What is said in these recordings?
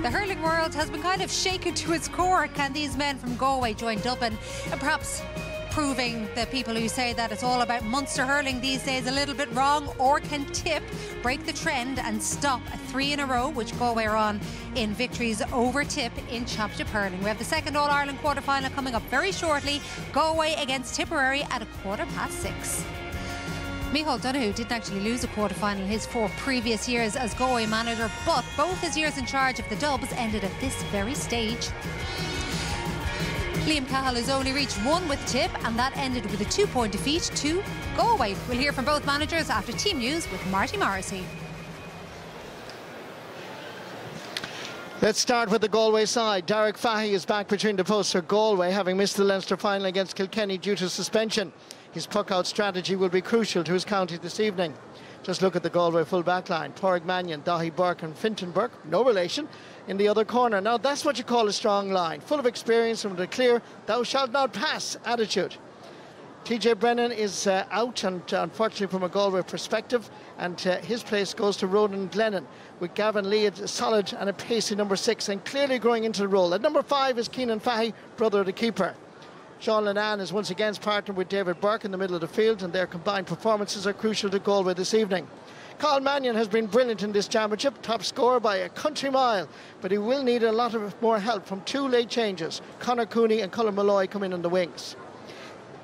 The hurling world has been kind of shaken to its core. Can these men from Galway join Dublin? And perhaps proving the people who say that it's all about Munster hurling these days a little bit wrong? Or can Tip break the trend and stop a 3 in a row, which Galway are on in victories over Tip in Championship hurling? We have the second All-Ireland quarter-final coming up very shortly. Galway against Tipperary at 6:15. Micheál Donoghue didn't actually lose a quarter-final in his 4 previous years as Galway manager, but both his years in charge of the Dubs ended at this very stage. Liam Cahill has only reached 1 with Tip, and that ended with a 2-point defeat to Galway. We'll hear from both managers after team news with Marty Morrissey. Let's start with the Galway side. Derek Fahy is back between the posts for Galway, having missed the Leinster final against Kilkenny due to suspension. His puck-out strategy will be crucial to his county this evening. Just look at the Galway full back line. Pádraig Mannion, Daithí Burke and Fintan Burke, no relation, in the other corner. Now that's what you call a strong line, full of experience and with a clear thou shalt not pass attitude. TJ Brennan is out, and unfortunately from a Galway perspective, and his place goes to Ronan Glennon, with Gavin Lee a solid and a pacey number 6 and clearly growing into the role. At number 5 is Keenan Fahy, brother of the keeper. Sean Lennon is once again partnered with David Burke in the middle of the field, and their combined performances are crucial to Galway this evening. Carl Mannion has been brilliant in this championship, top scorer by a country mile, but he will need a lot of more help from 2 late changes. Conor Cooney and Colin Malloy come in on the wings.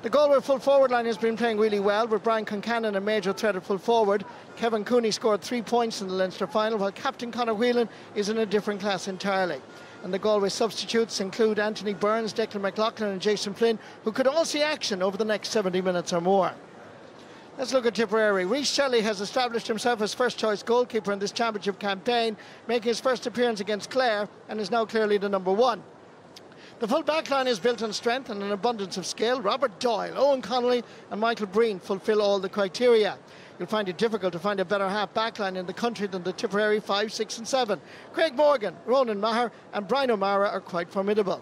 The Galway full forward line has been playing really well, with Brian Concannon a major threat at full forward. Kevin Cooney scored 3 points in the Leinster final, while Captain Conor Whelan is in a different class entirely. And the Galway substitutes include Anthony Burns, Declan McLaughlin and Jason Flynn, who could all see action over the next 70 minutes or more. Let's look at Tipperary. Rhys Shelley has established himself as first-choice goalkeeper in this championship campaign, making his first appearance against Clare, and is now clearly the number 1. The full backline is built on strength and an abundance of skill. Robert Doyle, Owen Connolly and Michael Breen fulfil all the criteria. You'll find it difficult to find a better half backline in the country than the Tipperary 5, 6 and 7. Craig Morgan, Ronan Maher and Brian O'Mara are quite formidable.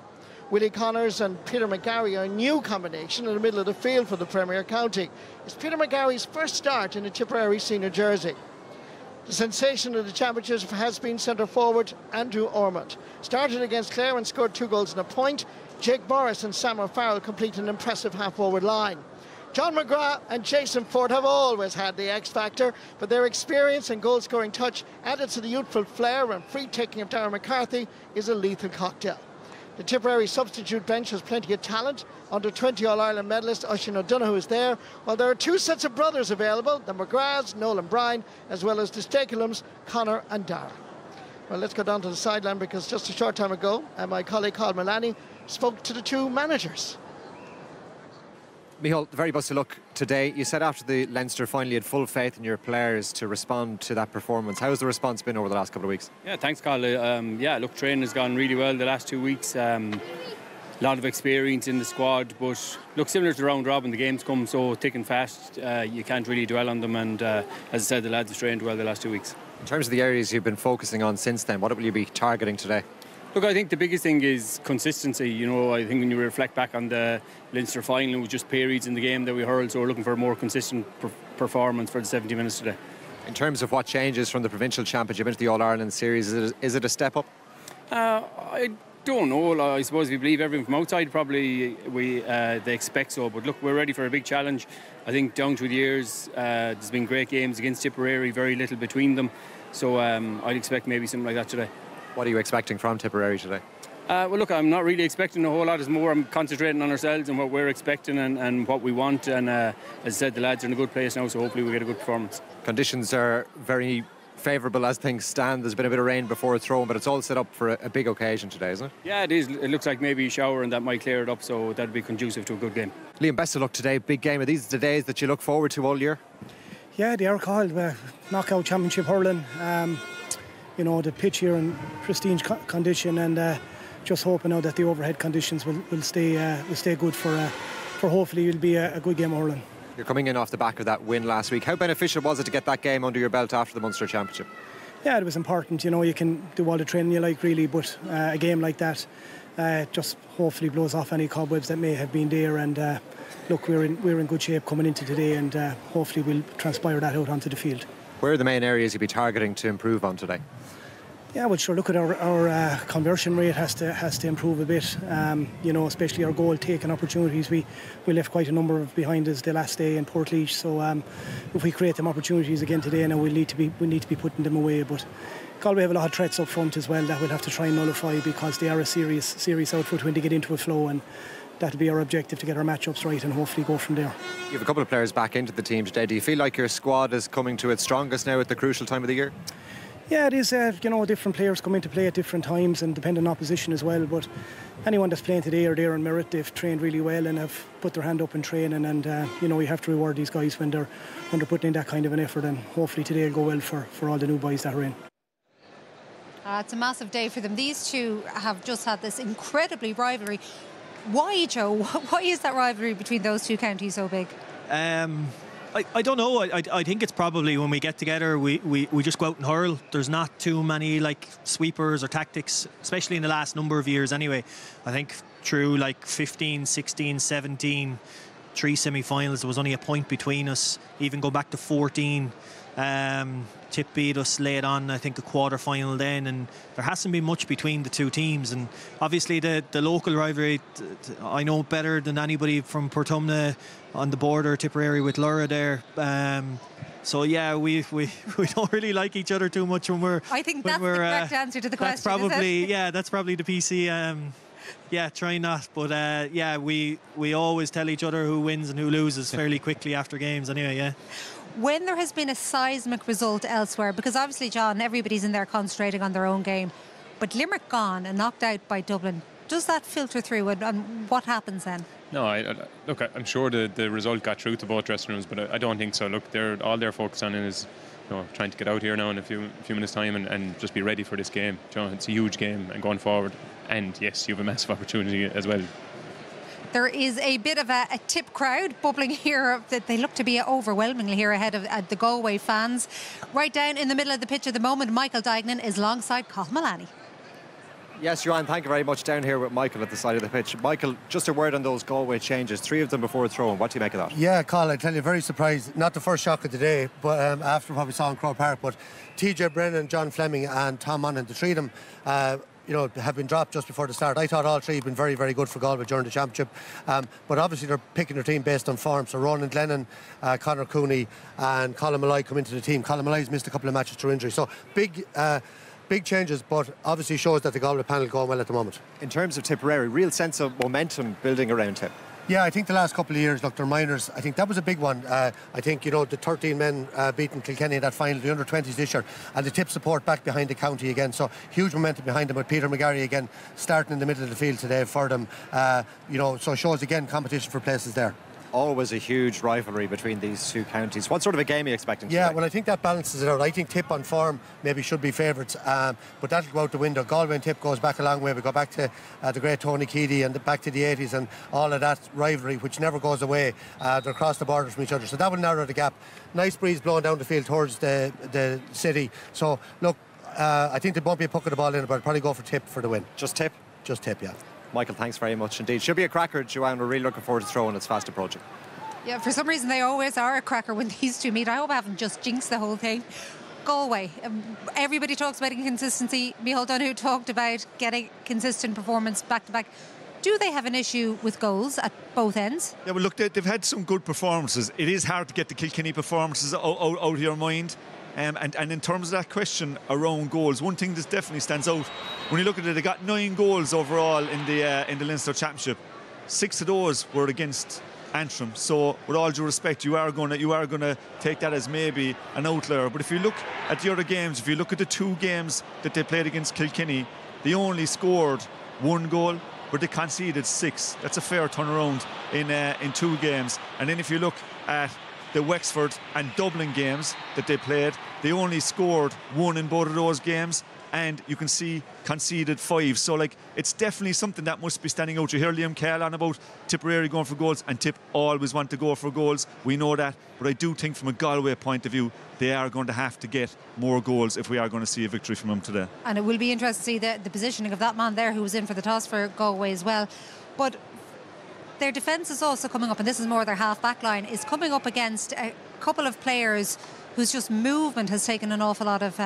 Willie Connors and Peter McGarry are a new combination in the middle of the field for the Premier County. It's Peter McGarry's first start in a Tipperary senior jersey. The sensation of the championship has been centre forward Andrew Ormond. Started against Clare and scored 2 goals and a point. Jake Morris and Sam O'Farrell complete an impressive half-forward line. John McGrath and Jason Ford have always had the X factor, but their experience and goal-scoring touch added to the youthful flair and free-taking of Darren McCarthy is a lethal cocktail. The Tipperary substitute bench has plenty of talent. Under 20 All-Ireland medalist Oisin O'Donoghue is there, while there are 2 sets of brothers available, the McGraths, Noel and Brian, as well as the Stakelums, Connor and Dara. Well, let's go down to the sideline, because just a short time ago, my colleague Carl Mullaney spoke to the 2 managers. Micheál, the very best of luck today. You said after the Leinster final you had full faith in your players to respond to that performance. How has the response been over the last couple of weeks? Yeah, thanks, Carl. Look, training has gone really well the last 2 weeks. A lot of experience in the squad, but look, similar to round robin, the games come so thick and fast, you can't really dwell on them, and as I said, the lads have trained well the last 2 weeks. In terms of the areas you've been focusing on since then, what will you be targeting today? Look, I think the biggest thing is consistency. You know, I think when you reflect back on the Leinster final, it was just periods in the game that we hurled, so we're looking for a more consistent performance for the 70 minutes today. In terms of what changes from the provincial championship into the All-Ireland series, is it a step up? I don't know. I suppose if you believe everything from outside, probably they expect so. But look, we're ready for a big challenge. I think down through the years, there's been great games against Tipperary, very little between them. So I'd expect maybe something like that today. What are you expecting from Tipperary today? Well, look, I'm not really expecting a whole lot. It's more I'm concentrating on ourselves and what we're expecting and what we want. And as I said, the lads are in a good place now, so hopefully we get a good performance. Conditions are very favourable as things stand. There's been a bit of rain before it's thrown, but it's all set up for a big occasion today, isn't it? Yeah, it is. It looks like maybe a shower and that might clear it up, so that'd be conducive to a good game. Liam, best of luck today. Big game. Are these the days that you look forward to all year? Yeah, they are called knockout championship hurling. You know, the pitch here in pristine condition, and just hoping now that the overhead conditions will stay good for hopefully it'll be a good game of hurling. You're coming in off the back of that win last week. How beneficial was it to get that game under your belt after the Munster Championship? Yeah, it was important. You know, you can do all the training you like, really, but a game like that just hopefully blows off any cobwebs that may have been there. And look, we're in good shape coming into today, and hopefully we'll transpire that out onto the field. Where are the main areas you'll be targeting to improve on today? Yeah, well, sure. Look at our conversion rate has to improve a bit. Especially our goal taking opportunities. We left quite a number of behind us the last day in Portlaoise. So if we create them opportunities again today, now we need to be putting them away. But Galway have a lot of threats up front as well that we'll have to try and nullify, because they are a serious outfit when they get into a flow, and that'll be our objective, to get our matchups right and hopefully go from there. You have a couple of players back into the team today. Do you feel like your squad is coming to its strongest now at the crucial time of the year? Yeah, it is. Different players come into play at different times and depending on opposition as well. But anyone that's playing today are there on merit. They've trained really well and have put their hand up in training. And you have to reward these guys when they're putting in that kind of an effort. And hopefully today will go well for all the new boys that are in. It's a massive day for them. These two have just had this incredibly rivalry. Why, Joe? Why is that rivalry between those two counties so big? I don't know. I think it's probably when we get together, we just go out and hurl. There's not too many like sweepers or tactics, especially in the last number of years anyway. I think through like 15, 16, 17, 3 semi-finals, there was only a point between us. Even go back to 14. Tip beat us late on, I think, a quarter-final then, and there hasn't been much between the two teams. And obviously the local rivalry, I know better than anybody from Portumna on the border, Tipperary with Lura there. So yeah, we don't really like each other too much when we're. I think that's the correct answer to the question. That's probably that's probably the PC. Try not. But we always tell each other who wins and who loses fairly quickly after games. Anyway, yeah. When there has been a seismic result elsewhere, because obviously, John, everybody's in there concentrating on their own game, but Limerick gone and knocked out by Dublin, does that filter through, and what happens then? No, I'm sure the result got through to both dressing rooms, but I don't think so. Look, all they're focused on is trying to get out here now in a few minutes' time and just be ready for this game. It's a huge game and going forward, and yes, you have a massive opportunity as well. There is a bit of a tip crowd bubbling here. That they look to be overwhelmingly here ahead of the Galway fans. Right down in the middle of the pitch at the moment, Michael Dignan is alongside Cathal Mullaney. Yes, Joanne, thank you very much. Down here with Michael at the side of the pitch. Michael, just a word on those Galway changes. 3 of them before throw-in. What do you make of that? Yeah, Carl, I tell you, very surprised. Not the first shock of the day, but after what we saw in Croke Park. But TJ Brennan, John Fleming and Tom Monaghan, the 3 of them, have been dropped just before the start. I thought all 3 have been very, very good for Galway during the championship. But obviously they're picking their team based on form. So Ronan Glennon, Conor Cooney and Colin Malloy come into the team. Colin Malloy's missed a couple of matches through injury. So big changes, but obviously shows that the Galway panel going well at the moment. In terms of Tipperary, real sense of momentum building around Tip. Yeah, I think the last couple of years, look, they're minors. I think that was a big one. I think, the 13 men beating Kilkenny in that final, the under-20s this year, and the Tip support back behind the county again. So huge momentum behind them with Peter McGarry again starting in the middle of the field today for them. So it shows again competition for places there. Always a huge rivalry between these two counties. What sort of a game are you expecting today? Yeah, well, I think that balances it out. I think Tip on form maybe should be favourites, but that'll go out the window. Galway and Tip goes back a long way. We go back to the great Tony Keady and back to the 80s and all of that rivalry, which never goes away. They're across the borders from each other, so that will narrow the gap. Nice breeze blowing down the field towards the city. So, look, I think there won't be a puck of the ball in it, but I'll probably go for Tip for the win. Just Tip? Just Tip, yeah. Michael, thanks very much indeed. Should be a cracker, Joanne. We're really looking forward to throwing. It's fast approaching. Yeah, for some reason they always are a cracker when these two meet. I hope I haven't just jinxed the whole thing. Galway, everybody talks about inconsistency. Micheál Donoghue talked about getting consistent performance back to back. Do they have an issue with goals at both ends? Yeah, well, look, they've had some good performances. It is hard to get the Kilkenny performances out of your mind. And in terms of that question around goals, one thing that definitely stands out, when you look at it, they got 9 goals overall in the Leinster Championship. 6 of those were against Antrim. So with all due respect, you are going to take that as maybe an outlier. But if you look at the other games, if you look at the 2 games that they played against Kilkenny, they only scored 1 goal, but they conceded 6. That's a fair turnaround in 2 games. And then if you look at the Wexford and Dublin games that they played, they only scored 1 in both of those games, and you can see conceded 5. So it's definitely something that must be standing out. You hear Liam Cahill on about Tipperary going for goals, and Tip always want to go for goals. We know that, but I do think from a Galway point of view, they are going to have to get more goals if we are going to see a victory from them today. And it will be interesting to see the positioning of that man there who was in for the toss for Galway as well. But their defence is also coming up, and this is more their half-back line, is coming up against a couple of players whose just movement has taken an awful lot of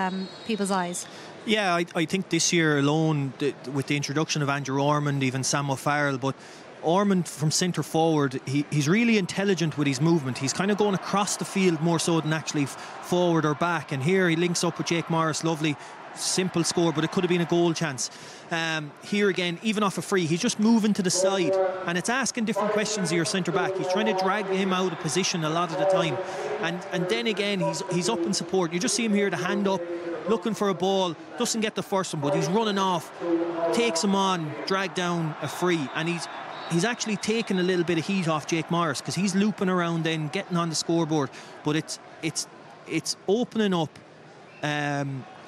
people's eyes. Yeah, I think this year alone, with the introduction of Andrew Ormond, even Sam O'Farrell, but Ormond from centre forward, he's really intelligent with his movement. He's kind of going across the field more so than actually forward or back. And here he links up with Jake Morris, lovely, simple score, but it could have been a goal chance. Here again, even off a free, he's just moving to the side, and it's asking different questions of your centre back. He's trying to drag him out of position a lot of the time, and then again he's up in support. You just see him here, the hand up, looking for a ball, doesn't get the first one, but he's running off, takes him on, drag down a free, and he's actually taken a little bit of heat off Jake Morris, because he's looping around then, getting on the scoreboard. But it's opening up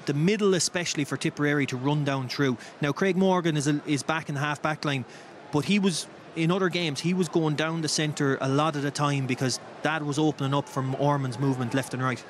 the middle, especially for Tipperary, to run down through. Now Craig Morgan is back in the half back line, but he was, in other games, he was going down the centre a lot of the time, because that was opening up from Ormond's movement left and right.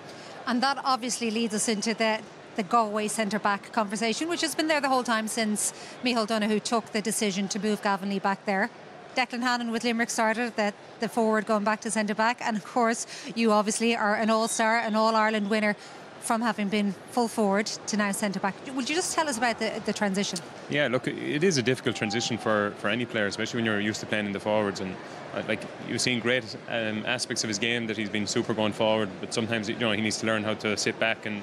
And that obviously leads us into the Galway centre-back conversation, which has been there the whole time since Micheál Donoghue took the decision to move Gavin Lee back there. Declan Hannon with Limerick started the forward going back to centre-back, and of course you obviously are an all-star, an All-Ireland winner, from having been full forward to now centre-back. Would you just tell us about the transition? Yeah, look, it is a difficult transition for any player, especially when you're used to playing in the forwards. And like, you've seen great aspects of his game that he's been super going forward, but sometimes he needs to learn how to sit back and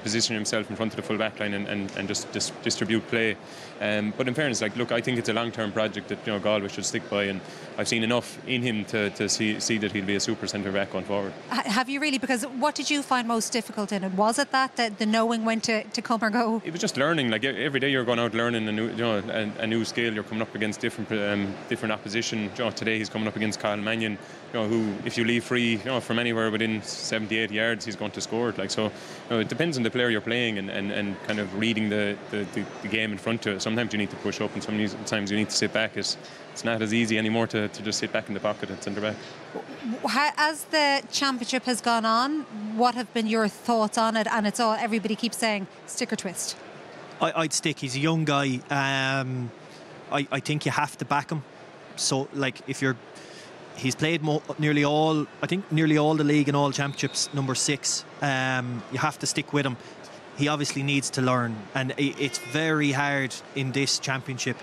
position himself in front of the full back line and just distribute play. But in fairness, like, look, I think it's a long-term project that Galway should stick by, and I've seen enough in him to see that he'll be a super centre back going forward. Have you really? Because what did you find most difficult in it? Was it that the knowing when to come or go? It was just learning. Like, every day you're going out learning a new skill. You're coming up against different opposition. Today he's coming up against Kyle Mannion, who, if you leave free from anywhere within 70-80 yards, he's going to score it. Like, so it depends on the player you're playing and kind of reading the game in front of it. Sometimes you need to push up, and sometimes you need to sit back. It's not as easy anymore to just sit back in the pocket at centre back. As the championship has gone on, what have been your thoughts on it? And it's all, everybody keeps saying, stick or twist. I'd stick. He's a young guy. I think you have to back him. So, like, he's played nearly all the league and all championships, number 6. You have to stick with him. He obviously needs to learn, and it's very hard in this championship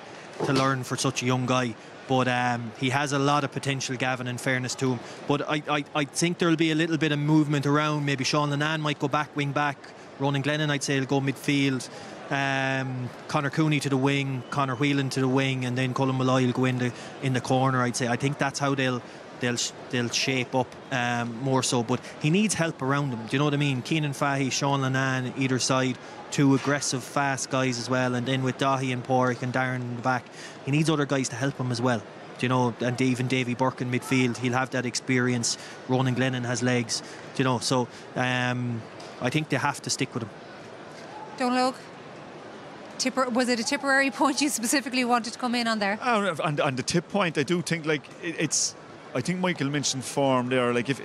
to learn for such a young guy. But he has a lot of potential, Gavin, in fairness to him. But I think there'll be a little bit of movement around. Maybe Sean Lennon might go back, wing back. Ronan Glennon, I'd say, will go midfield. Conor Cooney to the wing, Conor Whelan to the wing, and then Colin Malloy will go in the corner, I'd say. I think that's how they'll shape up more so. But he needs help around him. Do you know what I mean? Keenan Fahy, Sean Lennon either side, 2 aggressive, fast guys as well, and then with Dahi and Porrick and Darren in the back, he needs other guys to help him as well. Do you know? And even Davy Burke in midfield, he'll have that experience. Ronan Glennon has legs. Do you know? So I think they have to stick with him. Donald, was it a Tipperary point you specifically wanted to come in on there? On the tip point, I do think, like, it's. I think Michael mentioned form there. Like, if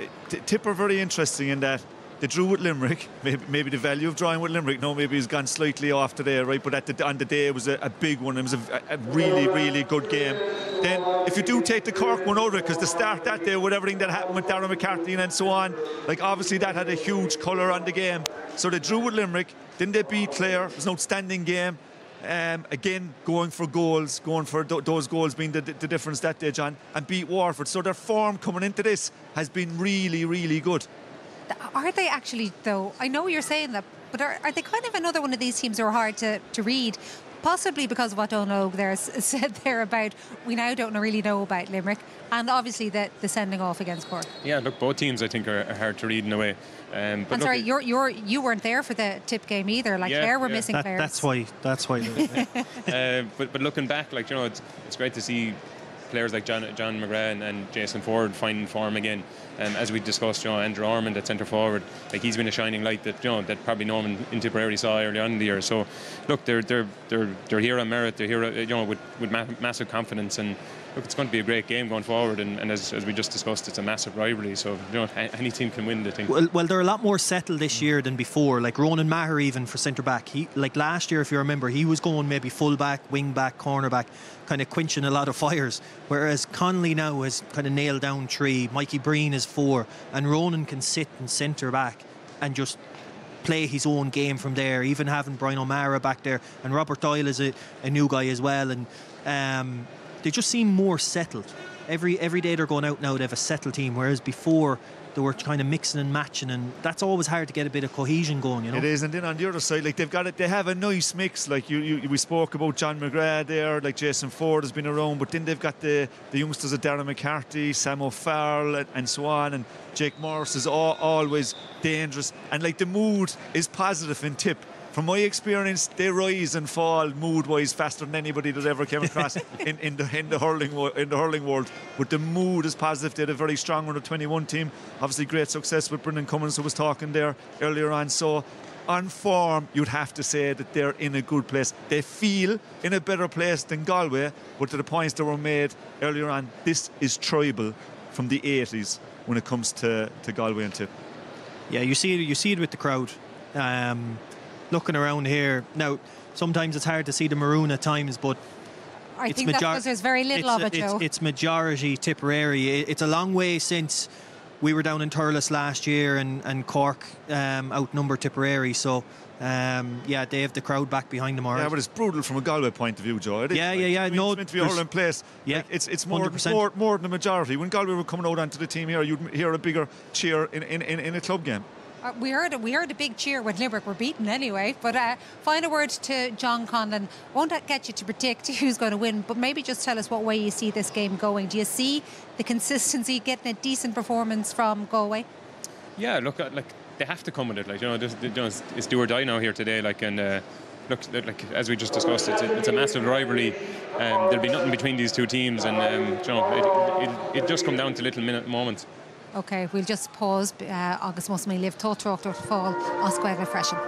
Tip are very interesting in that they drew with Limerick. Maybe the value of drawing with Limerick, no, maybe he's gone slightly off today, right? But on the day, it was a big one. It was a really, really good game. Then, if you do take the Cork one out of it, because the start that day with everything that happened with Darren McCarthy and so on, like, obviously that had a huge colour on the game. So they drew with Limerick. Then they beat Clare. It was an outstanding game. Again, going for goals, going for those goals being the difference that day, John, and beat Waterford. So their form coming into this has been really, really good. Are they actually, though? I know you're saying that, but are they kind of another one of these teams who are hard to read? Possibly because of what Donald there said there about, we now don't really know about Limerick, and obviously the sending off against Cork. Yeah, look, both teams I think are hard to read in a way. But I'm sorry, you weren't there for the Tip game either. Like, Clare were missing players. That's why. But looking back, like, it's great to see players like John McGrath and Jason Ford finding form again. As we discussed, Andrew Ormond at centre forward, like, he's been a shining light that that probably no one in Tipperary saw early on in the year. So look, they're here on merit. They're here with massive confidence, and look, it's going to be a great game going forward, and as we just discussed, it's a massive rivalry, so any team can win the thing. Well, they're a lot more settled this year than before. Like Ronan Maher, even for centre back, he, like last year, if you remember, he was going maybe full back, wing back, corner back, kind of quenching a lot of fires, whereas Connolly now has kind of nailed down 3, Mikey Breen is 4, and Ronan can sit in centre back and just play his own game from there, even having Brian O'Mara back there, and Robert Doyle is a new guy as well, and they just seem more settled. Every day they're going out now, they have a settled team, whereas before they were kind of mixing and matching, and that's always hard to get a bit of cohesion going, you know. It is, and then on the other side, like they have a nice mix. Like we spoke about John McGrath there, like Jason Ford has been around, but then they've got the youngsters of Darren McCarthy, Sam O'Farrell, and so on, and Jake Morris is always dangerous, and like the mood is positive in Tip. From my experience, they rise and fall mood-wise faster than anybody that ever came across in the hurling world. But the mood is positive. They had a very strong under-21 team. Obviously, great success with Brendan Cummins, who was talking there earlier on. So, on form, you'd have to say that they're in a good place. They feel in a better place than Galway, but to the points that were made earlier on, this is tribal from the 80s when it comes to Galway and Tip. Yeah, you see it with the crowd. Looking around here now, sometimes it's hard to see the maroon at times, but I think that's because there's very little of it, Joe. It's majority Tipperary. It's a long way since we were down in Thurles last year and Cork outnumbered Tipperary, so yeah, they have the crowd back behind them. Yeah, but it's brutal from a Galway point of view, Joe. Yeah. No, it's meant to be a hurling place. Yeah, like, it's more than the majority. When Galway were coming out onto the team here, you'd hear a bigger cheer in a club game. We heard a big cheer when Limerick were beaten anyway. But final word to John Conlon. Won't get you to predict who's going to win, but maybe just tell us what way you see this game going. Do you see the consistency, getting a decent performance from Galway? Yeah, look, like they have to come with it. Like it's do or die now here today. Like look, as we just discussed, it's a massive rivalry. There'll be nothing between these two teams, and it just come down to little moments. OK, we'll just pause. Agus muss me live Totrocht fall Osquega freshen.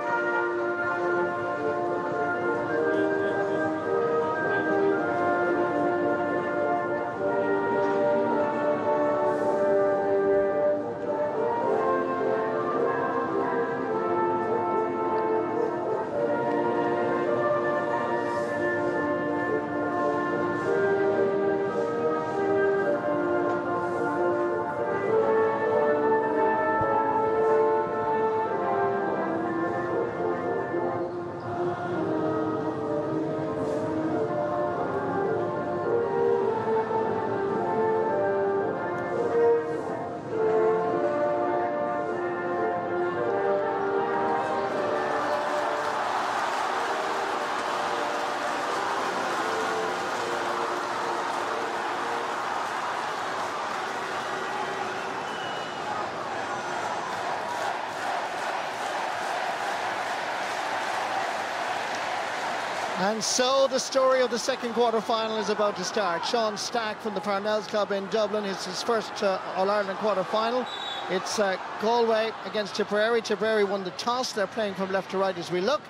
And so the story of the second quarter-final is about to start. Sean Stack from the Parnells Club in Dublin. It's his first All-Ireland quarter-final. It's Galway against Tipperary. Tipperary won the toss. They're playing from left to right as we look.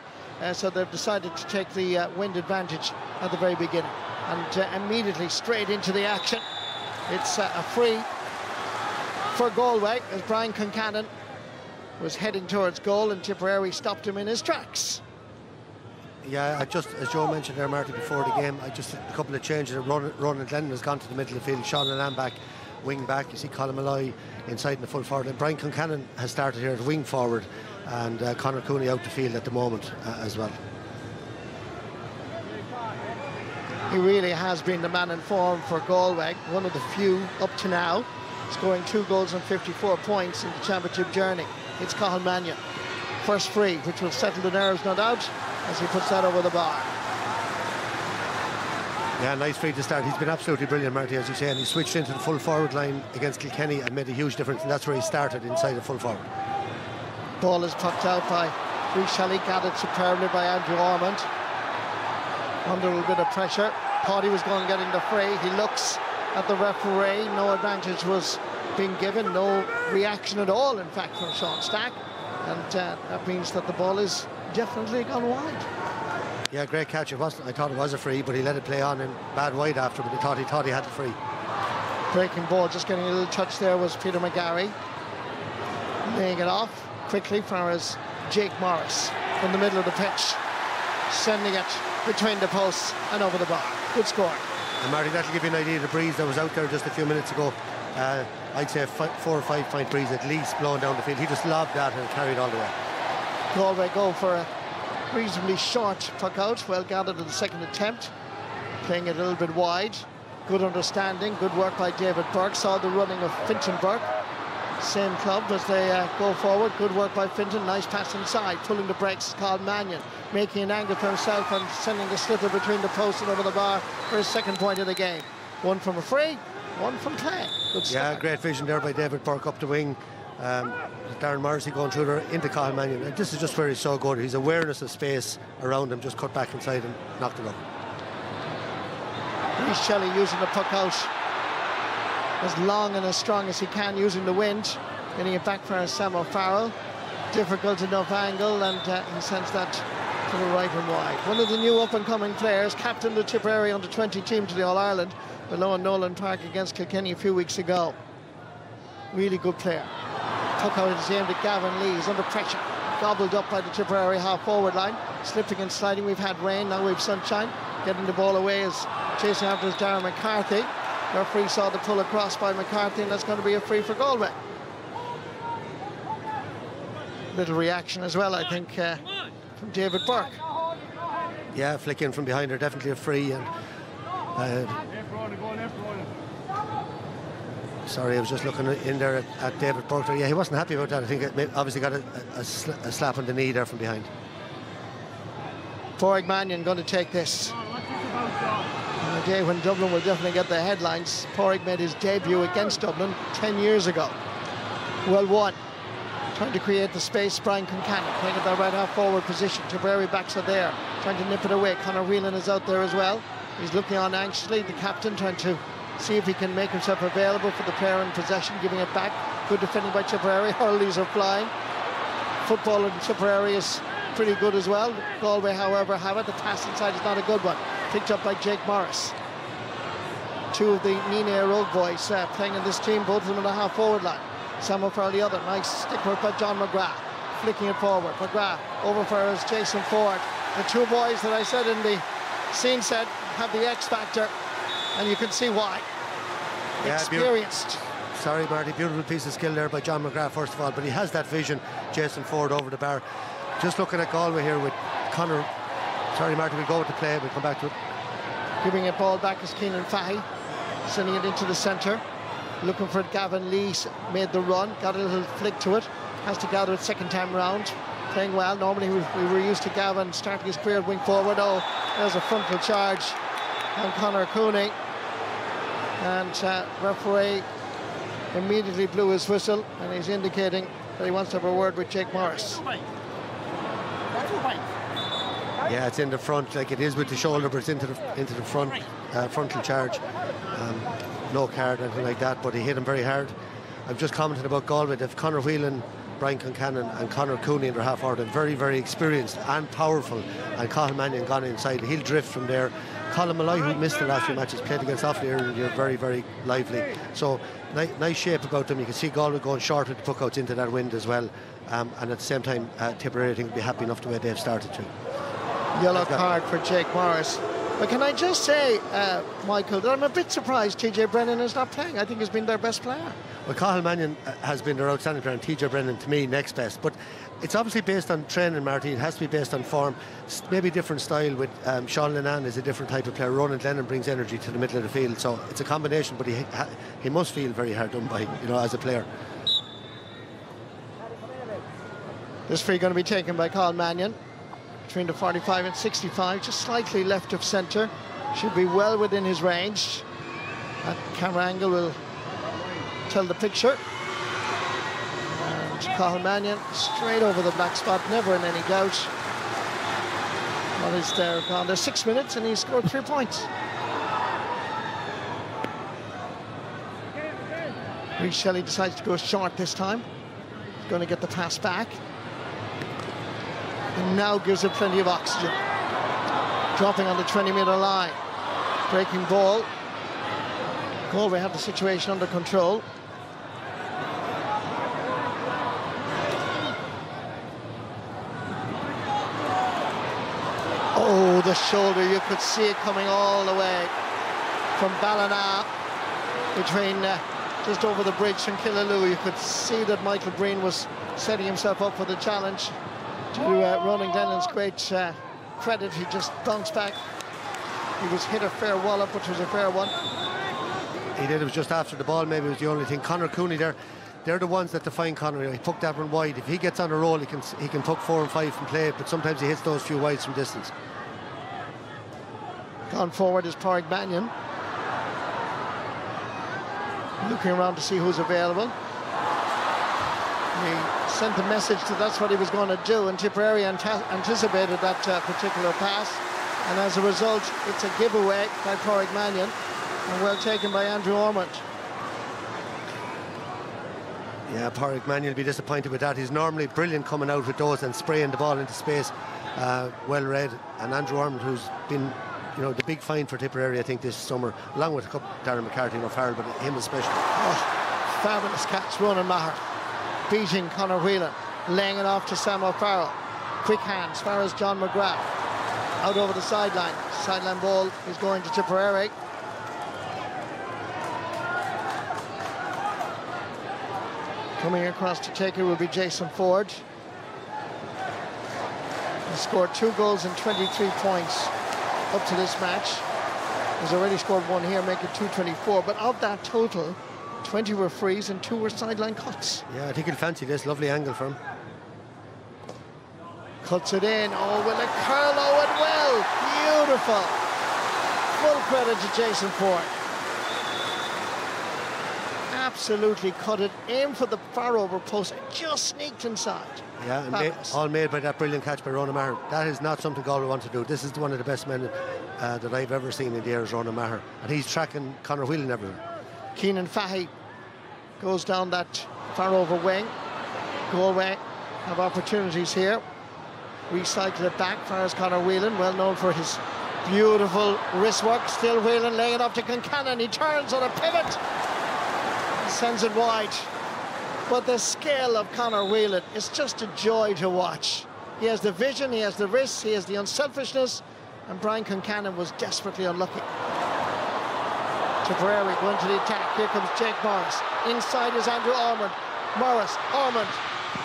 So they've decided to take the wind advantage at the very beginning. And immediately straight into the action. It's a free for Galway as Brian Concannon was heading towards goal and Tipperary stopped him in his tracks. Yeah, as Joe mentioned there, Marty, before the game, a couple of changes. Ronan Glennon has gone to the middle of the field. Sean Lamb back, wing back. You see Colin Malloy inside in the full forward. And Brian Concannon has started here at wing forward, and Conor Cooney out the field at the moment as well. He really has been the man in form for Galway, one of the few up to now, scoring 2 goals and 54 points in the championship journey. It's Cathal Mannion. First free, which will settle the nerves, no doubt, as he puts that over the bar. Yeah, nice free to start. He's been absolutely brilliant, Marty, as you say, and he switched into the full forward line against Kilkenny and made a huge difference, and that's where he started, inside the full forward. Ball is pucked out by Rhys Shelley, gathered superbly by Andrew Ormond. Under a little bit of pressure. Thought he was going getting the fray. He looks at the referee. No advantage was being given. No reaction at all, in fact, from Sean Stack. And that means that the ball is definitely gone wide. Yeah, great catch. It wasn't. I thought it was a free, but he let it play on and bad wide after. But he thought he had the free. Breaking ball, just getting a little touch there was Peter McGarry. Laying it off quickly for his Jake Morris from the middle of the pitch, sending it between the posts and over the bar. Good score. And Marty, that'll give you an idea of the breeze that was out there just a few minutes ago. I'd say a 4 or 5 point breeze at least blowing down the field. He just lobbed that and carried all the way. Galway go for a reasonably short puck out, well gathered in the second attempt, playing it a little bit wide. Good understanding, good work by David Burke. Saw the running of Finton Burke, same club as they go forward. Good work by Finton, nice pass inside, pulling the brakes. Carl Mannion making an angle for himself and sending the slipper between the posts and over the bar for his second point of the game. One from a free, one from play. Good start. Yeah, great vision there by David Burke up the wing. Darren Morrissey going through there into Carl Mannion. And this is just where he's so good. His awareness of space around him, just cut back inside and knocked it up. Reece Shelley using the puck out as long and as strong as he can, using the wind, getting it back for Sam O'Farrell. Difficult enough angle, and he sends that to the right and wide. One of the new up-and-coming players, captained the Tipperary under-20 team to the All-Ireland below in Nolan Park against Kilkenny a few weeks ago. Really good player. Puck out is aimed at Gavin Lee. He's under pressure, gobbled up by the Tipperary half-forward line, slipping and sliding. We've had rain, now we've sunshine. Getting the ball away is chasing after is Darren McCarthy. Referee saw the pull across by McCarthy, and that's going to be a free for Galway. Little reaction as well, I think, from David Burke. Yeah, flick in from behind her, definitely a free. And sorry, I was just looking in there at David Burke. Yeah, he wasn't happy about that. I think it obviously got a slap on the knee there from behind. Pádraig Mannion going to take this. On a day when Dublin will definitely get the headlines. Pádraig made his debut against Dublin 10 years ago. Well won. Trying to create the space. Brian Concannon playing at that right half forward position. Tipperary backs are there, trying to nip it away. Conor Whelan is out there as well. He's looking on anxiously. The captain trying to see if he can make himself available for the player in possession, giving it back. Good defending by Tipperary. Hurleys are flying. Football in Tipperary is pretty good as well. Galway, however, have it. The pass inside is not a good one. Picked up by Jake Morris. Two of the Nina Road boys playing in this team, both of them in the half-forward line. Sam O'Farrell the other. Nice stick work by John McGrath. Flicking it forward. McGrath over for his Jason Ford. The two boys that I said in the scene set have the X factor, and you can see why. Yeah, experienced. Sorry, Marty, beautiful piece of skill there by John McGrath, first of all, but he has that vision. Jason Ford over the bar. Just looking at Galway here with Conor. Sorry, Marty, we'll go with the play. We'll come back to it. Giving it ball back is Keenan Fahy. Sending it into the centre. Looking for it. Gavin Lee made the run. Got a little flick to it. Has to gather it second time round. Playing well. Normally we were used to Gavin starting his career at wing forward. Oh, there's a frontal charge on Conor Cooney. And referee immediately blew his whistle, and he's indicating that he wants to have a word with Jake Morris. Yeah, it's in the front, like it is with the shoulder, but it's into the front, frontal charge. No card or anything like that, but he hit him very hard. I've just commented about Galway. If Conor Whelan, Brian Concannon and Conor Cooney in their half forward, very, very experienced and powerful, and Cathal Mannion gone inside. He'll drift from there. Colin Malloy, who missed the last few matches, played against Offaly earlier, very, very lively. So nice shape about them. You can see Galway going short with the puckouts into that wind as well. And at the same time, Tipperary, I think, will be happy enough the way they've started to. Yellow card for Jake Morris. But can I just say, Michael, that I'm a bit surprised TJ Brennan is not playing. I think he's been their best player. Well, Cathal Mannion has been their outstanding player, and TJ Brennan, to me, next best. But it's obviously based on training, Marty. It has to be based on form. Maybe different style with Sean Lennon is a different type of player. Ronan Lennon brings energy to the middle of the field. So it's a combination, but he must feel very hard done by, as a player. This free going to be taken by Cathal Mannion. Between the 45 and 65, just slightly left of centre. Should be well within his range. That camera angle will tell the picture. And Cathal Mannion straight over the black spot, never in any doubt. What is there gone? There's 6 minutes and he scored 3 points. Reece Shelley decides to go short this time. He's going to get the pass back. And now gives it plenty of oxygen. dropping on the 20-metre line. Breaking ball. Galway have the situation under control. Oh, the shoulder, you could see it coming all the way from Ballina between just over the bridge from Killaloe. You could see that Michael Breen was setting himself up for the challenge. To Ronan Glennon's great credit, he just bounced back. He was hit a fair wallop, which was a fair one. He did. It was just after the ball, maybe it was the only thing. Conor Cooney there, they're the ones that define Conor. He took that one wide. If he gets on a roll, he can tuck 4 and 5 from play, but sometimes he hits those few wides from distance. Gone forward is Pádraig Mannion. Looking around to see who's available. He sent the message that that's what he was going to do, and Tipperary anticipated that particular pass, and as a result it's a giveaway by Pádraig Mannion, and well taken by Andrew Ormond. Yeah, Pádraig Mannion will be disappointed with that. He's normally brilliant coming out with those and spraying the ball into space. Well read, and Andrew Ormond, who's been, you know, the big find for Tipperary, I think, this summer, along with a couple, Darren McCarthy and O'Farrell, but him especially. Oh, fabulous catch, Ronan Maher, beating Conor Whelan, laying it off to Sam O'Farrell. Quick hands, far as John McGrath, out over the sideline. Sideline ball is going to Tipperary. Coming across to take it will be Jason Ford. He scored 2 goals and 23 points up to this match. He's already scored 1 here, making 224. But of that total, 20 were frees and 2 were sideline cuts. Yeah, I think he'll fancy this. Lovely angle for him. Cuts it in. Oh, will it curl? Oh, it will. Beautiful. Full credit to Jason Ford. Absolutely cut it in for the far over post and just sneaked inside. Yeah, and all made by that brilliant catch by Ronan Maher. That is not something Galway want to do. This is one of the best men that I've ever seen in the air, is Ronan Maher, and he's tracking Conor Whelan everywhere. Keenan Fahy goes down that far over wing. Galway have opportunities here. Recycle it back, far as Conor Whelan, well known for his beautiful wrist work. Still Whelan laying it up to Concannon. He turns on a pivot, sends it wide. But the skill of Conor Whelan is just a joy to watch. He has the vision, he has the wrists, he has the unselfishness, and Brian Concannon was desperately unlucky. Tipperary going to the attack. Here comes Jake Morris. Inside is Andrew Ormond. Morris, Ormond,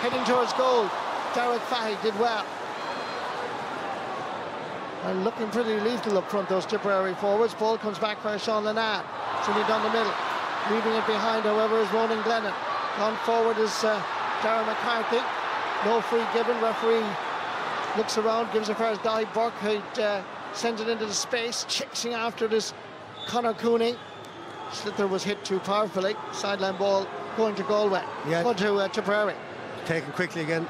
heading towards goal. Derek Fahy did well. And looking pretty lethal up front, those Tipperary forwards. Ball comes back for Sean Lenard. Sitting down the middle. Leaving it behind, however, is Ronan Glennon. Gone forward is Darren McCarthy. No free given. Referee looks around, gives it for Dahi Burke, who sends it into the space. Chasing after this Conor Cooney. Slither was hit too powerfully. Sideline ball going to Galway. Yeah. Going to Tipperary. Taken quickly again.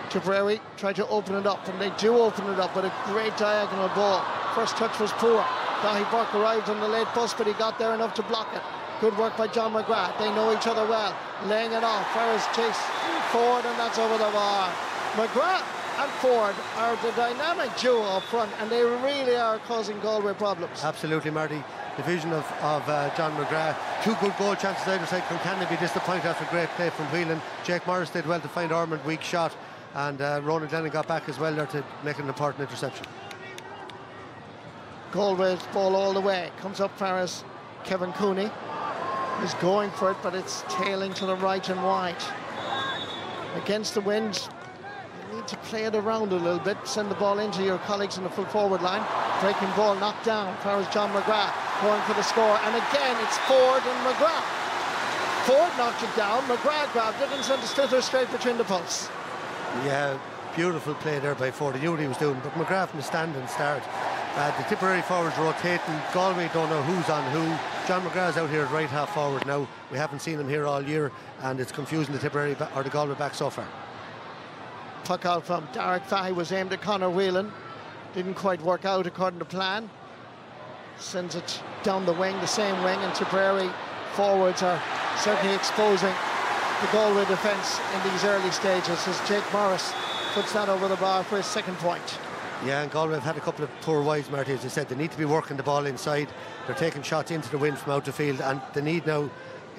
Tipperary tried to open it up, and they do open it up with a great diagonal ball. First touch was poor. Dahi Burke arrived on the late bus, but he got there enough to block it. Good work by John McGrath. They know each other well. Laying it off. Ferris Chase Ford, and that's over the bar. McGrath and Ford are the dynamic duo up front, and they really are causing Galway problems. Absolutely, Marty. The vision of John McGrath. 2 good goal chances either side. Concannon be disappointed after a great play from Whelan. Jake Morris did well to find Ormond, weak shot, and Ronan Glennon got back as well there to make an important interception. Galway's ball all the way. Comes up far as Kevin Cooney. He's going for it, but it's tailing to the right and wide. Against the wind, you need to play it around a little bit. Send the ball into your colleagues in the full forward line. Breaking ball knocked down. Far as John McGrath going for the score. And again, it's Ford and McGrath. Ford knocked it down. McGrath grabbed it and sent the Slither straight between the posts. Yeah, beautiful play there by Ford. He knew what he was doing, but McGrath from the stand and start. The Tipperary forwards rotating. Galway don't know who's on who. John McGrath's out here at right half forward now. We haven't seen him here all year, and it's confusing the Tipperary or the Galway back so far. Puck out from Derek Fahy was aimed at Conor Whelan. Didn't quite work out according to plan. Sends it down the wing, the same wing, and Tipperary forwards are certainly exposing the Galway defence in these early stages as Jake Morris puts that over the bar for his 2nd point. Yeah, and Galway have had a couple of poor wides, Marty, as I said. They need to be working the ball inside. They're taking shots into the wind from out the field, and they need now,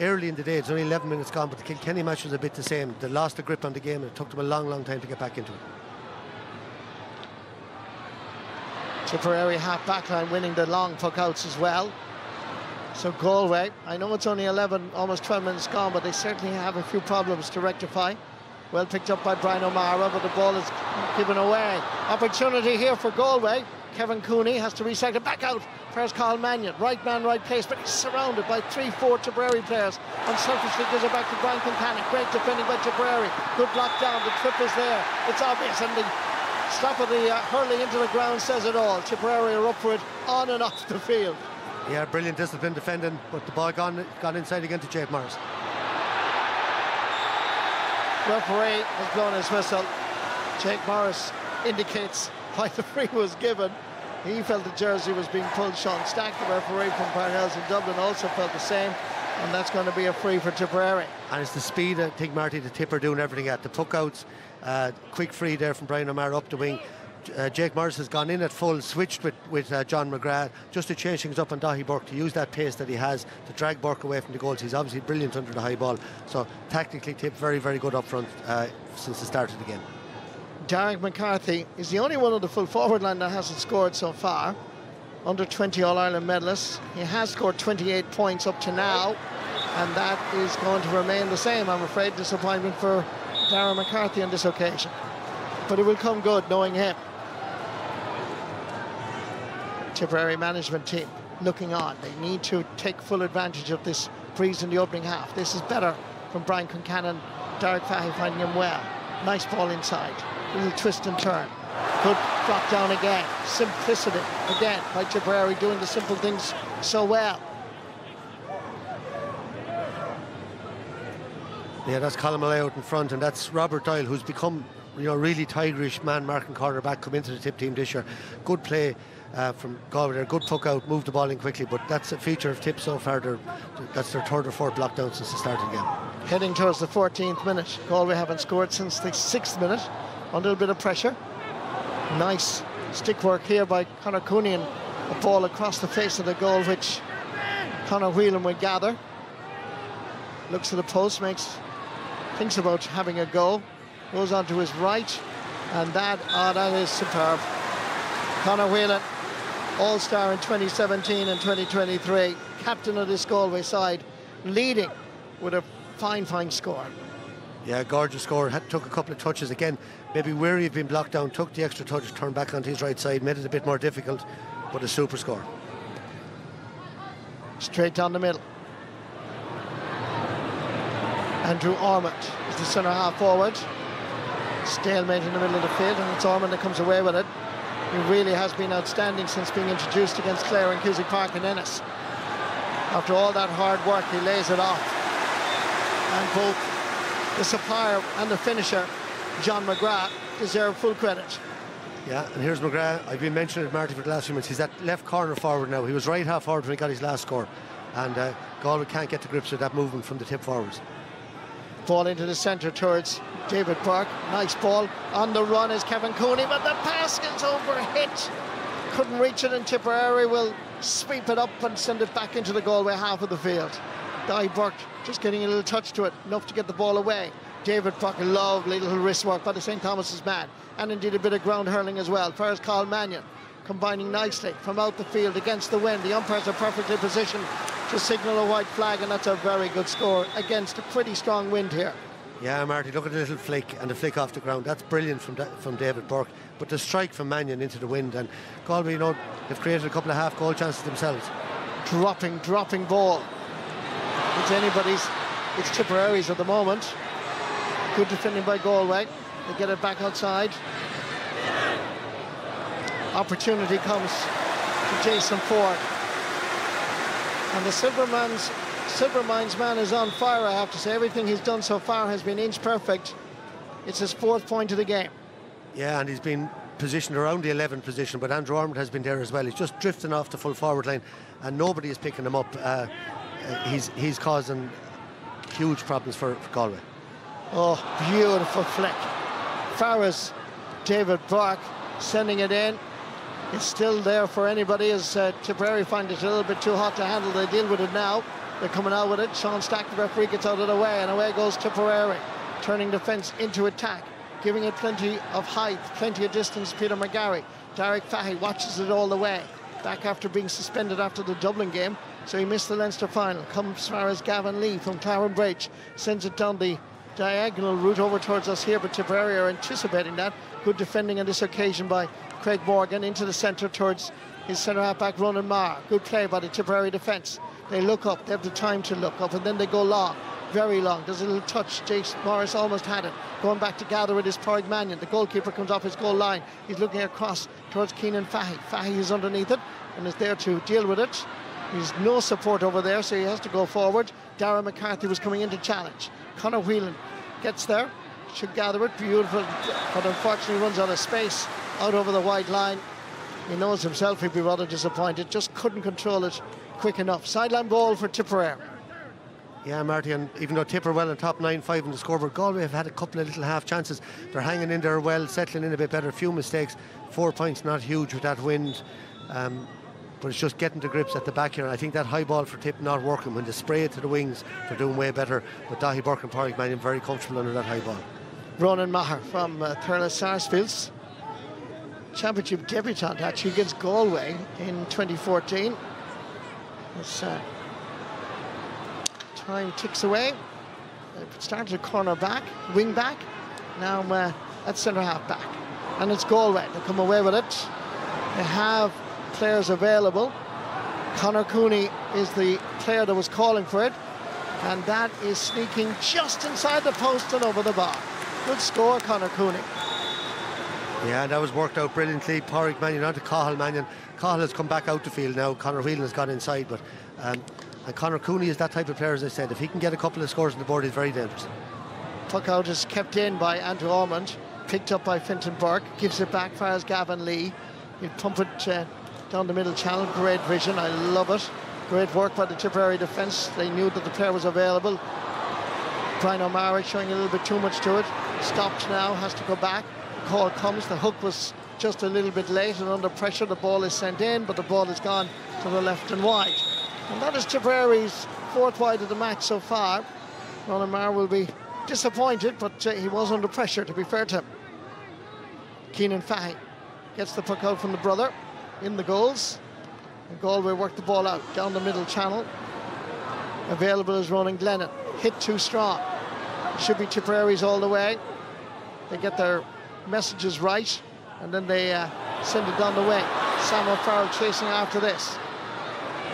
early in the day, it's only 11 minutes gone, but the Kilkenny match was a bit the same. They lost the grip on the game, and it took them a long time to get back into it. Tipperary half back line winning the long puck outs as well. So Galway, I know it's only 11, almost 12 minutes gone, but they certainly have a few problems to rectify. Well picked up by Brian O'Mara, but the ball is given away. Opportunity here for Galway. Kevin Cooney has to recycle back out. There's Carl Mannion, right man, right place, but he's surrounded by 3-4 Tipperary players. Unselfishly gives it back to Brian Kincannon. Great defending by Tipperary. Good block down, the trip is there. It's obvious, and the stop of the hurling into the ground says it all. Tipperary are up for it on and off the field. Yeah, brilliant discipline defending, but the ball gone inside again to Jake Morris. Referee has blown his whistle. Jake Morris indicates why the free was given. He felt the jersey was being pulled. Sean Stack, the referee from Parnell's in Dublin, also felt the same, and that's going to be a free for Tipperary. And it's the speed, I think, Marty, the Tipper doing everything at the puck outs. Quick free there from Brian O'Mara up the wing. Jake Morris has gone in at full, switched with John McGrath, just to change things up on Daithí Burke, to use that pace that he has to drag Burke away from the goals. He's obviously brilliant under the high ball. So tactically, Tip very, very good up front since the start of the game. Derek McCarthy is the only one of the full forward line that hasn't scored so far. Under 20 All-Ireland medalist. He has scored 28 points up to now, and that is going to remain the same, I'm afraid. Disappointment for Darren McCarthy on this occasion. But it will come good knowing him. Tipperary management team looking on. They need to take full advantage of this breeze in the opening half. This is better from Brian Kincannon. Derek Fahy finding him well. Nice ball inside. Little twist and turn. Good drop down again. Simplicity again by Tipperary, doing the simple things so well. Yeah, that's Colin Malay out in front, and that's Robert Doyle, who's become, really tigerish man marking cornerback, come into the Tip team this year. Good play from Galway there, good puck out, moved the ball in quickly, but that's a feature of Tip so far. That's their third or fourth block down since the start of the game. Heading towards the 14th minute. Galway haven't scored since the 6th minute. Under a bit of pressure. Nice stick work here by Conor Cooney, and a ball across the face of the goal, which Conor Whelan would gather. Looks at the post, thinks about having a go, goes on to his right, and that is superb. Conor Whelan, all-star in 2017 and 2023, captain of this Galway side, leading with a fine score. Yeah, gorgeous score. Took a couple of touches again, maybe weary of being blocked down, took the extra touch, turned back onto his right side, made it a bit more difficult, but a super score. Straight down the middle. Andrew Ormond is the centre half forward. Stalemate in the middle of the field, and it's Ormond that comes away with it. He really has been outstanding since being introduced against Clare and Cusack Park and Ennis. After all that hard work, he lays it off. And both the supplier and the finisher, John McGrath, deserve full credit. Yeah, and here's McGrath. I've been mentioning it, Marty, for the last few minutes. He's at left corner forward now. He was right half forward when he got his last score. And Galway can't get to grips with that movement from the Tip forwards. Ball into the centre towards David Burke. Nice ball. On the run is Kevin Cooney, but the pass gets overhit. Couldn't reach it, and Tipperary will sweep it up and send it back into the Galway half of the field. Daithí Burke just getting a little touch to it, enough to get the ball away. David Burke, a lovely little wrist work by the St. Thomas's man, and indeed a bit of ground hurling as well. First, Carl Mannion combining nicely from out the field against the wind. The umpires are perfectly positioned to signal a white flag, and that's a very good score against a pretty strong wind here. Yeah, Marty, look at the little flick and the flick off the ground. That's brilliant from David Burke. But the strike from Mannion into the wind, and Galway, they've created a couple of half goal chances themselves. Dropping ball. It's anybody's. It's Tipperary's at the moment. Good defending by Galway. They get it back outside. Opportunity comes to Jason Ford. And the Silvermines man is on fire, I have to say. Everything he's done so far has been inch perfect. It's his 4th point of the game. Yeah, and he's been positioned around the 11th position, but Andrew Ormond has been there as well. He's just drifting off the full forward line, and nobody is picking him up. He's causing huge problems for Galway. Oh, beautiful flick. Far as David Burke, sending it in. It's still there for anybody as Tipperary find it a little bit too hot to handle. They deal with it now. They're coming out with it. Sean Stack, the referee, gets out of the way, and away goes Tipperary, turning defence into attack, giving it plenty of height, plenty of distance. Peter McGarry. Derek Fahy watches it all the way. Back after being suspended after the Dublin game, so he missed the Leinster final. Comes as far as Gavin Lee from Claren Bridge, sends it down the diagonal route over towards us here, but Tipperary are anticipating that. Good defending on this occasion by Craig Morgan into the centre towards his centre half back Ronan Maher. Good play by the Tipperary defence. They look up, they have the time to look up, and then they go long, very long. There's a little touch. Jace Morris almost had it. Going back to gather it is Pádraig Mannion. The goalkeeper comes off his goal line. He's looking across towards Keenan Fahy. Fahy is underneath it and is there to deal with it. He's no support over there, so he has to go forward. Darragh McCarthy was coming in to challenge. Conor Whelan gets there, should gather it, beautiful, but unfortunately runs out of space, out over the wide line. He knows himself he'd be rather disappointed, just couldn't control it quick enough. Sideline ball for Tipperary. Yeah, Marty, and even though Tipper well in top 9-5 in the scoreboard, Galway have had a couple of little half chances. They're hanging in there well, settling in a bit better, a few mistakes. 4 points, not huge with that wind. But it's just getting to grips at the back here. I think that high ball for Tip not working. When they spray it to the wings, they're doing way better. But Dahi Burke and Pádraig Mannion very comfortable under that high ball. Ronan Maher from Thurles Sarsfields. Championship debutant actually against Galway in 2014. As time ticks away. They've started a corner back, wing back. Now at centre half back. And it's Galway. They come away with it. They have players available. Conor Cooney is the player that was calling for it, and that is sneaking just inside the post and over the bar. Good score, Conor Cooney. Yeah, that was worked out brilliantly. Pádraig Mannion onto Cathal Mannion. Cathal has come back out the field now. Conor Whelan has gone inside, but and Conor Cooney is that type of player, as I said. If he can get a couple of scores on the board, he's very dangerous. Puck out is kept in by Andrew Ormond, picked up by Fintan Burke, gives it back far as Gavin Lee. He'll pump it down the middle channel. Great vision, I love it. Great work by the Tipperary defence. They knew that the player was available. Brian O'Mara showing a little bit too much to it. Stopped now, has to go back. The call comes. The hook was just a little bit late, and under pressure the ball is sent in, but the ball has gone to the left and wide. And that is Tipperary's fourth wide of the match so far. Ronan Maher will be disappointed, but he was under pressure, to be fair to him. Keenan Fahy gets the puck out from the brother in the goals. And Galway work the ball out down the middle channel. Available is Ronan Glennon. Hit too strong. Should be Tipperary's all the way. They get their messages right, and then they send it down the wing. Sam O'Farrell chasing after this.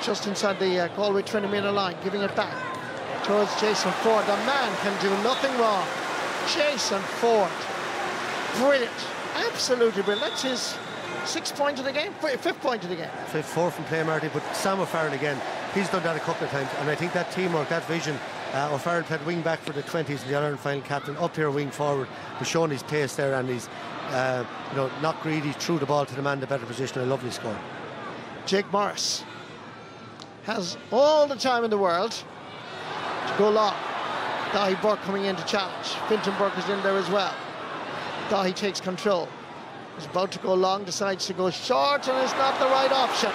Just inside the Galway 20-metre line, giving it back towards Jason Ford. The man can do nothing wrong. Jason Ford. Brilliant. Absolutely brilliant. That's his 6th point of the game, 5th point of the game. 4 from play, Marty, but Sam O'Farrell again, he's done that a couple of times, and I think that teamwork, that vision, O'Farrell played wing back for the 20s, the Ireland final captain, up here wing forward, he's shown his pace there, and he's not greedy, threw the ball to the man in the better position. A lovely score. Jake Morris has all the time in the world to go long. Dahi Burke coming in to challenge. Fintan Burke is in there as well. Dahi takes control. He's about to go long, decides to go short, and it's not the right option.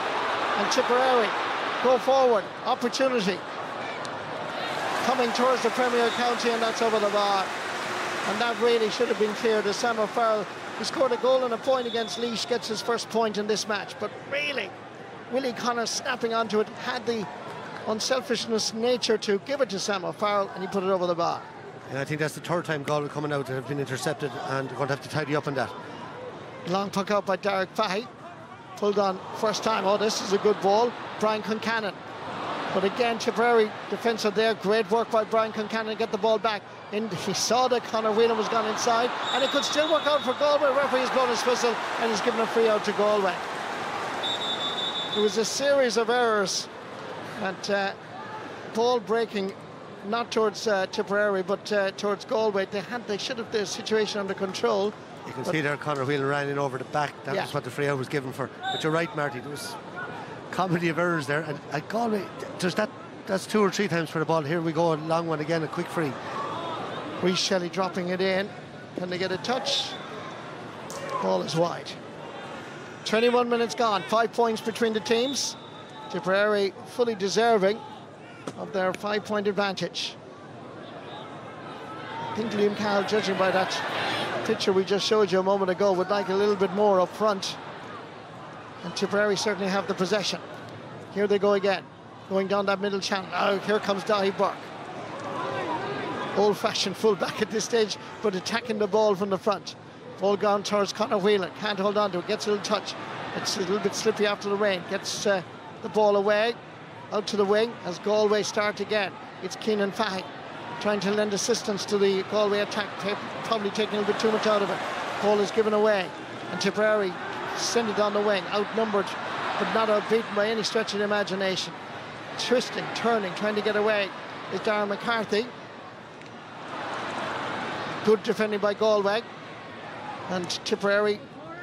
And Tipperary go forward. Opportunity coming towards the Premier County, and that's over the bar. And that really should have been cleared, as Sam O'Farrell, who scored a goal and a point against Laois, gets his first point in this match. But really, Willie Connor snapping onto it, had the unselfishness nature to give it to Sam O'Farrell, and he put it over the bar. And I think that's the 3rd time Galway coming out that have been intercepted, and they're going to have to tidy up on that. Long puck out by Derek Fahy. Pulled on first time. Oh, this is a good ball. Brian Concannon. But again, Tipperary defence are there. Great work by Brian Concannon to get the ball back. And he saw that Conor Whelan was gone inside, and it could still work out for Galway. Referee has blown his whistle, and he's given a free out to Galway. It was a series of errors, and ball breaking, not towards Tipperary, but towards Galway. They should have the situation under control. You can see there Conor Whelan ran in over the back. That was what the free out was given for. But you're right, Marty, there was comedy of errors there. And at Galway, that's 2 or 3 times for the ball. Here we go, a long one again, a quick free. Rhys Shelley dropping it in. Can they get a touch? Ball is wide. 21 minutes gone, 5 points between the teams. Tipperary fully deserving of their 5-point advantage. I think Liam Cahill, judging by that picture we just showed you a moment ago, would like a little bit more up front. And Tipperary certainly have the possession. Here they go again, going down that middle channel. Oh, here comes Dahi Burke. Old-fashioned full-back at this stage, but attacking the ball from the front. Ball gone towards Conor Whelan, can't hold on to it, gets a little touch. It's a little bit slippy after the rain, gets the ball away, out to the wing as Galway start again. It's Keenan Fahy trying to lend assistance to the Galway attack, probably taking a little bit too much out of it. Ball is given away, and Tipperary send it on the wing, outnumbered, but not outbeaten by any stretch of the imagination. Twisting, turning, trying to get away is Darren McCarthy. Good defending by Galway, and Tipperary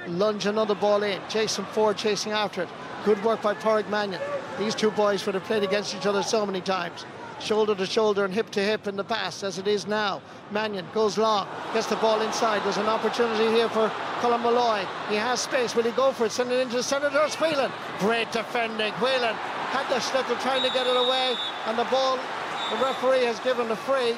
lunge another ball in. Jason Ford chasing after it. Good work by Pádraig Mannion. These two boys would have played against each other so many times. Shoulder to shoulder and hip to hip in the past, as it is now. Mannion goes long, gets the ball inside. There's an opportunity here for Colin Malloy. He has space. Will he go for it? Send it into the centre. There's Whelan. Great defending. Whelan had the slipper trying to get it away, and the ball, the referee has given a free,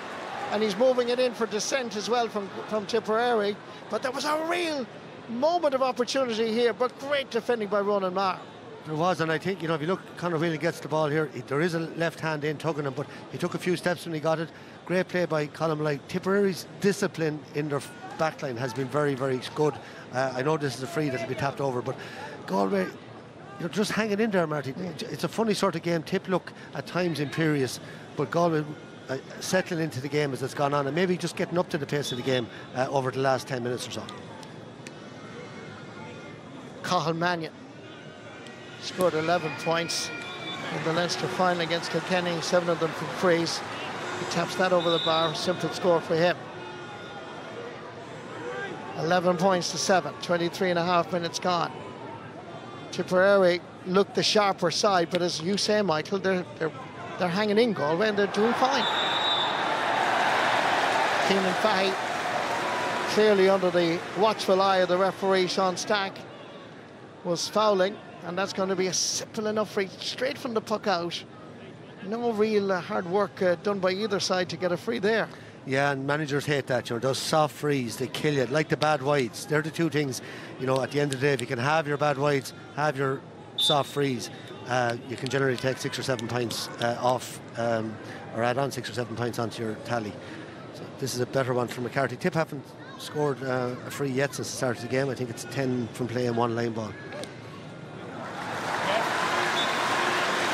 and he's moving it in for dissent as well from Tipperary. But there was a real moment of opportunity here, but great defending by Ronan Maher. There was, and I think, you know, if you look, Conor Whelan gets the ball here, there is a left hand in tugging him, but he took a few steps when he got it. Great play by Colin Malloy. Tipperary's discipline in their backline has been very, very good. I know this is a free that'll be tapped over, but Galway, you know, just hanging in there, Marty. It's a funny sort of game. Tip look at times imperious, but Galway settling into the game as it's gone on, and maybe just getting up to the pace of the game over the last 10 minutes or so. Cathal Mannion scored 11 points in the Leinster final against Kilkenny, 7 of them from frees. He taps that over the bar, simple score for him. 11 points to 7, 23.5 minutes gone. Tipperary looked the sharper side, but as you say, Michael, they're hanging in Galway and they're doing fine. Keenan Fahy, clearly under the watchful eye of the referee, Sean Stack, was fouling, and that's going to be a simple enough free, straight from the puck out. No real hard work done by either side to get a free there. Yeah, and managers hate that, you know, those soft frees, they kill you, like the bad wides. They're the two things, you know, at the end of the day, if you can have your bad wides, have your soft frees, you can generally take 6 or 7 points off, or add on 6 or 7 points onto your tally. So this is a better one from McCarthy. Tip haven't scored a free yet since the start of the game. I think it's 10 from play and 1 line ball.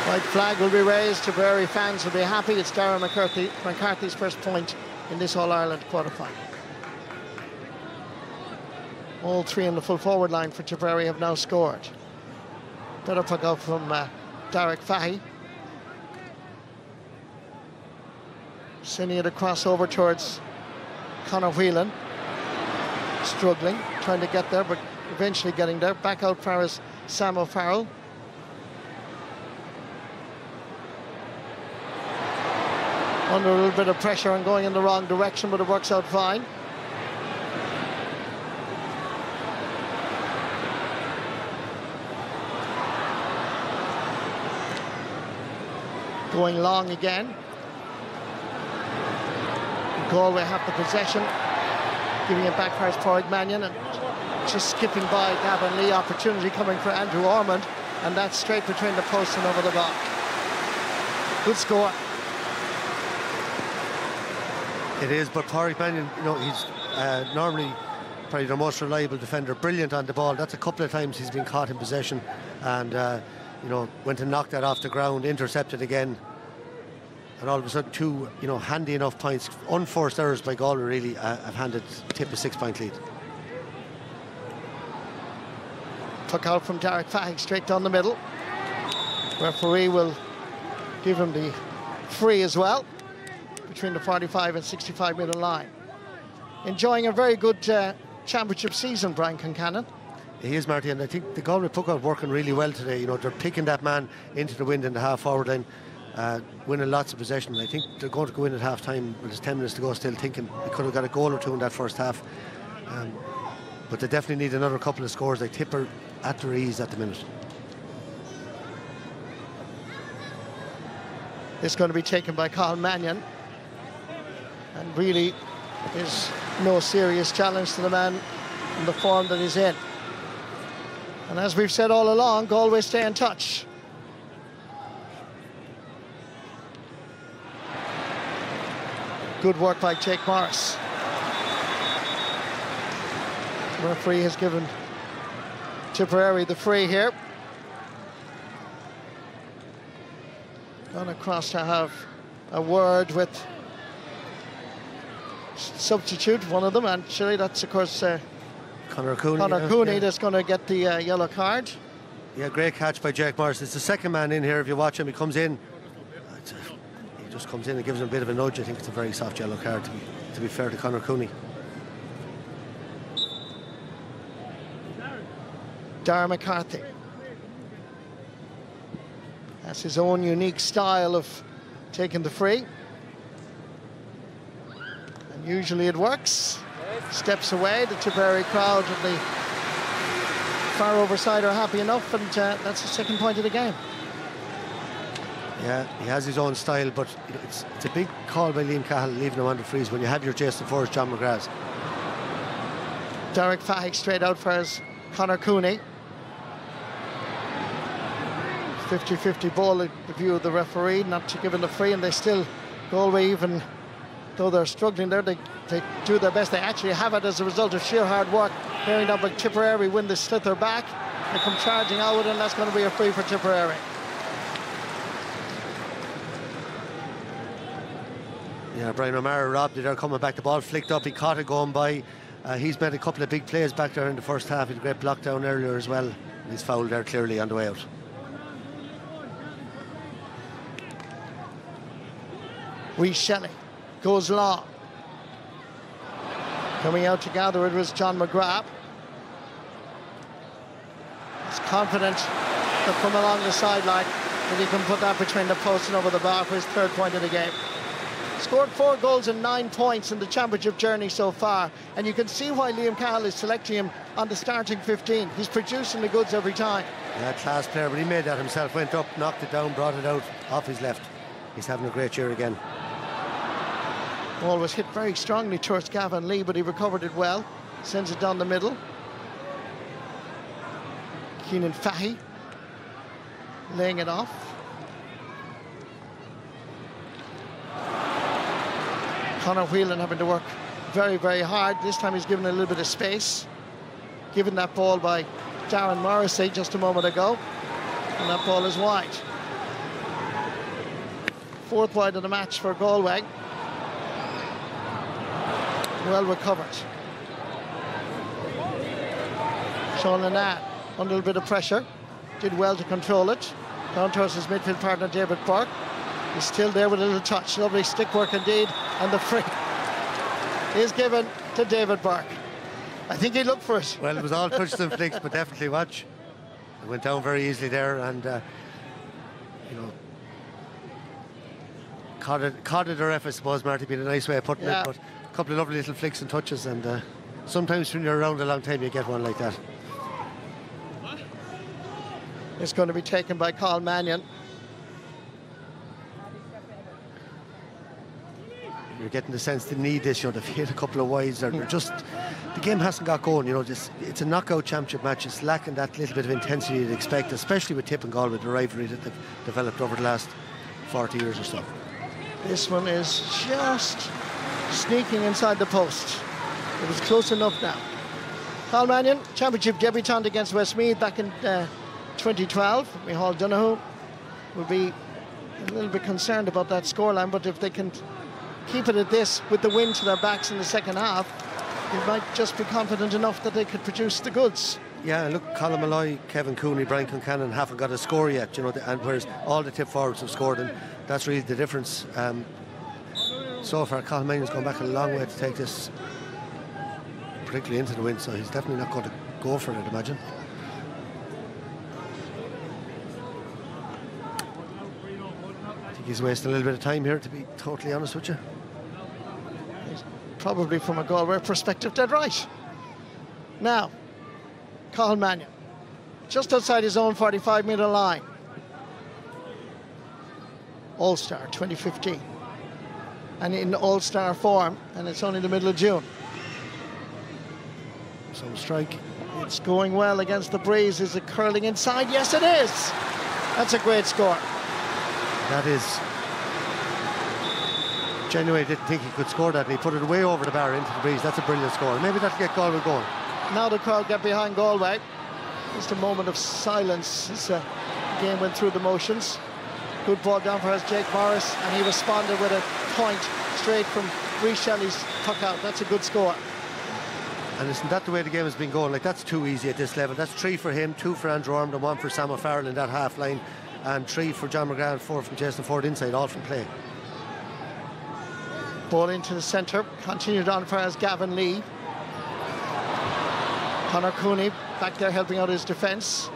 White flag will be raised. Tipperary fans will be happy. It's Darren McCarthy's first point in this All-Ireland quarter-final. All three in the full forward line for Tipperary have now scored. Better puck out from Derek Fahy. Sending it across over towards Conor Whelan. Struggling, trying to get there, but eventually getting there. Back out far as Sam O'Farrell. Under a little bit of pressure and going in the wrong direction, but it works out fine. Going long again. Galway have the possession, giving it back for Pádraig Mannion, and just skipping by Gavin Lee. Opportunity coming for Andrew Ormond, and that's straight between the post and over the bar. Good score. It is, but Pádraig Mannion, you know, he's normally probably the most reliable defender, brilliant on the ball. That's a couple of times he's been caught in possession, and you know, went and knocked that off the ground, intercepted again, and all of a sudden 2, you know, handy enough points, unforced errors by Galway really have handed Tip a 6-point lead. Puck out from Derek Fahy straight down the middle. Referee will give him the free as well, between the 45 and 65 metre line. Enjoying a very good championship season, Brian Concannon. He is, Marty, and I think the Galway puck out working really well today. You know, they're picking that man into the wind in the half-forward line, winning lots of possession. I think they're going to go in at half-time, but there's 10 minutes to go, still thinking they could have got a goal or two in that first half. But they definitely need another couple of scores. Like Tipper at their ease at the minute. It's going to be taken by Carl Mannion, and really is no serious challenge to the man in the form that he's in. And as we've said all along, Galway stay in touch. Good work by Jake Morris. The referee has given Tipperary the free here. Gone across to have a word with substitute, one of them, and actually that's of course Conor Cooney. Conor Cooney that's going to get the yellow card. Yeah, great catch by Jake Morris. It's the second man in here. If you watch him, he comes in. He just comes in and gives him a bit of a nudge. I think it's a very soft yellow card, to be fair to Conor Cooney. Dara McCarthy. That's his own unique style of taking the free. And usually it works. Steps away, the Tipperary crowd and the far over side are happy enough, and that's the second point of the game. Yeah, he has his own style, but you know, it's a big call by Liam Cahill leaving him on the freeze when you have your Jason Forrest, John McGrath. Derek Fahig straight out for his Conor Cooney. 50-50 ball in the view of the referee, not to give him the free, and they still, Galway, even though they're struggling there, they do their best. They actually have it as a result of sheer hard work. Bearing down by Tipperary, win the slither back. They come charging out, and that's going to be a free for Tipperary. Yeah, Brian O'Mara robbed it there, coming back. The ball flicked up, he caught it going by. He's made a couple of big plays back there in the first half. He had a great block down earlier as well. He's fouled there clearly on the way out. Wee Shelley goes long. Coming out to gather it was John McGrath. He's confident to come along the sideline that he can put that between the post and over the bar for his third point of the game. Scored 4 goals and 9 points in the championship journey so far, and you can see why Liam Cahill is selecting him on the starting 15. He's producing the goods every time. Yeah, class player, but he made that himself. Went up, knocked it down, brought it out off his left. He's having a great year again. Ball was hit very strongly towards Gavin Lee, but he recovered it well. Sends it down the middle. Keenan Fahey laying it off. Conor Whelan having to work very, very hard. This time he's given a little bit of space. Given that ball by Darren Morrissey just a moment ago. And that ball is wide. 4th wide of the match for Galway. Well recovered. Sean Lennon under a little bit of pressure. Did well to control it. Down towards his midfield partner David Burke. He's still there with a little touch. Lovely stick work indeed. And the free is given to David Burke. I think he looked for it. Well, it was all touches and flicks, but definitely watch. It went down very easily there, and you know, caught it a ref, I suppose, Marty, being a nice way of putting it, but a couple of lovely little flicks and touches, and sometimes when you're around a long time you get one like that. It's going to be taken by Carl Mannion. You're getting the sense they need this, you know, they've hit a couple of wides, they're just, the game hasn't got going, you know, it's a knockout championship match, it's lacking that little bit of intensity you'd expect, especially with Tip and Galway, the rivalry that they've developed over the last 40 years or so. This one is just sneaking inside the post. It was close enough now. Carl Mannion, championship debutant against Westmeath back in 2012. Micheál Donoghue will be a little bit concerned about that scoreline, but if they can keep it at this with the wind to their backs in the second half, they might just be confident enough that they could produce the goods. Yeah, look, Colin Malloy, Kevin Cooney, Brian Concannon haven't got a score yet, you know, and whereas all the Tip forwards have scored, and that's really the difference. So far, Colin Mannion's gone back a long way to take this, particularly into the wind, so he's definitely not going to go for it, I'd imagine. I think he's wasting a little bit of time here, to be totally honest with you. He's probably, from a Galway perspective, dead right. Now, Carl Mannion. just outside his own 45-metre line. All-Star 2015. And in all-star form, and it's only the middle of June. So strike, it's going well against the breeze. Is it curling inside? Yes, it is. That's a great score. That is. Genuinely didn't think he could score that, and he put it way over the bar into the breeze. That's a brilliant score. Maybe that'll get Galway going. Now the crowd get behind Galway. Just a moment of silence as the game went through the motions. Good ball down for us, Jake Morris, and he responded with a point straight from Rhys Shelley's puck out. That's a good score. And isn't that the way the game has been going? Like, that's too easy at this level. That's 3 for him, 2 for Andrew Ormond, and 1 for Sam O'Farrell in that half line, and 3 for John McGrath, 4 from Jason Ford inside, all from play. Ball into the centre, continued on for us, Gavin Lee. Conor Cooney back there helping out his defence.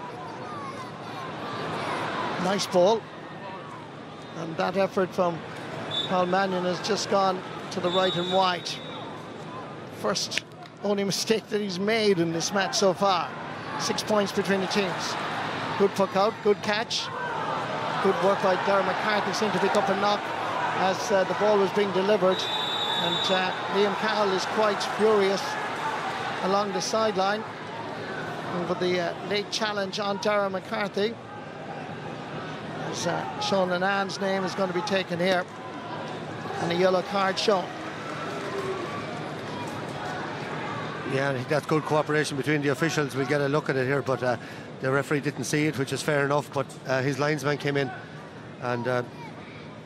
Nice ball. And that effort from Paul Mannion has just gone to the right and wide. First only mistake that he's made in this match so far. 6 points between the teams. Good puck out, good catch. Good work by Darren McCarthy, seemed to pick up a knock as the ball was being delivered. And Liam Cahill is quite furious along the sideline over the late challenge on Darren McCarthy. As Sean Lenan's name is going to be taken here, and a yellow card shown. Yeah, I think that's good cooperation between the officials. We'll get a look at it here, but the referee didn't see it, which is fair enough, but his linesman came in and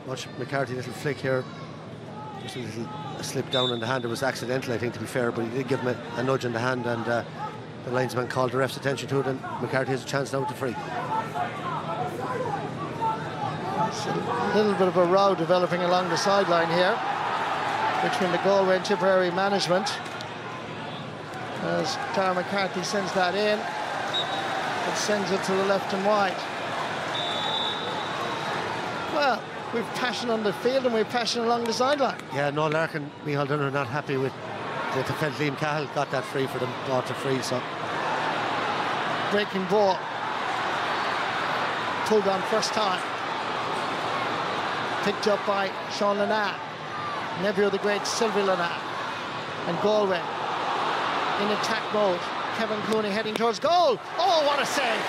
watch McCarthy, little flick here, just a little slip down on the hand. It was accidental, I think, to be fair, but he did give him a nudge in the hand, and the linesman called the ref's attention to it, and McCarthy has a chance now to free. It's a little bit of a row developing along the sideline here between the Galway and Tipperary management as Darren McCarthy sends that in, but sends it to the left and wide. Well, we've passion on the field and we've passion along the sideline. Yeah, no, Larkin, Micheál Dunne are not happy with the defence. Liam Cahill got that free for them, brought to free, so. Breaking ball. Pulled on first time. Picked up by Sean Lenan, nephew of the great Sylvie Lenan. And Galway in attack mode. Kevin Cooney heading towards goal. Oh, what a save!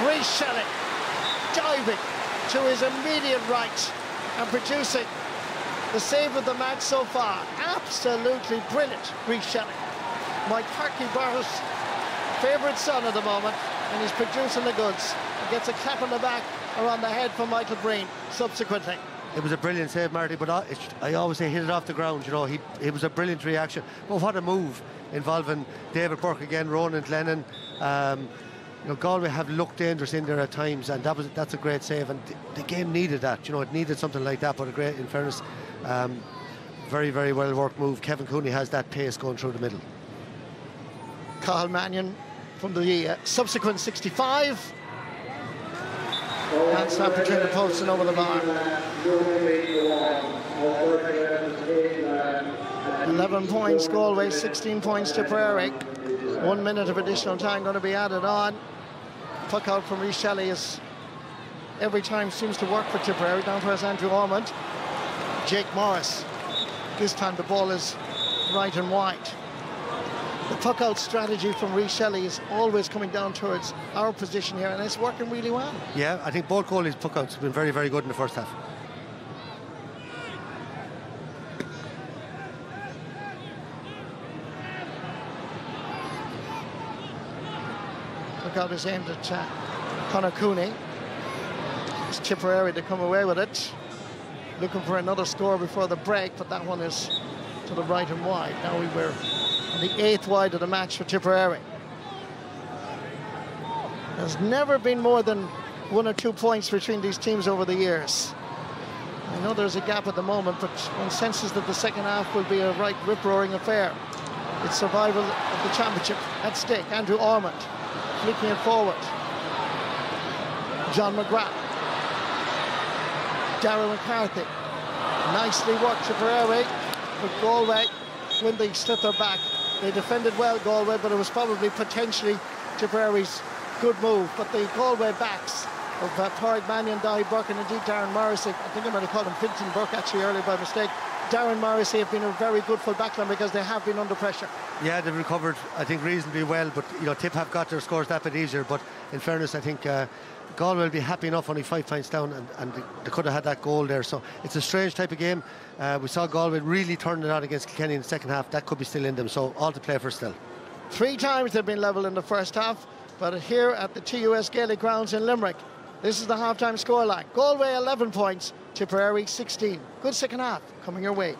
Rhys Shelley diving to his immediate right and producing the save of the match so far. Absolutely brilliant, Rhys Shelley. Mike Harkey Barrett's favourite son at the moment, and he's producing the goods. He gets a clap on the back around the head from Michael Breen subsequently. It was a brilliant save, Marty, but I always say hit it off the ground, you know. It was a brilliant reaction. But what a move involving David Burke again, Ronan Glennon. You know, Galway have looked dangerous in there at times, and that's a great save, and the game needed that. You know, it needed something like that, but a great, in fairness, very, very well worked move. Kevin Cooney has that pace going through the middle. Cathal Mannion from the subsequent 65. And snap between the posts and over the bar. 11 points Galway, 16 points Tipperary. 1 minute of additional time going to be added on. Puck out from Rhys Shelley is every time seems to work for Tipperary. Down for us Andrew Ormond. Jake Morris. This time the ball is right and wide. The puck out strategy from Rhys Shelley is always coming down towards our position here, and it's working really well. Yeah, I think both goalies' puck outs have been very, very good in the first half. Puck out is aimed at Conor Cooney. It's Tipperary to come away with it. Looking for another score before the break, but that one is to the right and wide. Now we were on the 8th wide of the match for Tipperary. There's never been more than 1 or 2 points between these teams over the years. I know there's a gap at the moment, but one senses that the second half will be a right rip-roaring affair. It's survival of the championship at stake. Andrew Ormond flicking it forward. John McGrath. Darren McCarthy. Nicely worked Tipperary, but Galway, when they slipped their back, they defended well, Galway, but it was probably potentially Tipperary's good move. But the Galway backs of Pádraig Mannion, Dahi Burke and indeed Darren Morrissey, I think I might have called him Vincent Burke actually earlier by mistake. Darren Morrissey have been a very good full backline because they have been under pressure. Yeah, they've recovered, I think, reasonably well, but Tip have got their scores that bit easier. But in fairness, I think Galway will be happy enough, only 5 points down, and they could have had that goal there. So it's a strange type of game. We saw Galway really turn it on against Kilkenny in the second half. That could be still in them, so all to play for still. 3 times they've been level in the first half, but here at the TUS Gaelic grounds in Limerick, this is the half-time scoreline. Galway 11 points, Tipperary 16. Good second half coming your way.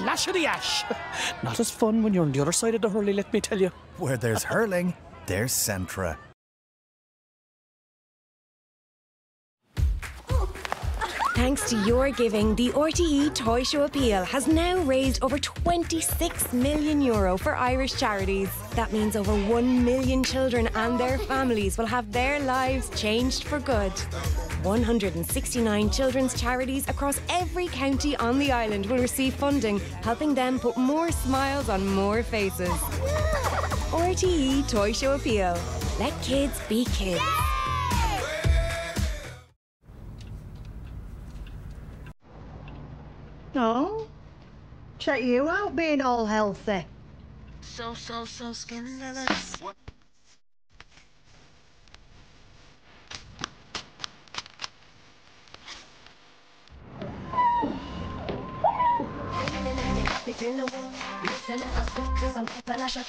Lash of the ash. Not as fun when you're on the other side of the hurley, let me tell you. Where there's hurling, there's Centra. Thanks to your giving, the RTE Toy Show Appeal has now raised over €26 million for Irish charities. That means over 1 million children and their families will have their lives changed for good. 169 children's charities across every county on the island will receive funding, helping them put more smiles on more faces. RTE Toy Show Appeal. Let kids be kids. No, check you out being all healthy. So skinless.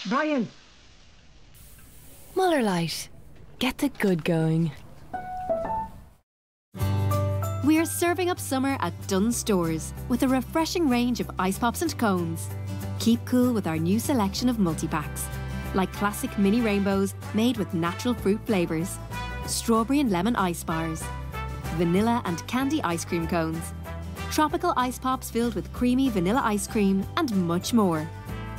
Brian. Muller Light. Get the good going. We're serving up summer at Dunnes Stores with a refreshing range of ice pops and cones. Keep cool with our new selection of multi-packs, like classic mini rainbows made with natural fruit flavours, strawberry and lemon ice bars, vanilla and candy ice cream cones, tropical ice pops filled with creamy vanilla ice cream, and much more.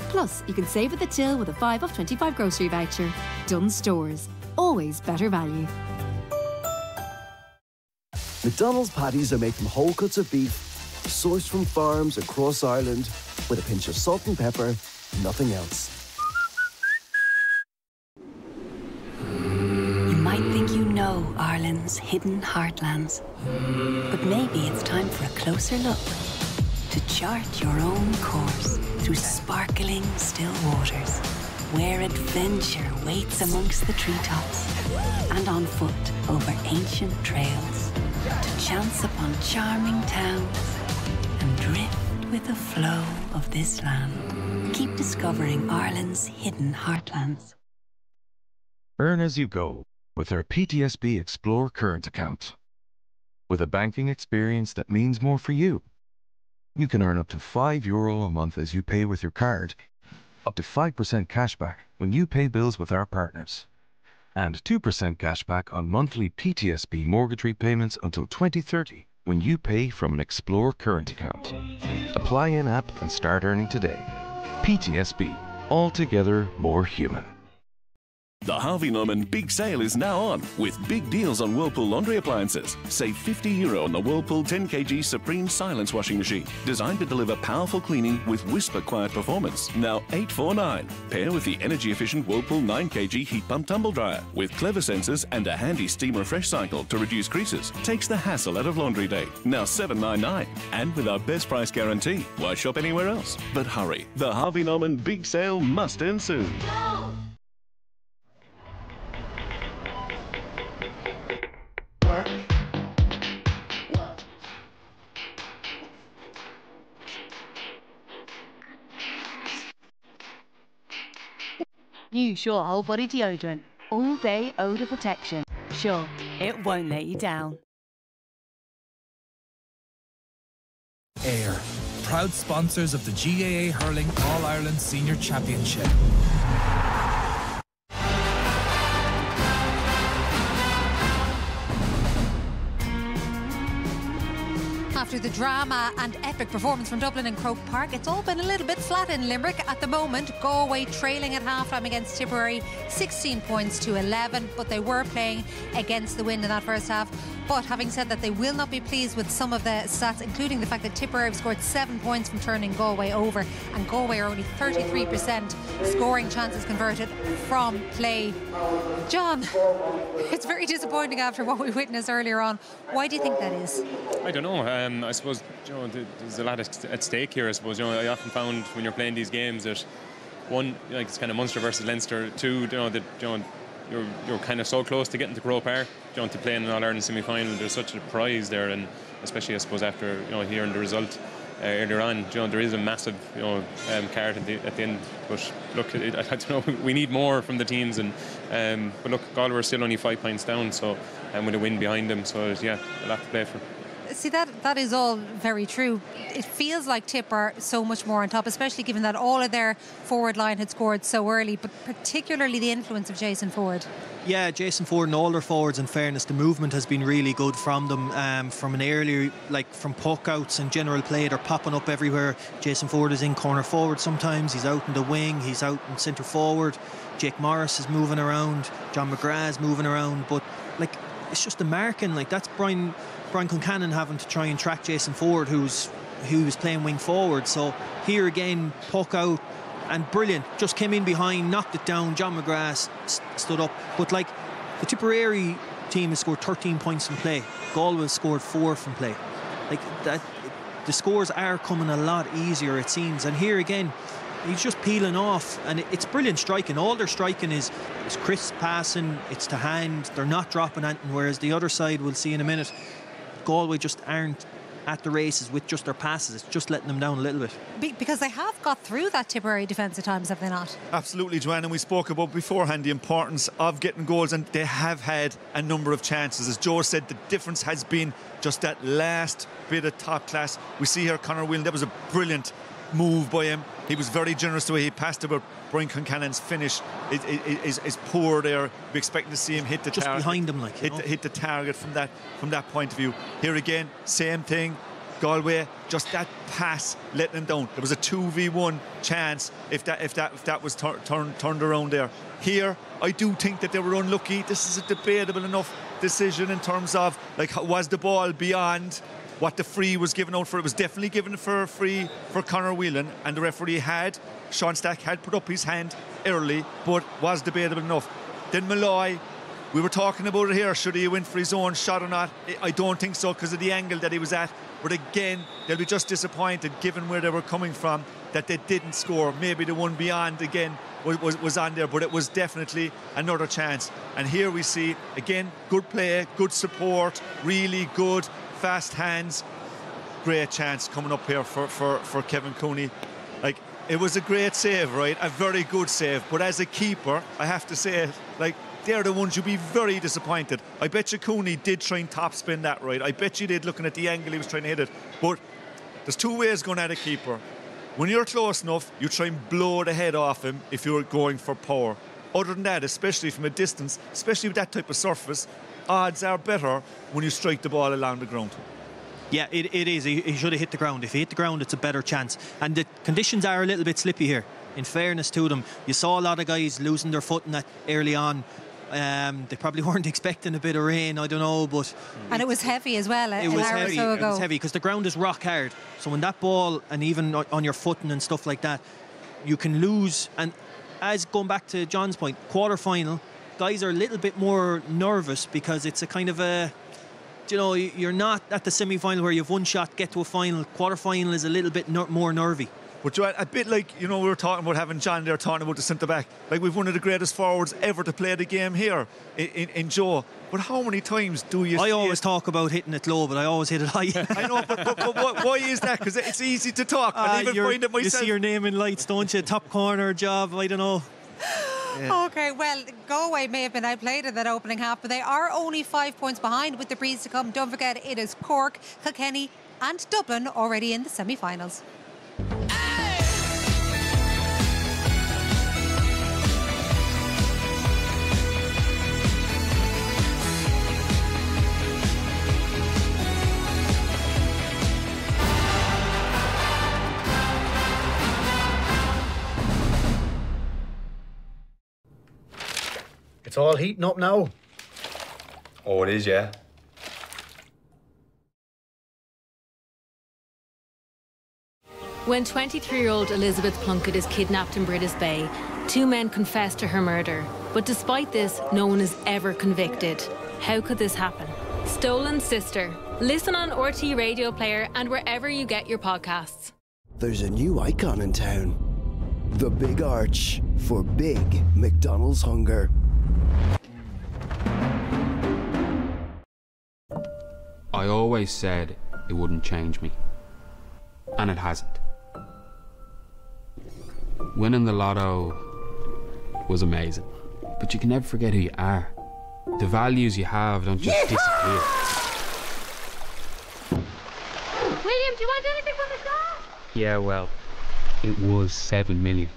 Plus, you can save at the till with a 5 off 25 grocery voucher. Dunnes Stores. Always better value. McDonald's patties are made from whole cuts of beef, sourced from farms across Ireland, with a pinch of salt and pepper, nothing else. You might think you know Ireland's hidden heartlands, but maybe it's time for a closer look to chart your own course through sparkling still waters, where adventure waits amongst the treetops and on foot over ancient trails, to chance upon charming towns and drift with the flow of this land. Keep discovering Ireland's hidden heartlands. Earn as you go with our PTSB Explore Current account. With a banking experience that means more for you. You can earn up to €5 a month as you pay with your card, up to 5% cashback when you pay bills with our partners, and 2% cashback on monthly PTSB mortgage repayments until 2030 when you pay from an Explore Current account. Apply in-app and start earning today. PTSB, altogether more human. The Harvey Norman Big Sale is now on, with big deals on Whirlpool laundry appliances. Save €50 on the Whirlpool 10kg Supreme Silence washing machine, designed to deliver powerful cleaning with whisper-quiet performance. Now $849. Pair with the energy-efficient Whirlpool 9kg heat pump tumble dryer, with clever sensors and a handy steam refresh cycle to reduce creases. Takes the hassle out of laundry day. Now $799. And with our best price guarantee, why shop anywhere else? But hurry, the Harvey Norman Big Sale must end soon. New Sure Whole Body Deodorant. All day odour protection. Sure, it won't let you down. Ayr, proud sponsors of the GAA Hurling All-Ireland Senior Championship. after the drama and epic performance from Dublin and Croke Park, it's all been a little bit flat in Limerick at the moment. Galway trailing at half-time against Tipperary, 16 points to 11, but they were playing against the wind in that first half. But having said that, they will not be pleased with some of the stats, including the fact that Tipperary have scored 7 points from turning Galway over, and Galway are only 33% scoring chances converted from play. John, it's very disappointing after what we witnessed earlier on. Why do you think that is? I don't know. I suppose there's a lot at stake here. I suppose I often found when you're playing these games that one, it's kind of Munster versus Leinster. Two, you're kind of so close to getting to Croke Park, to play in an All-Ireland semi-final. There's such a prize there, and especially I suppose after hearing the result earlier on, there is a massive card at the end. But look, I don't know. We need more from the teams, but look, Galway are still only 5 points down, so and with a win behind them, so yeah, a lot to play for. See, that is all very true. It feels like Tip are so much more on top, especially given that all of their forward line had scored so early, but particularly the influence of Jason Ford. Yeah, Jason Ford and all their forwards, in fairness, the movement has been really good from them, from an early, from puck outs and general play. They're popping up everywhere. Jason Ford is in corner forward sometimes, he's out in the wing, he's out in centre forward. Jake Morris is moving around, John McGrath is moving around, but it's just the marking, that's Brian Concannon having to try and track Jason Ford, who was playing wing forward. So here again, puck out and brilliant, just came in behind, knocked it down. John McGrath stood up, but the Tipperary team has scored 13 points from play. Galway scored 4 from play. The scores are coming a lot easier, it seems. And here again, he's just peeling off, and it's brilliant striking. All their striking is crisp passing, it's to hand, they're not dropping anything, whereas the other side, we'll see in a minute, Galway just aren't at the races with just their passes. It's just letting them down a little bit. Because they have got through that Tipperary defence at times, have they not? Absolutely, Joanne, and we spoke about beforehand the importance of getting goals, and they have had a number of chances. As Joe said, the difference has been just that last bit of top class. We see here Conor Whelan, that was a brilliant move by him. He was very generous the way he passed it, but Brian Concannon's finish is poor there. We're expecting to see him hit the target. Just behind him, hit the target from that point of view. Here again, same thing. Galway, just that pass letting him down. There was a 2v1 chance if that was turned around there. Here, I do think that they were unlucky. This is a debatable enough decision in terms of was the ball beyond what the free was given out for. It was definitely given for a free for Conor Whelan, and the referee Sean Stack had put up his hand early, but was debatable enough. Then Malloy, we were talking about it here, should he win for his own shot or not? I don't think so, because of the angle that he was at. But again, they'll be just disappointed, given where they were coming from, that they didn't score. Maybe the one beyond again was on there, but it was definitely another chance. And here we see again, good play, good support, really good fast hands. Great chance coming up here for Kevin Cooney. It was a great save, right? A very good save. But as a keeper, I have to say it, they're the ones you'd be very disappointed. I bet you Cooney did try and topspin that, right? I bet you did, looking at the angle he was trying to hit it. But there's two ways going at a keeper. When you're close enough, you try and blow the head off him if you're going for power. Other than that, especially from a distance, especially with that type of surface, odds are better when you strike the ball along the ground. Yeah, it is. He should have hit the ground. If he hit the ground, it's a better chance. And the conditions are a little bit slippy here, in fairness to them. You saw a lot of guys losing their footing that early on. They probably weren't expecting a bit of rain, I don't know, but... And it was heavy as well, It was heavy, because the ground is rock hard. So when that ball, and even on your footing and stuff like that, you can lose. And as going back to John's point, quarter-final, guys are a little bit more nervous, because it's a kind of a... you're not at the semi-final where you've one shot, get to a final. Quarter-final is a little bit more nervy. But Joanne, a bit we were talking about having John there talking about the centre-back. We've one of the greatest forwards ever to play the game here in Joe. But how many times do you... I always talk about hitting it low, but I always hit it high. I know, but why is that? Because it's easy to talk. I even find it myself. You see your name in lights, don't you? Top corner job, I don't know. Yeah. OK, well, Galway may have been outplayed in that opening half, but they are only 5 points behind with the breeze to come. Don't forget, it is Cork, Kilkenny and Dublin already in the semi-finals. It's all heating up now. Oh, it is, yeah. When 23-year-old Elizabeth Plunkett is kidnapped in Bridas Bay, 2 men confess to her murder. But despite this, no one is ever convicted. How could this happen? Stolen Sister. Listen on RT Radio Player and wherever you get your podcasts. There's a new icon in town. The Big Arch for big McDonald's hunger. I always said it wouldn't change me. And it hasn't. Winning the lotto was amazing. But you can never forget who you are. The values you have don't just disappear. William, do you want anything from the car? Yeah, well, it was 7 million.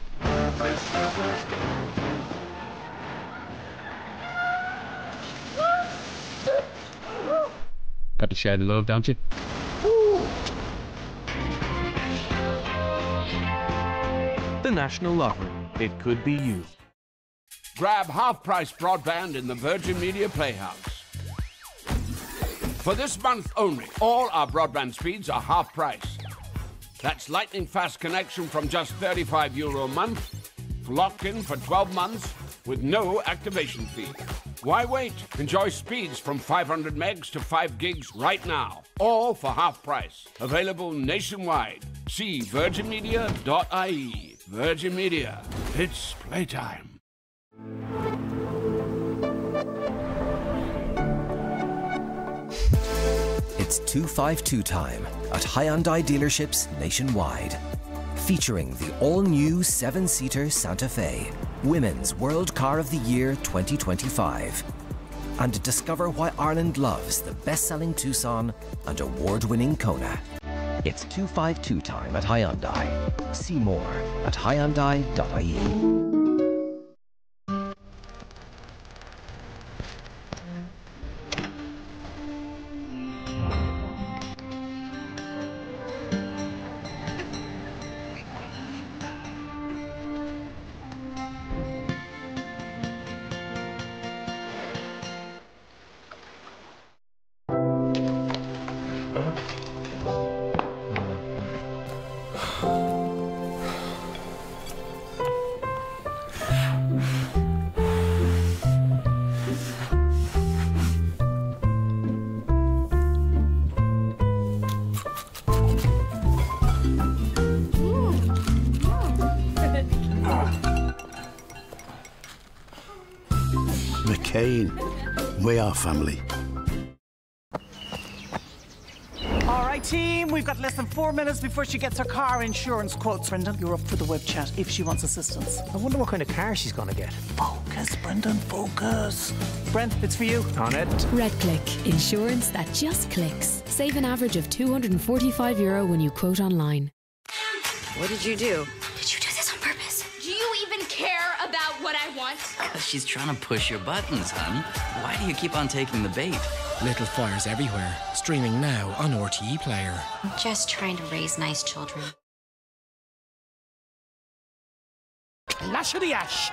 Got to share the love, don't you? The National Lottery. It could be you. Grab half-price broadband in the Virgin Media Playhouse. For this month only, all our broadband speeds are half price. That's lightning fast connection from just €35 a month, locked in for 12 months with no activation fee. Why wait? Enjoy speeds from 500 megs to 5 gigs right now, all for half price. Available nationwide. See virginmedia.ie. Virgin Media, it's playtime. It's 252 time at Hyundai dealerships nationwide. Featuring the all-new 7-seater Santa Fe, Women's World Car of the Year 2025. And discover why Ireland loves the best-selling Tucson and award-winning Kona. It's 252 time at Hyundai. See more at Hyundai.ie. We are family. All right, team, we've got less than 4 minutes before she gets her car insurance quotes. Brendan, you're up for the web chat if she wants assistance. I wonder what kind of car she's going to get. Focus, Brendan, focus. Brent, it's for you. On it. RedClick. Insurance that just clicks. Save an average of €245 when you quote online. What did you do? Did you do this on purpose? Do you even care about what I want? Because she's trying to push your buttons, hun. Why do you keep on taking the bait? Little Fires Everywhere. Streaming now on RTE Player. I'm just trying to raise nice children. Lash of the ash.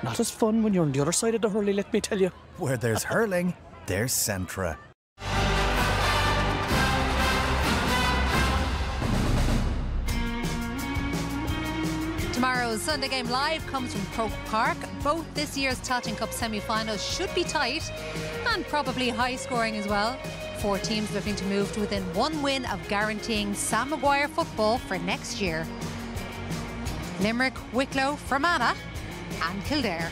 Not as fun when you're on the other side of the hurley, let me tell you. Where there's hurling, there's Centra. Tomorrow's Sunday Game Live comes from Croke Park. Both this year's Tailteann Cup semi-finals should be tight and probably high-scoring as well. 4 teams looking to move to within 1 win of guaranteeing Sam Maguire football for next year. Limerick, Wicklow, Fermanagh and Kildare.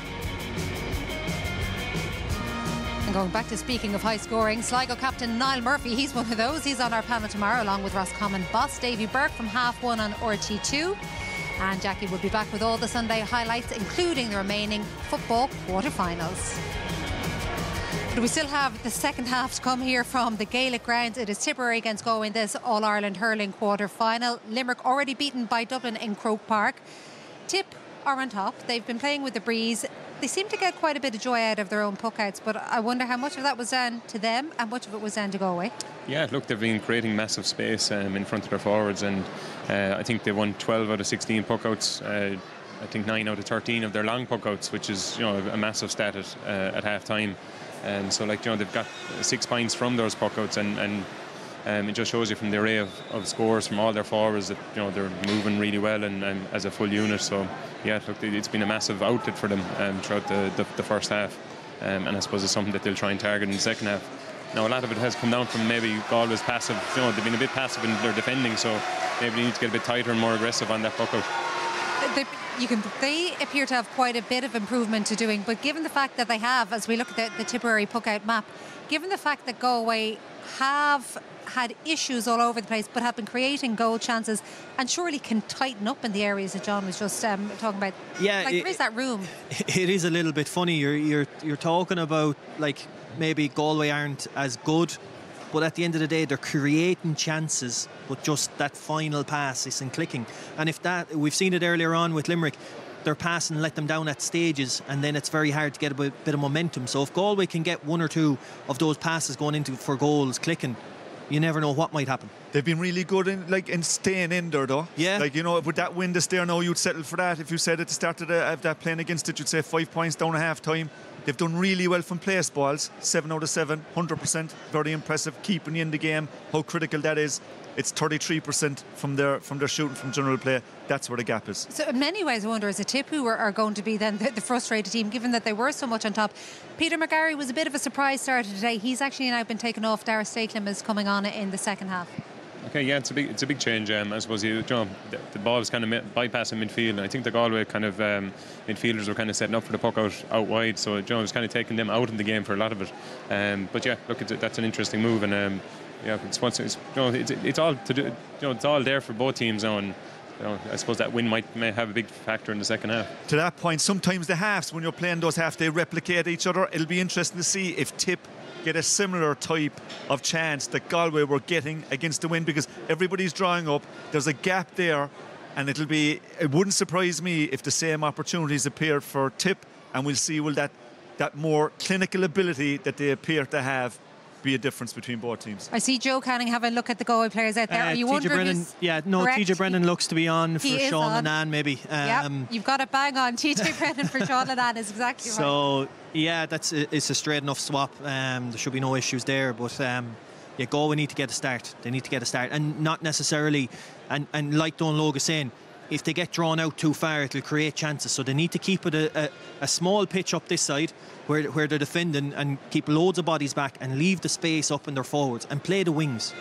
And going back to speaking of high scoring, Sligo captain Niall Murphy, he's one of those. He's on our panel tomorrow along with Roscommon boss Davy Burke from 1:30 on RT2. And Jackie will be back with all the Sunday highlights, including the remaining football quarter-finals. But we still have the second half to come here from the Gaelic grounds. It is Tipperary against Galway in this All-Ireland hurling quarter-final. Limerick already beaten by Dublin in Croke Park. Tip are on top. They've been playing with the breeze. They seem to get quite a bit of joy out of their own puckouts, but I wonder how much of that was down to them and much of it was down to Galway. Yeah, look, they've been creating massive space in front of their forwards, and I think they won 12 out of 16 puckouts. I think 9 out of 13 of their long puckouts, which is, you know, a massive stat at half time. And so, like, you know, they've got 6 points from those puckouts, and it just shows you from the array of scores from all their forwards that, you know, they're moving really well and as a full unit. So yeah, look, it's been a massive outlet for them throughout the first half, and I suppose it's something that they'll try and target in the second half. Now, a lot of it has come down from maybe Galway's passive. You know, they've been a bit passive in their defending, so maybe they need to get a bit tighter and more aggressive on that puckout. They appear to have quite a bit of improvement to doing, but given the fact that they have, as we look at the Tipperary puck-out map, given the fact that Galway have had issues all over the place but have been creating goal chances and surely can tighten up in the areas that John was just talking about. Yeah, like, there is that room. It is a little bit funny. You're talking about, like, maybe Galway aren't as good, but at the end of the day they're creating chances, but just that final pass isn't clicking. And if that, we've seen it earlier on with Limerick, their passing let them down at stages, and then it's very hard to get a bit of momentum. So if Galway can get 1 or 2 of those passes going into for goals clicking, you never know what might happen. They've been really good in staying in there, though. Yeah. Like, you know, with that win that's there now, you'd settle for that. If you said at the start of that playing against it, you'd say 5 points down at half time. They've done really well from place balls, 7 out of 7, 100%. Very impressive, keeping you in the game. How critical that is. It's 33% from their shooting from general play. That's where the gap is. So in many ways, I wonder, is it Tip who are going to be then the frustrated team, given that they were so much on top? Peter McGarry was a bit of a surprise starter today. He's actually now been taken off. Dara Stakelum is coming on in the second half. Okay, yeah, it's a big change. I suppose the ball was kind of bypassing midfield, and I think the Galway kind of midfielders were kind of setting up for the puck out wide. So it was kind of taking them out of the game for a lot of it. But yeah, look, that's an interesting move, and yeah, it's all to do. It's all there for both teams now, and I suppose that win may have a big factor in the second half. To that point, sometimes the halves, when you're playing those halves, they replicate each other. It'll be interesting to see if Tip get a similar type of chance that Galway were getting against the win, because everybody's drawing up. There's a gap there, and it wouldn't surprise me if the same opportunities appeared for Tip, and we'll see will that more clinical ability that they appear to have be a difference between both teams. I see Joe Canning having a look at the Galway players out there. Are you wondering? TJ Brennan looks to be on for Sean Lennon, maybe. You've got it bang on. TJ Brennan for Sean Lennon is exactly right. So yeah, it's a straight enough swap. There should be no issues there, but Galway need to get a start. They need to get a start, and not necessarily. And like Don Logue is saying, if they get drawn out too far, it'll create chances. So they need to keep it a small pitch up this side where they're defending, and keep loads of bodies back and leave the space up in their forwards and play the wings.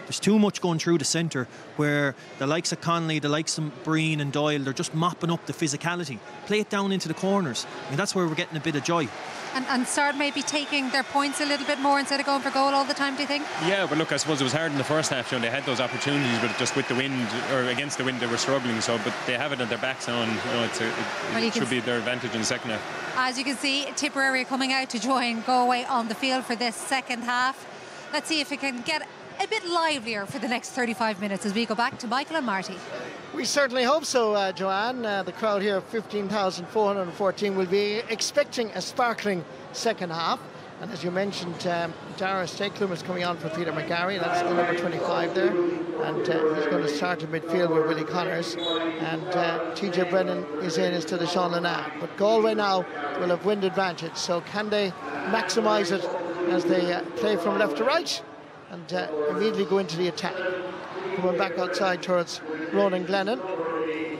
There's too much going through the centre where the likes of Connolly, the likes of Breen and Doyle, they're just mopping up the physicality. Play it down into the corners, and that's where we're getting a bit of joy. And start maybe taking their points a little bit more instead of going for goal all the time, do you think? Yeah, but look, I suppose it was hard in the first half. They had those opportunities, but just with the wind, or against the wind, they were struggling. So, but they have it at their backs now, and it should be their advantage in the second half. As you can see, Tipperary coming out to join Galway on the field for this second half. Let's see if it can get a bit livelier for the next 35 minutes as we go back to Michael and Marty. We certainly hope so, Joanne. The crowd here, 15,414, will be expecting a sparkling second half. And as you mentioned, Dara Stakelum is coming on for Peter McGarry. That's the number 25 there. And he's going to start in midfield with Willie Connors. And TJ Brennan is in instead of Sean Lennon. But Galway now will have wind advantage. So can they maximise it as they play from left to right and immediately go into the attack? Coming back outside towards Ronan Glennon.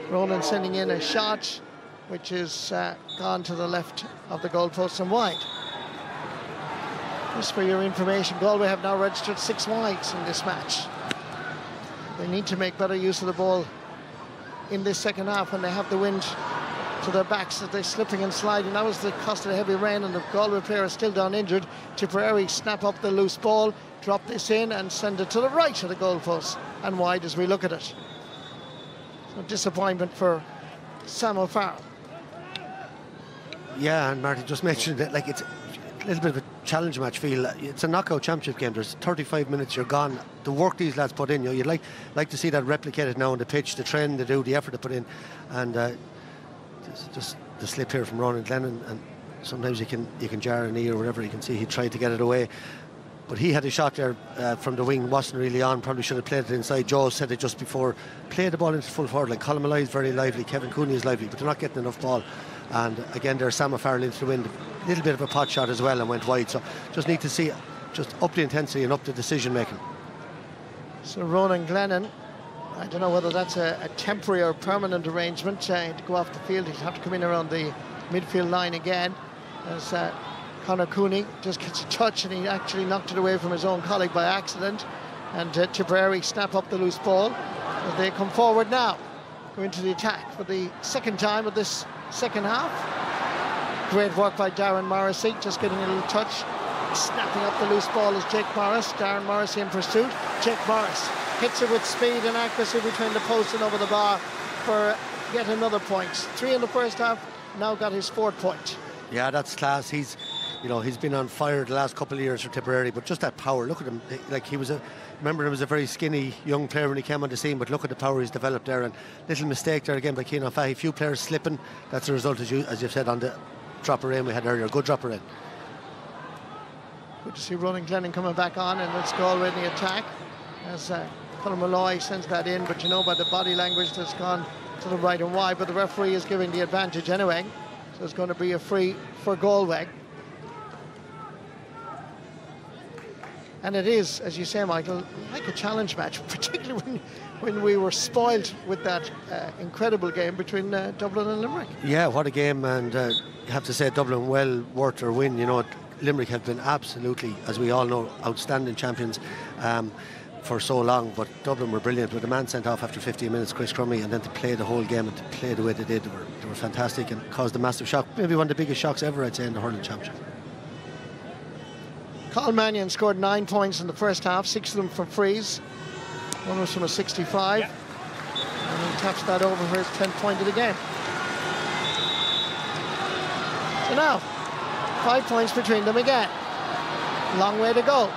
Ronan sending in a shot which is gone to the left of the goalpost and wide. Just for your information, Galway have now registered 6 wides in this match. They need to make better use of the ball in this second half when they have the wind to their backs as they're slipping and sliding. That was the cost of the heavy rain, and the Galway player is still down injured. Tipperary snap up the loose ball, drop this in and send it to the right of the goalpost and wide as we look at it. So disappointment for Sam O'Farrell. Yeah, and Marty just mentioned that, like, it's a little bit of a challenge match feel. It's a knockout championship game. There's 35 minutes, you're gone. The work these lads put in, you'd like to see that replicated now on the pitch, the trend they do, the effort they put in. And just the slip here from Ronan Glennon, and sometimes you can jar a knee or whatever. You can see he tried to get it away. But he had a shot there from the wing, wasn't really on, probably should have played it inside. Joe said it just before, play the ball into full forward. Like Colin Malloy is very lively, Kevin Cooney is lively, but they're not getting enough ball. And again, there's Sam O'Farrell into the wind, a little bit of a pot shot as well and went wide. So just need to see, just up the intensity and up the decision making. So Ronan Glennon, I don't know whether that's a temporary or permanent arrangement to go off the field. He'd have to come in around the midfield line again, as Conor Cooney just gets a touch and he actually knocked it away from his own colleague by accident. And Tipperary snap up the loose ball as they come forward now, go into the attack for the second time of this second half. Great work by Darren Morrissey, just getting a little touch, snapping up the loose ball is Jake Morris. Darren Morrissey in pursuit. Jake Morris hits it with speed and accuracy between the post and over the bar for yet another point. 3 in the first half, now got his 4th point. Yeah, that's class. He's been on fire the last couple of years for Tipperary, but just that power. Look at him. Like remember he was a very skinny young player when he came on the scene, but look at the power he's developed there. And little mistake there again by Cianan Fahy. Few players slipping. That's the result, as you've said, on the dropper in we had earlier. Good dropper in. Good to see Ronan Glennon coming back on, and it's Galway in the attack as Colin Malloy sends that in, but by the body language that's gone to the right and wide, but the referee is giving the advantage anyway, so it's going to be a free for Galway. And it is, as you say, Michael, like a challenge match, particularly when we were spoiled with that incredible game between Dublin and Limerick. Yeah, what a game, and you have to say Dublin well worth their win. Limerick have been absolutely, as we all know, outstanding champions for so long, but Dublin were brilliant with a man sent off after 15 minutes, Chris Crummy, and then to play the whole game and to play the way they did, they were fantastic and caused a massive shock, maybe one of the biggest shocks ever, I'd say, in the hurling championship. Colin Mannion scored 9 points in the first half, 6 of them from frees. One was from a 65. Yeah. And he taps that over for his 10th point of the game. So now, 5 points between them again. Long way to go.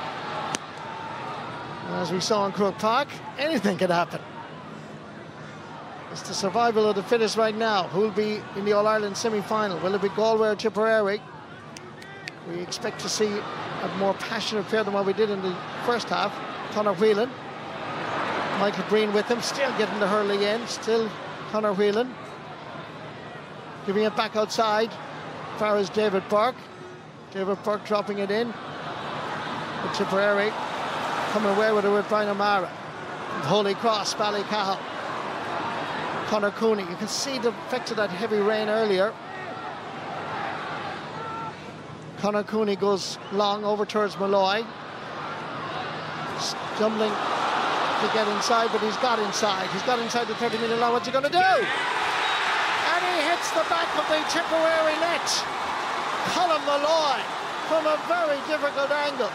And as we saw in Croke Park, anything could happen. It's the survival of the fittest right now. Who will be in the All-Ireland semi-final? Will it be Galway or Tipperary? We expect to see a more passionate affair than what we did in the first half. Conor Whelan, Michael Breen with him, still getting the hurley in, still Conor Whelan. Giving it back outside, far as David Burke. David Burke dropping it in. With Tipperary coming away with it with Brian O'Mara. Holy Cross, Ballycahill. Conor Cooney, you can see the effect of that heavy rain earlier. Conor Cooney goes long over towards Malloy. Stumbling to get inside, but he's got inside. He's got inside the 30-metre line. What's he going to do? And he hits the back of the Tipperary net. Colin Malloy from a very difficult angle.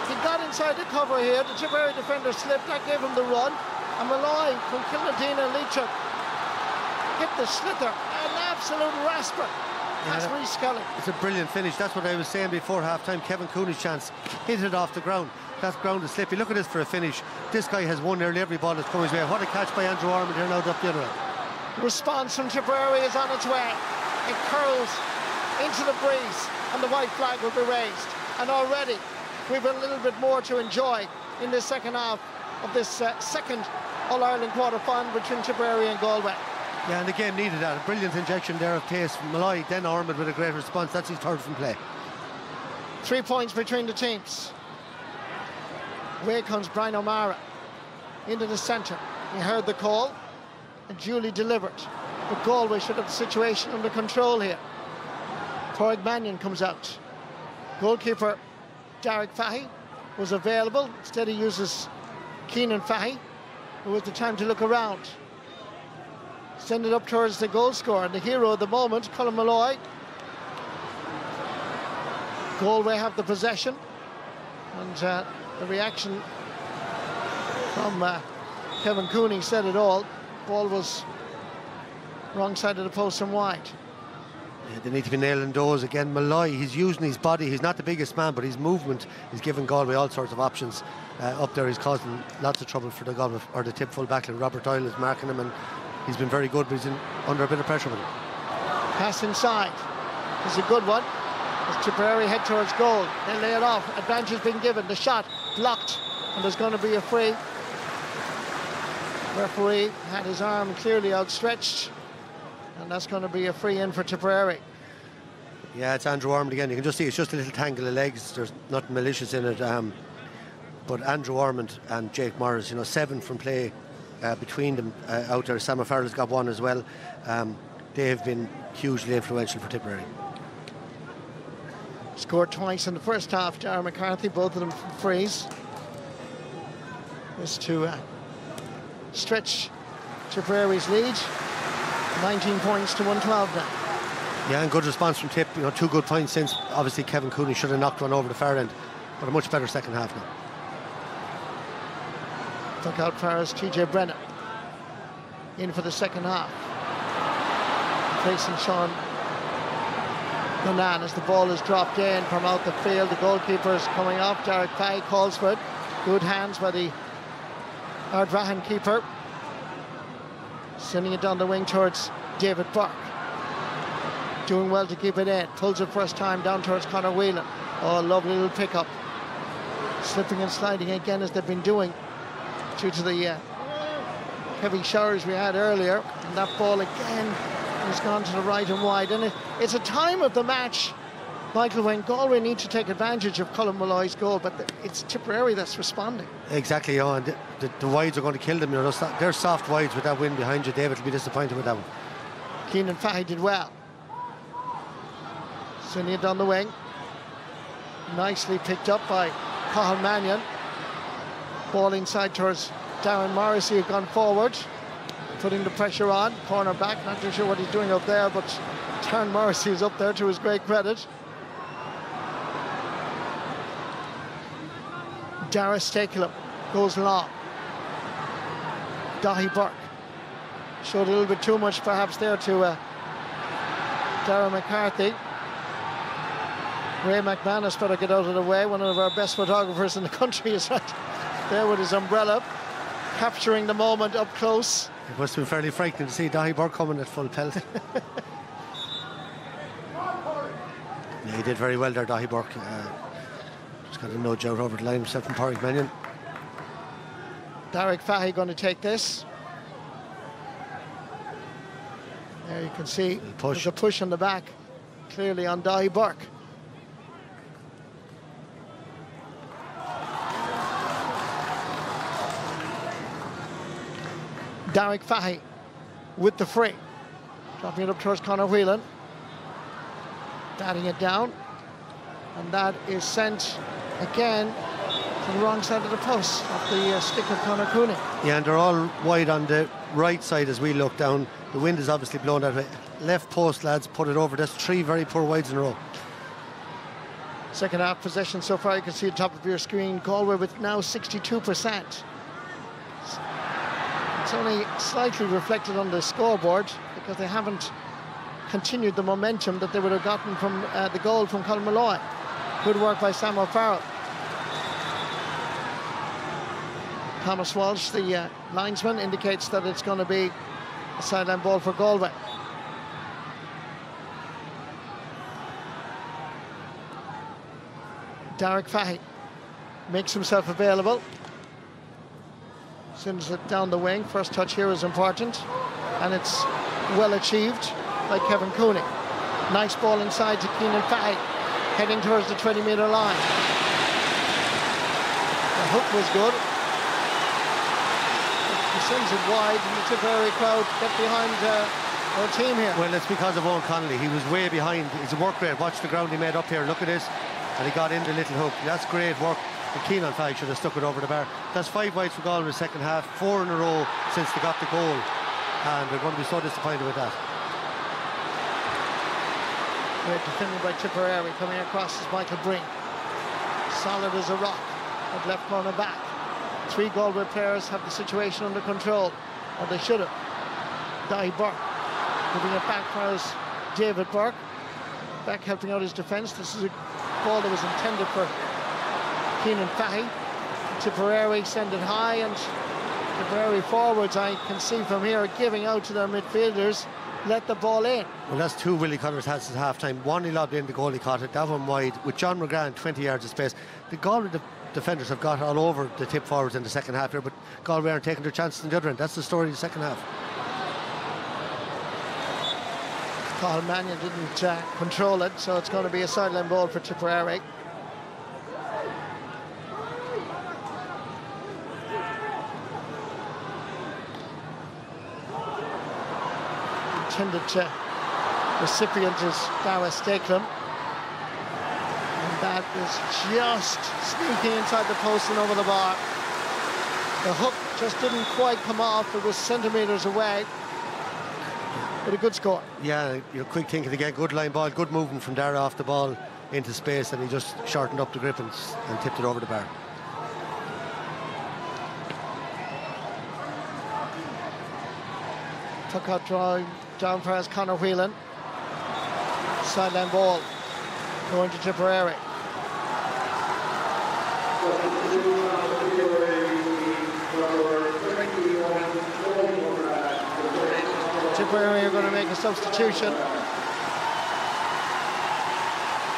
He got inside the cover here. The Tipperary defender slipped. That gave him the run. And Malloy from Kilnadine and Leitrim hit the slither. An absolute rasper. That's Rhys Skelly. It's a brilliant finish. That's what I was saying before half-time. Kevin Cooney's chance. Hit it off the ground. That ground is slippy. Look at this for a finish. This guy has won nearly every ball that's come his way. What a catch by Andrew Ormond here now up the other end. Response from Tipperary is on its way. It curls into the breeze and the white flag will be raised. And already we've a little bit more to enjoy in the second half of this second All-Ireland quarter-final between Tipperary and Galway. Yeah, and the game needed that. A brilliant injection there of pace from Malloy, then Ormond with a great response. That's his third from play. 3 points between the teams. Away comes Brian O'Mara into the centre. He heard the call and duly delivered. But Galway should have the situation under control here. Torg Mannion comes out. Goalkeeper Derek Fahy was available. Instead he uses Cianan Fahy, who had the time to look around. Send it up towards the goal scorer, and the hero of the moment, Colin Malloy. Galway have the possession, and the reaction from Kevin Cooney said it all. Ball was wrong side of the post and wide. Yeah, they need to be nailing those again. Malloy, he's using his body. He's not the biggest man, but his movement is giving Galway all sorts of options up there. He's causing lots of trouble for the Galway or the tip full back line. Robert Doyle is marking him, and he's been very good, but he's under a bit of pressure with him. Pass inside is a good one. As Tipperary head towards goal, they lay it off. Advantage being given. The shot blocked, and there's going to be a free. Referee had his arm clearly outstretched, and that's going to be a free in for Tipperary. Yeah, it's Andrew Ormond again. You can just see it's just a little tangle of legs. There's nothing malicious in it. But Andrew Ormond and Jake Morris, 7 from play between them out there. Sam O'Farrell's got 1 as well. They have been hugely influential for Tipperary. Scored twice in the first half, Darragh McCarthy, both of them from frees. This to stretch Tipperary's lead. 19 points to 112 now. Yeah, and good response from Tip. 2 good points since. Obviously, Kevin Cooney should have knocked one over the far end, but a much better second half now. Took out Farrell's TJ Brennan. In for the second half. Facing Sean Nonan as the ball is dropped in from out the field. The goalkeeper's coming off. Derek Pye calls for it. Good hands by the Ardvahan keeper. Sending it down the wing towards David Burke. Doing well to keep it in. Pulls it first time down towards Conor Whelan. Oh, lovely little pickup. Slipping and sliding again as they've been doing due to the heavy showers we had earlier. And that ball again has gone to the right and wide. And it's a time of the match, Michael, when Galway need to take advantage of Colin Malloy's goal, but it's Tipperary that's responding. Exactly, and the wides are going to kill them. They're soft wides with that wind behind you. David will be disappointed with that one. Keenan Fahy did well. Sending it down the wing. Nicely picked up by Cathal Mannion. Ball inside towards Darren Morrissey, who gone forward, putting the pressure on. Corner back, not too sure what he's doing up there, but Darren Morrissey is up there to his great credit. Dara Stakelum goes long. Dahi Burke showed a little bit too much perhaps there to Darragh McCarthy. Ray McManus better get out of the way. One of our best photographers in the country is right there with his umbrella, capturing the moment up close. It must have been fairly frightening to see Dahi Burke coming at full pelt. Yeah, he did very well there, Dahi Burke. Just got a nudge out over the line himself from Pádraig Mannion. Derek Fahy going to take this. There you can see there's a push on the back, clearly on Dahi Burke. Derek Fahy with the free. Dropping it up towards Conor Whelan. Batting it down. And that is sent again to the wrong side of the post off the stick of Conor Cooney. Yeah, and they're all wide on the right side as we look down. The wind is obviously blowing that way. Left post, lads, put it over. That's 3 very poor wides in a row. Second half possession so far, you can see at the top of your screen, Galway with now 62%. It's only slightly reflected on the scoreboard because they haven't continued the momentum that they would have gotten from the goal from Colin Malloy. Good work by Sam O'Farrell. Thomas Walsh, the linesman, indicates that it's going to be a sideline ball for Galway. Derek Fahy makes himself available. Sends it down the wing. First touch here is important, and it's well achieved by Kevin Cooney. Nice ball inside to Keenan Fahy, heading towards the 20-metre line. The hook was good. He sends it wide, and the Tipperary crowd get behind our team here. Well, it's because of Owen Connolly. He was way behind. It's a work rate. Watch the ground he made up here. Look at this. And he got in the little hook. That's great work. And Keenan Fahy should have stuck it over the bar. That's 5 wides for Galway in the second half, 4 in a row since they got the goal, and they're going to be so disappointed with that. Great defending by Tipperary. Coming across is Michael Breen. Solid as a rock at left corner back. 3 Galway players have the situation under control, or they should have. Dahi Burke moving it back for us, David Burke. Back helping out his defence. This is a ball that was intended for Keenan Fahy. Tipperary send it high, and Tipperary forwards, I can see from here, giving out to their midfielders. let the ball in. Well, that's two Willie Connors has at half-time. One he lobbed in, the goalie caught it, that one wide, with John McGrath 20 yards of space. The Galway defenders have got all over the tip forwards in the second half here, but Galway aren't taking their chances in the other end. That's the story of the second half. Carl Mannion didn't control it, so it's going to be a sideline ball for Tipperary. Intended recipient is Dara Stakelum, and that is just sneaking inside the post and over the bar. The hook just didn't quite come off. It was centimetres away, but a good score. Yeah, you're quick thinking again. Good line ball, good movement from Dara off the ball into space, and he just shortened up the grip and tipped it over the bar. Took out drive down for Conor Whelan. Sideline ball going to Tipperary. Tipperary are going to make a substitution.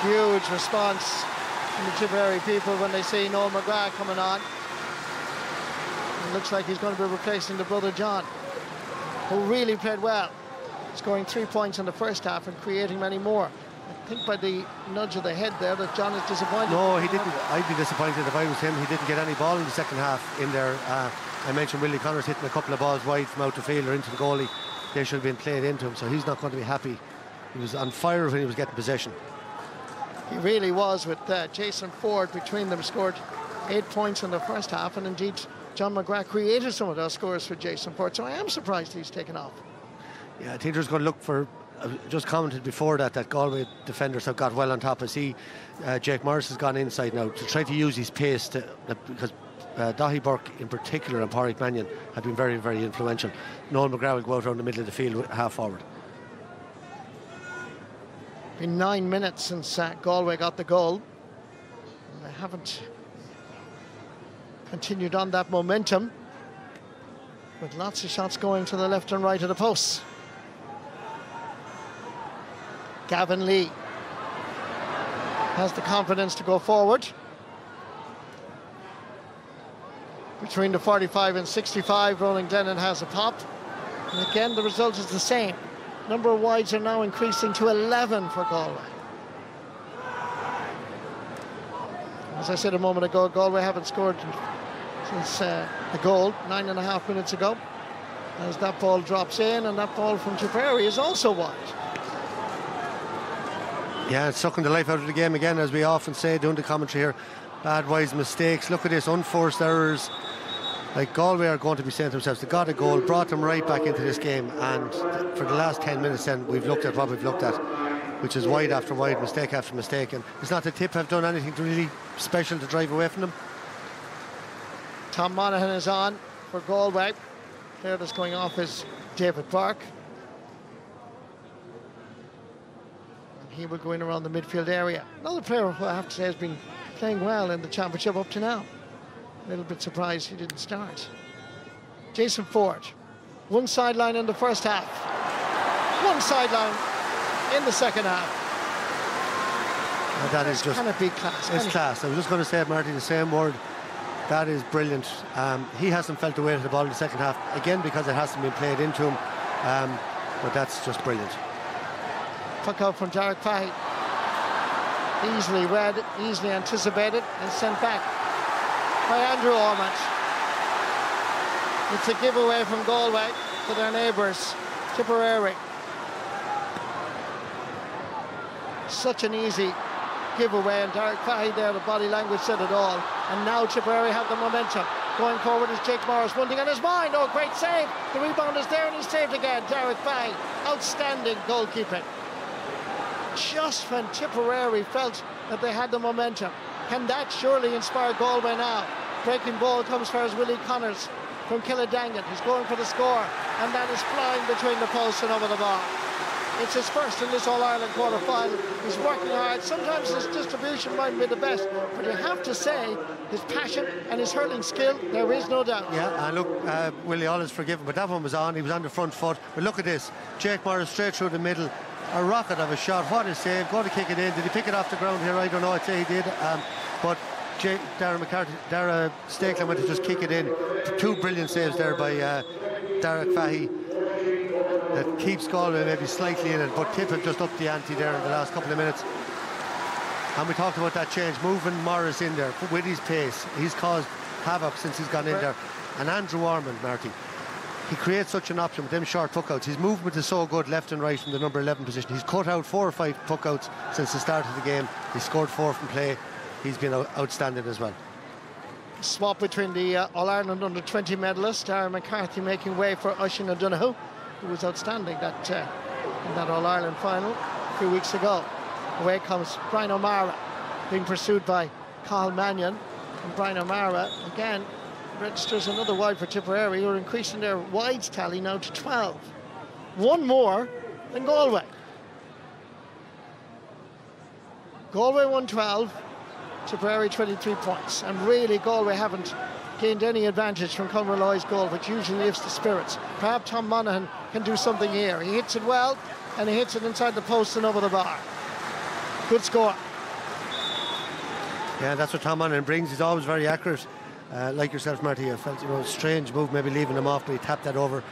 Huge response from the Tipperary people when they see Noel McGrath coming on. It looks like he's going to be replacing the brother John, who really played well, scoring 3 points in the first half and creating many more. I think by the nudge of the head there that John is disappointed. No, he didn't. I'd be disappointed if I was him. He didn't get any ball in the second half in there. I mentioned Willie Connors hitting a couple of balls wide from out the field or into the goalie. They should have been played into him, so he's not going to be happy. He was on fire when he was getting possession. He really was, with Jason Ford between them, scored 8 points in the first half, and indeed John McGrath created some of those scores for Jason Ford, so I am surprised he's taken off. Yeah, I think there's going to look for, just commented before that Galway defenders have got well on top. I see Jake Morris has gone inside now to try to use his pace because Dahi Burke in particular and Pádraig Mannion have been very, very influential. Noel McGrath will go out around the middle of the field half forward. Been 9 minutes since Galway got the goal. And they haven't continued on that momentum, with lots of shots going to the left and right of the posts. Gavin Lee has the confidence to go forward. Between the 45 and 65, Ronan Glennon has a pop. And again, the result is the same. Number of wides are now increasing to 11 for Galway. As I said a moment ago, Galway haven't scored since the goal 9.5 minutes ago. As that ball drops in, and that ball from Tipperary is also wide. Yeah, it's sucking the life out of the game again, as we often say doing the commentary here. Bad wise mistakes. Look at this, unforced errors. Like, Galway are going to be saying to themselves, they got a goal, brought them right back into this game, and for the last 10 minutes then we've looked at what we've looked at, which is wide after wide, mistake after mistake, and it's not that Tip have done anything really special to drive away from them. Tom Monaghan is on for Galway. Player that's going off is David Burke. And he will go in around the midfield area. Another player who I have to say has been playing well in the championship up to now. A little bit surprised he didn't start. Jason Ford, one sideline in the first half, one sideline in the second half. And that is just, can it be class? It's class. I was just going to say, Marty, the same word. That is brilliant. He hasn't felt the weight of the ball in the second half, again because it hasn't been played into him, but that's just brilliant. Puck out from Derek Fahey. Easily read, easily anticipated, and sent back by Andrew Ormond. It's a giveaway from Galway to their neighbours, Tipperary. Such an easy giveaway, and Derek Fahey there, the body language said it all. And now Tipperary have the momentum. Going forward is Jake Morris, one thing on his mind. Oh, great save. The rebound is there and he's saved again. Derek Fahey, outstanding goalkeeping. Just when Tipperary felt that they had the momentum. Can that surely inspire Galway now? Breaking ball comes for us Willie Connors from Killadangan. He's going for the score, and that is flying between the posts and over the bar. It's his first in this All-Ireland quarter-final. He's working hard. Sometimes his distribution mightn't be the best, but you have to say his passion and his hurling skill, there is no doubt. Yeah, and look, Willie All is forgiven, but that one was on. He was on the front foot. But look at this. Jake Morris straight through the middle. A rocket of a shot. What a save. Going to kick it in. Did he pick it off the ground here? I don't know. I'd say he did. But Dara Stakelum went to just kick it in. Two brilliant saves there by Derek Fahey. That keeps Galway maybe slightly in it, but Tip have just upped the ante there in the last couple of minutes. And we talked about that change, moving Morris in there with his pace. He's caused havoc since he's gone in there. And Andrew Ormond, Marty, he creates such an option with them short puckouts. His movement is so good left and right from the number 11 position. He's cut out 4 or 5 puckouts since the start of the game. He scored 4 from play. He's been outstanding as well. Swap between the All-Ireland under-20 medalist, Darren McCarthy, making way for Oisin O'Donoghue, who was outstanding in that All-Ireland final a few weeks ago. Away comes Brian O'Mara, being pursued by Carl Mannion. And Brian O'Mara, again, registers another wide for Tipperary, who are increasing their wides tally now to 12. One more than Galway. Galway won 12, Tipperary 23 points. And really, Galway haven't gained any advantage from Conor Malloy's goal, which usually lifts the spirits. Perhaps Tom Monaghan can do something here. He hits it well, and he hits it inside the post and over the bar. Good score. Yeah, that's what Tom Monaghan brings. He's always very accurate. Like yourself, Marty, I felt, a strange move, maybe leaving him off, but he tapped that over.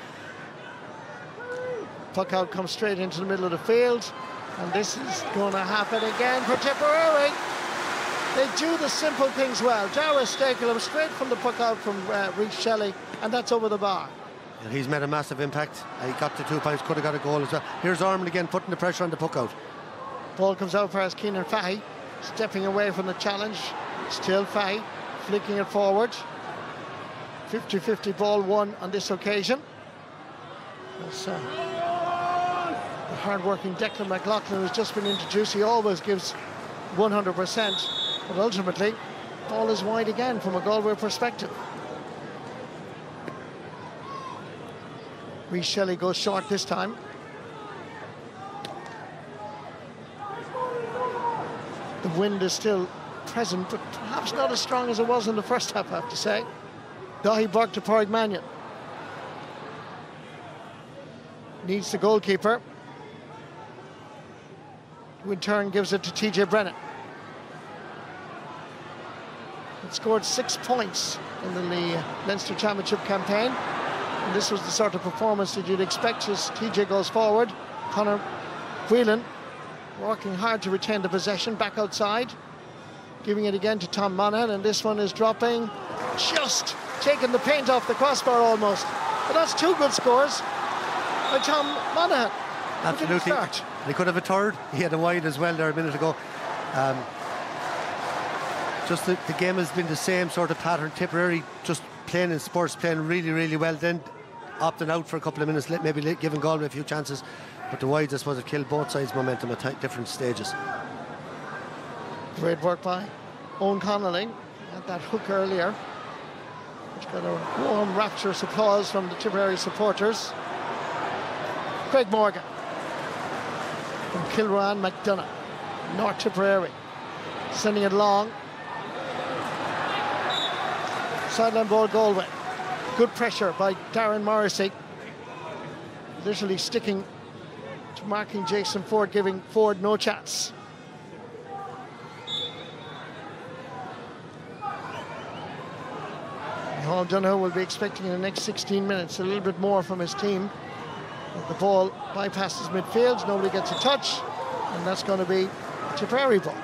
Puck out comes straight into the middle of the field, and this is going to happen again for Tipperary. They do the simple things well. Dara Stakelum straight from the puck out from Rhys Shelley, and that's over the bar. And he's made a massive impact. He got to 2 points, could have got a goal as well. Here's Ormond again, putting the pressure on the puck out. Ball comes out for Keenan Fahey, stepping away from the challenge. Still Fahey, flicking it forward. 50-50 ball won on this occasion. That's the hard-working Declan McLaughlin, who's just been introduced. He always gives 100%, but ultimately, ball is wide again from a Galway perspective. Rhys Shelley goes short this time. The wind is still present, but perhaps not as strong as it was in the first half, I have to say. Dahi Burke to Pádraig Mannion. Needs the goalkeeper, who in turn gives it to TJ Brennan. It scored 6 points in the Leinster Championship campaign. And this was the sort of performance that you'd expect as TJ goes forward. Conor Whelan working hard to retain the possession, back outside, giving it again to Tom Monaghan, and this one is dropping, just taking the paint off the crossbar almost. But that's 2 good scores by Tom Monaghan. Absolutely. He could have a third. He had a wide as well there a minute ago. Just the game has been the same sort of pattern. Tipperary just playing in sports, playing really, really well, then opting out for a couple of minutes, maybe giving Galway a few chances. But the wides, I suppose, have killed both sides' momentum at different stages. Great work by Owen Connolly. Had that hook earlier, which got a warm, rapturous applause from the Tipperary supporters. Craig Morgan from Kilruan McDonough, North Tipperary, sending it long. Sideline ball, Galway. Good pressure by Darren Morrissey, literally sticking to marking Jason Ford, giving Ford no chance. Hall Donoghue will be expecting in the next 16 minutes a little bit more from his team. But the ball bypasses midfield, nobody gets a touch, and that's going to be a Tipperary ball.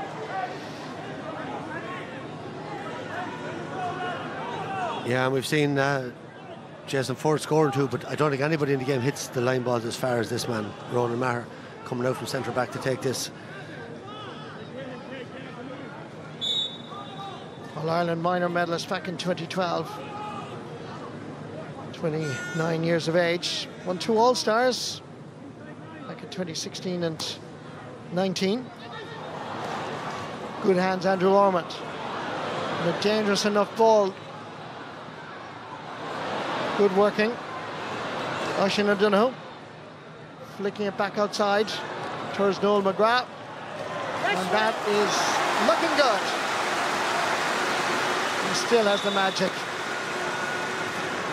Yeah, and we've seen Jason Ford scoring 2, but I don't think anybody in the game hits the line balls as far as this man, Ronan Maher, coming out from centre back to take this. All-Ireland minor medalist back in 2012. 29 years of age. Won 2 All-Stars back in 2016 and 19. Good hands, Andrew Ormond. And a dangerous enough ball. Good working. Oisin O'Donoghue. flicking it back outside towards Noel McGrath. And that is looking good. He still has the magic.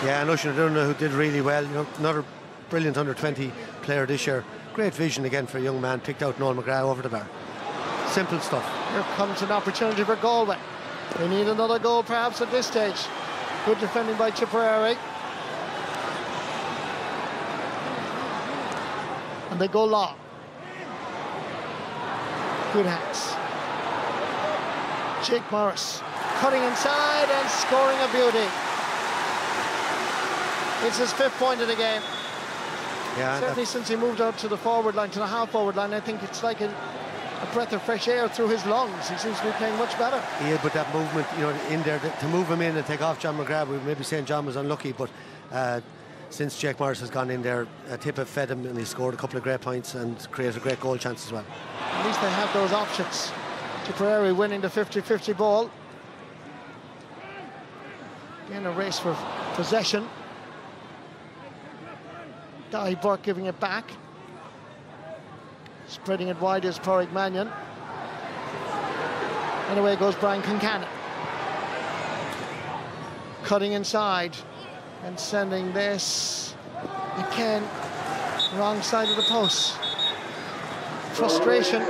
Yeah, and Oisin O'Donoghue, who did really well. You know, another brilliant under-20 player this year. Great vision again for a young man. Picked out Noel McGrath over the bar. Simple stuff. Here comes an opportunity for Galway. They need another goal perhaps at this stage. Good defending by Tipperary. And they go long. Good hands. Jake Morris cutting inside and scoring a beauty. It's his 5th point of the game. Yeah, certainly since he moved out to the forward line, to the half-forward line, I think it's like a breath of fresh air through his lungs. He seems to be playing much better. Yeah, but that movement, you know, in there, to move him in and take off John McGrath, we were maybe saying John was unlucky, but since Jake Morris has gone in there, Tip have fed him and he scored a couple of great points and created a great goal chance as well. At least they have those options. Tipperary winning the 50-50 ball. Again, a race for possession. Dahi Burke giving it back. Spreading it wide is Pádraig Mannion. And away goes Brian Concannon. Cutting inside and sending this again wrong side of the post. Frustration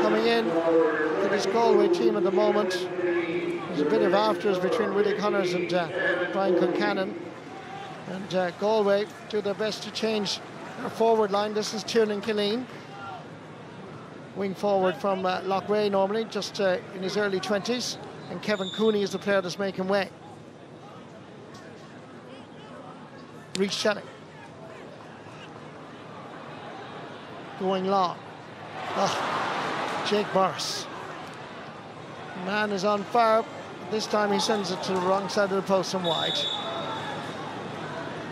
coming in to this Galway team at the moment. There's a bit of afters between Willie Connors and Brian Concannon. And Galway do their best to change their forward line. This is Tiernan Killeen. Wing forward from Loughrea normally, just in his early 20s. And Kevin Cooney is the player that's making way. Reece Shelley. Going long. Oh, Jake Morris. Man is on fire. This time he sends it to the wrong side of the post and wide.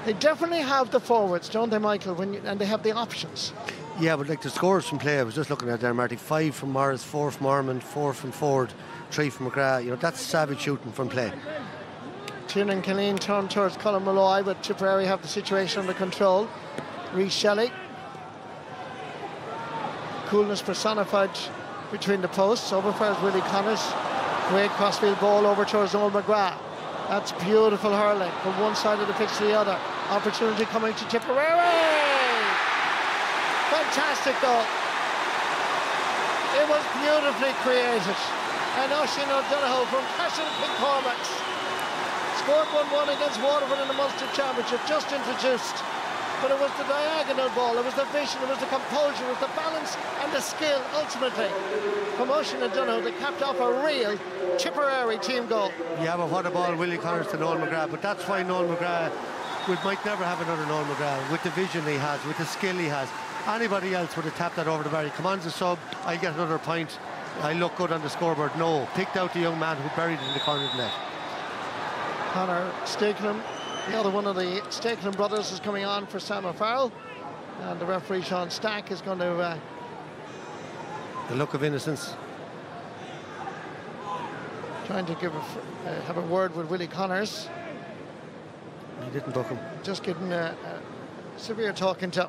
They definitely have the forwards, don't they, Michael? And they have the options. Yeah, but like the scores from play, I was just looking at there, Marty. 5 from Morris, 4 from Ormond, 4 from Ford, 3 from McGrath. You know, that's savage shooting from play. Tiernan Killeen turned towards Colin Malloy, but Tipperary have the situation under control. Reece Shelley. Coolness personified between the posts. Overfires Willie Connors. Great crossfield ball over towards Noel McGrath. That's beautiful hurling from one side of the pitch to the other. Opportunity coming to Tipperary. Fantastic goal. It was beautifully created. And Oisin O'Donoghue from Cashel Kilcormac scored 1-1 against Waterford in the Munster Championship, just introduced. But it was the diagonal ball, it was the vision, it was the composure, it was the balance and the skill, ultimately, from Oisin O'Donoghue that capped off a real Tipperary team goal. Yeah, but what a ball, Willie Connors to Noel McGrath. But that's why Noel McGrath, we might never have another Noel McGrath, with the vision he has, with the skill he has. Anybody else would have tapped that over the bar. He come on as a sub, I get another point, I look good on the scoreboard. No, picked out the young man who buried it in the corner of the net. Conor Stakelum, the other one of the Stakelum brothers, is coming on for Sam O'Farrell, and the referee Sean Stack is going to the look of innocence, trying to have a word with Willie Connors. He didn't book him. Just getting a severe talking to.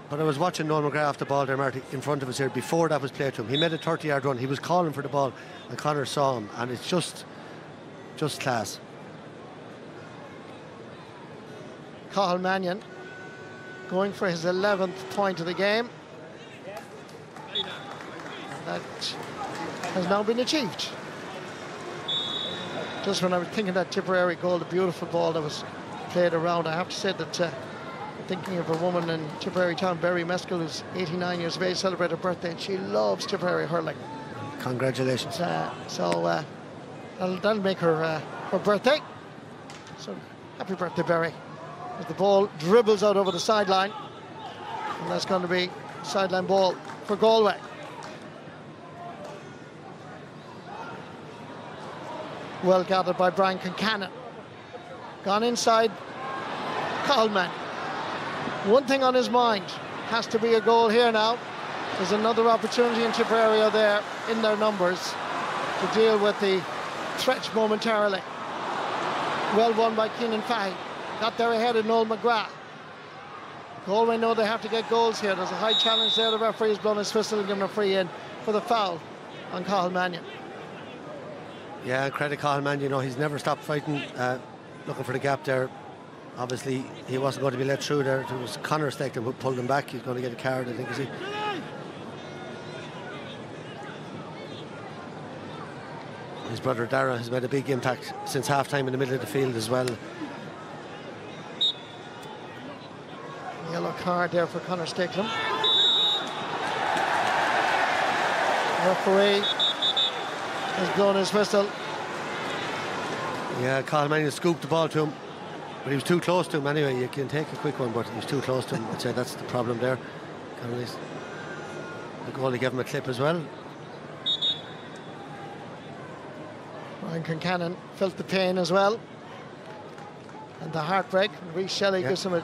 But I was watching Noel McGrath off the ball there, Marty, in front of us here before that was played to him. He made a 30-yard run. He was calling for the ball, and Connor saw him, and it's just class. Cathal Mannion going for his 11th point of the game. And that has now been achieved. Just when I was thinking that Tipperary goal, the beautiful ball that was played around, I have to say that thinking of a woman in Tipperary town, Berry Meskel, who's 89 years of age, celebrated her birthday, and she loves Tipperary hurling. Congratulations. So that'll make her birthday. So happy birthday, Berry. As the ball dribbles out over the sideline, and that's going to be sideline ball for Galway. Well gathered by Brian Concannon. Gone inside, Coleman. One thing on his mind, has to be a goal here now. There's another opportunity in Tipperary there in their numbers to deal with the threat momentarily. Well won by Keenan Fahy. Got there ahead of Noel McGrath. Galway know they have to get goals here. There's a high challenge there. The referee's blown his whistle and given a free in for the foul on Cathal Mannion. Yeah, credit Cathal Mannion, you know, he's never stopped fighting, looking for the gap there. Obviously, he wasn't going to be let through there. It was Conor Steckton who pulled him back. He's going to get a card, I think, is he? His brother Dara has made a big impact since half-time in the middle of the field as well. Yellow card there for Conor Steckton. Referee has blown his whistle. Yeah, Cathal Mannion scooped the ball to him, but he was too close to him anyway. You can take a quick one, but he was too close to him. I'd say that's the problem there. The goalie gave him a clip as well. Ryan Concannon felt the pain as well, and the heartbreak. Rhys Shelley gives him a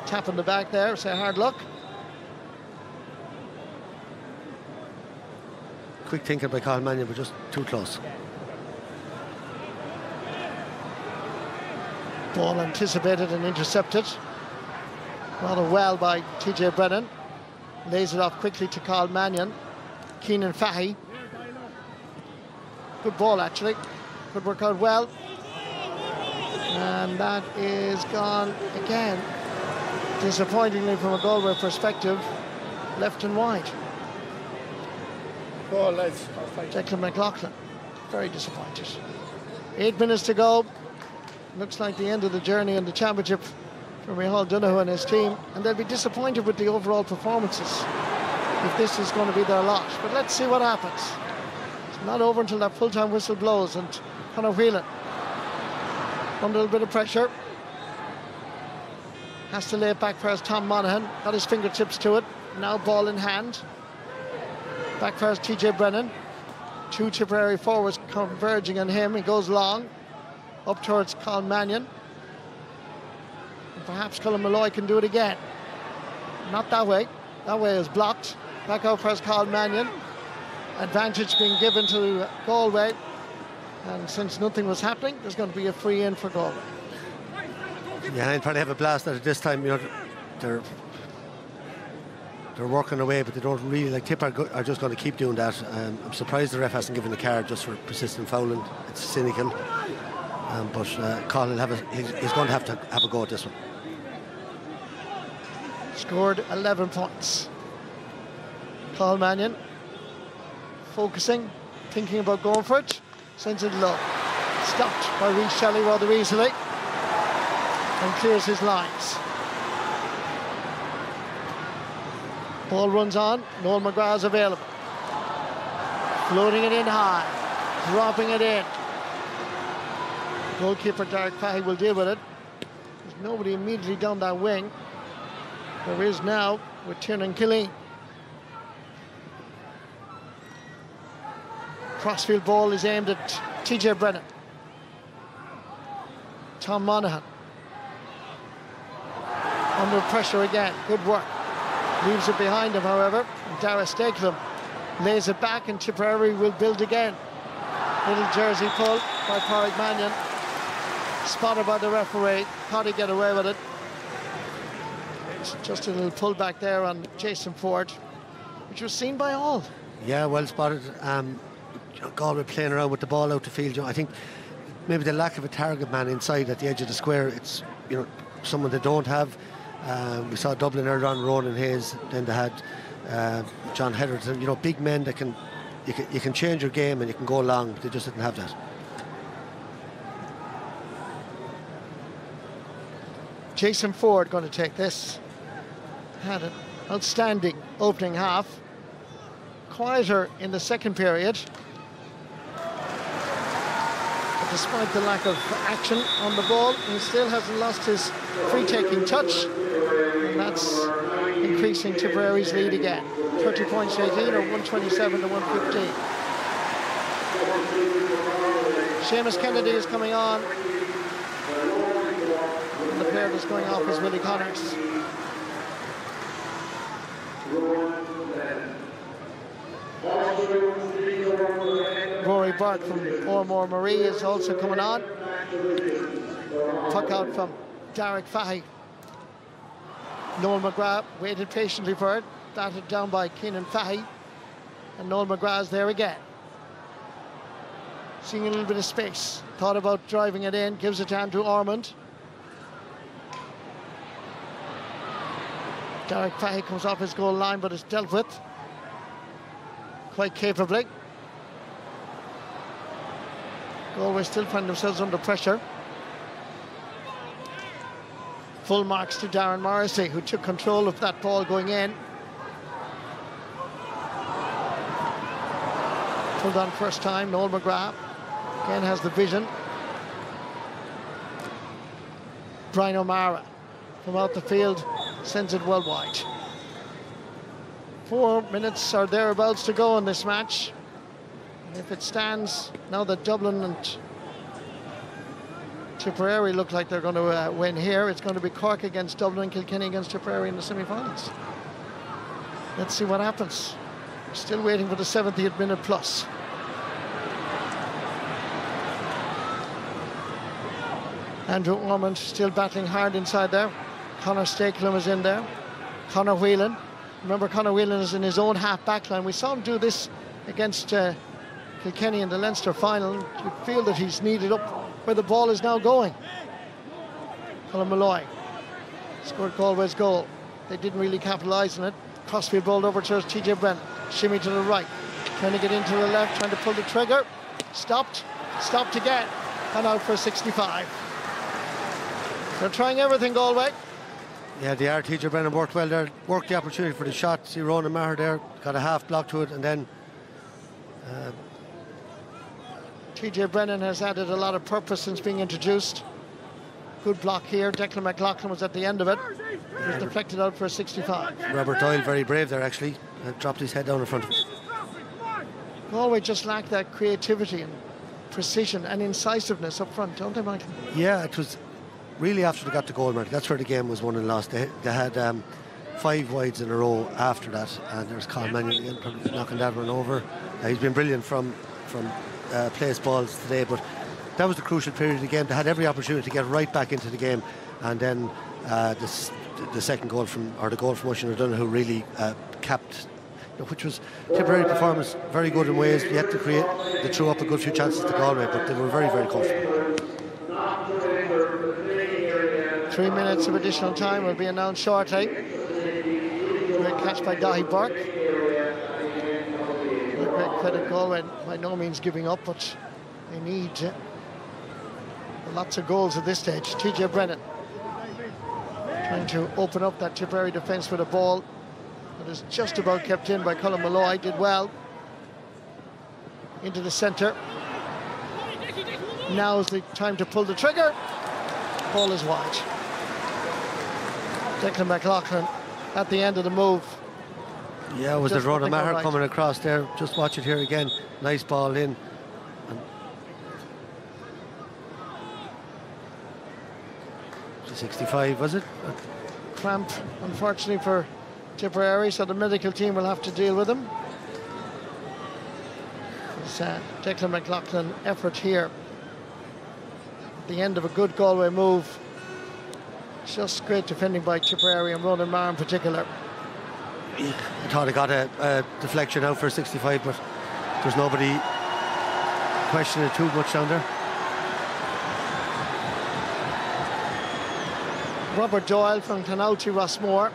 tap in the back there, say hard luck. Quick thinking by Cathal Mannion, but just too close. Ball anticipated and intercepted rather well by TJ Brennan. Lays it off quickly to Cathal Mannion. Keenan Fahy. Good ball actually. Could work out well. And that is gone again. Disappointingly from a Galway perspective, left and wide. Go on, lads. Declan McLaughlin, very disappointed. 8 minutes to go. Looks like the end of the journey in the championship for Micheál Donoghue and his team, and they'll be disappointed with the overall performances if this is going to be their lot. But let's see what happens. It's not over until that full-time whistle blows, and Conor Whelan under a little bit of pressure. Has to lay it back first. Tom Monaghan got his fingertips to it. Now ball in hand. Back first TJ Brennan. Two Tipperary forwards converging on him. He goes long up towards Cathal Mannion. And perhaps Colin Malloy can do it again. Not that way. That way is blocked. Back out first Cathal Mannion. Advantage being given to Galway. And since nothing was happening, there's going to be a free in for Galway. Yeah, they'll probably have a blast at it this time. You know, they're working away, but they don't really, like Tip are just going to keep doing that. I'm surprised the ref hasn't given the card just for persistent fouling. It's cynical. But Colin he's going to have a go at this one. Scored 11 points. Cathal Mannion focusing, thinking about going for it. Sends it low. Stopped by Rhys Shelley rather easily. And clears his lines. Ball runs on. Noel McGrath's available. Floating it in high. Dropping it in. Goalkeeper Derek Fahy will deal with it. There's nobody immediately down that wing. There is now with Tiernan Killeen. Crossfield ball is aimed at TJ Brennan. Tom Monaghan. Under pressure again. Good work. Leaves it behind him, however. And Dara Stekelam lays it back, and Tipperary will build again. Little jersey pull by Pádraig Mannion. Spotted by the referee. How did he get away with it? It's just a little pull back there on Jason Ford, which was seen by all. Yeah, well spotted. Galway playing around with the ball out the field. You know, I think maybe the lack of a target man inside at the edge of the square. It's, you know, someone they don't have. We saw Dublin earlier on, Ronan Hayes. Then they had John Heatherton. You know, big men that you can change your game and you can go long. But they just didn't have that. Jason Ford going to take this. Had an outstanding opening half. Quieter in the second period. But despite the lack of action on the ball, he still hasn't lost his free-taking touch. And that's increasing Tipperary's lead again. 30 points to 18, or 127 to 115. Seamus Kennedy is coming on. And the player that's going off is Willie Connors. Rory Burke from Ormore Marie is also coming on. Puck out from Derek Fahy. Noel McGrath waited patiently for it, batted down by Keenan Fahy, and Noel McGrath's there again. Seeing a little bit of space, thought about driving it in, gives it to Andrew Ormond. Derek Fahy comes off his goal line, but is dealt with quite capably. Galway still find themselves under pressure. Full marks to Darren Morrissey, who took control of that ball going in. Pulled on first time, Noel McGrath again has the vision. Brian O'Mara from out the field sends it well wide. 4 minutes or thereabouts to go in this match. And if it stands, now that Dublin and Tipperary look like they're going to win here, it's going to be Cork against Dublin and Kilkenny against Tipperary in the semi-finals. Let's see what happens. Still waiting for the 70th minute plus. Andrew Ormond still battling hard inside there. Conor Stakelum is in there. Conor Whelan. Remember, Conor Whelan is in his own half-back line. We saw him do this against Kilkenny in the Leinster final. You feel that he's needed up where the ball is now going. Colin Malloy scored Galway's goal. They didn't really capitalise on it. Crossfield ball over to TJ Brennan. Shimmy to the right. Trying to get into the left, trying to pull the trigger. Stopped again. And out for 65. They're trying everything, Galway. Yeah, they are. TJ Brennan worked well there. Worked the opportunity for the shot. See Ronan Maher there. Got a half block to it, and then TJ Brennan has added a lot of purpose since being introduced. Good block here. Declan McLaughlin was at the end of it. It was deflected out for a 65. Robert Doyle, very brave there actually. Dropped his head down in front of it. Galway just lacked that creativity and precision and incisiveness up front, don't they, Michael? Yeah, it was really after they got the goal, Mark. That's where the game was won and lost. They had 5 wides in a row after that, and there's Colin Mannion again, probably knocking that one over. He's been brilliant from place balls today, but that was the crucial period of the game. They had every opportunity to get right back into the game, and then the second goal from, or the goal from Oisin O'Donoghue really capped, which was Tipperary performance, very good in ways, yet to create. They threw up a good few chances to Galway, but they were very, very comfortable. 3 minutes of additional time will be announced shortly. Great catch by Dahi Burke. Great credit Galway, by no means giving up, but they need lots of goals at this stage. TJ Brennan trying to open up that Tipperary defence with a ball that is just about kept in by Colin Malloy. Did well into the centre. Now is the time to pull the trigger. Ball is wide. Declan McLaughlin at the end of the move. Yeah, was the Ronan Maher coming across there? Just watch it here again. Nice ball in. And 65, was it? Cramp, unfortunately for Tipperary, so the medical team will have to deal with him. It's Declan McLaughlin effort here at the end of a good Galway move. Just great defending by Tipperary and Ronan Maher in particular. I thought he got a deflection out for 65, but there's nobody questioning it too much down there. Robert Doyle from Clonouty Rossmore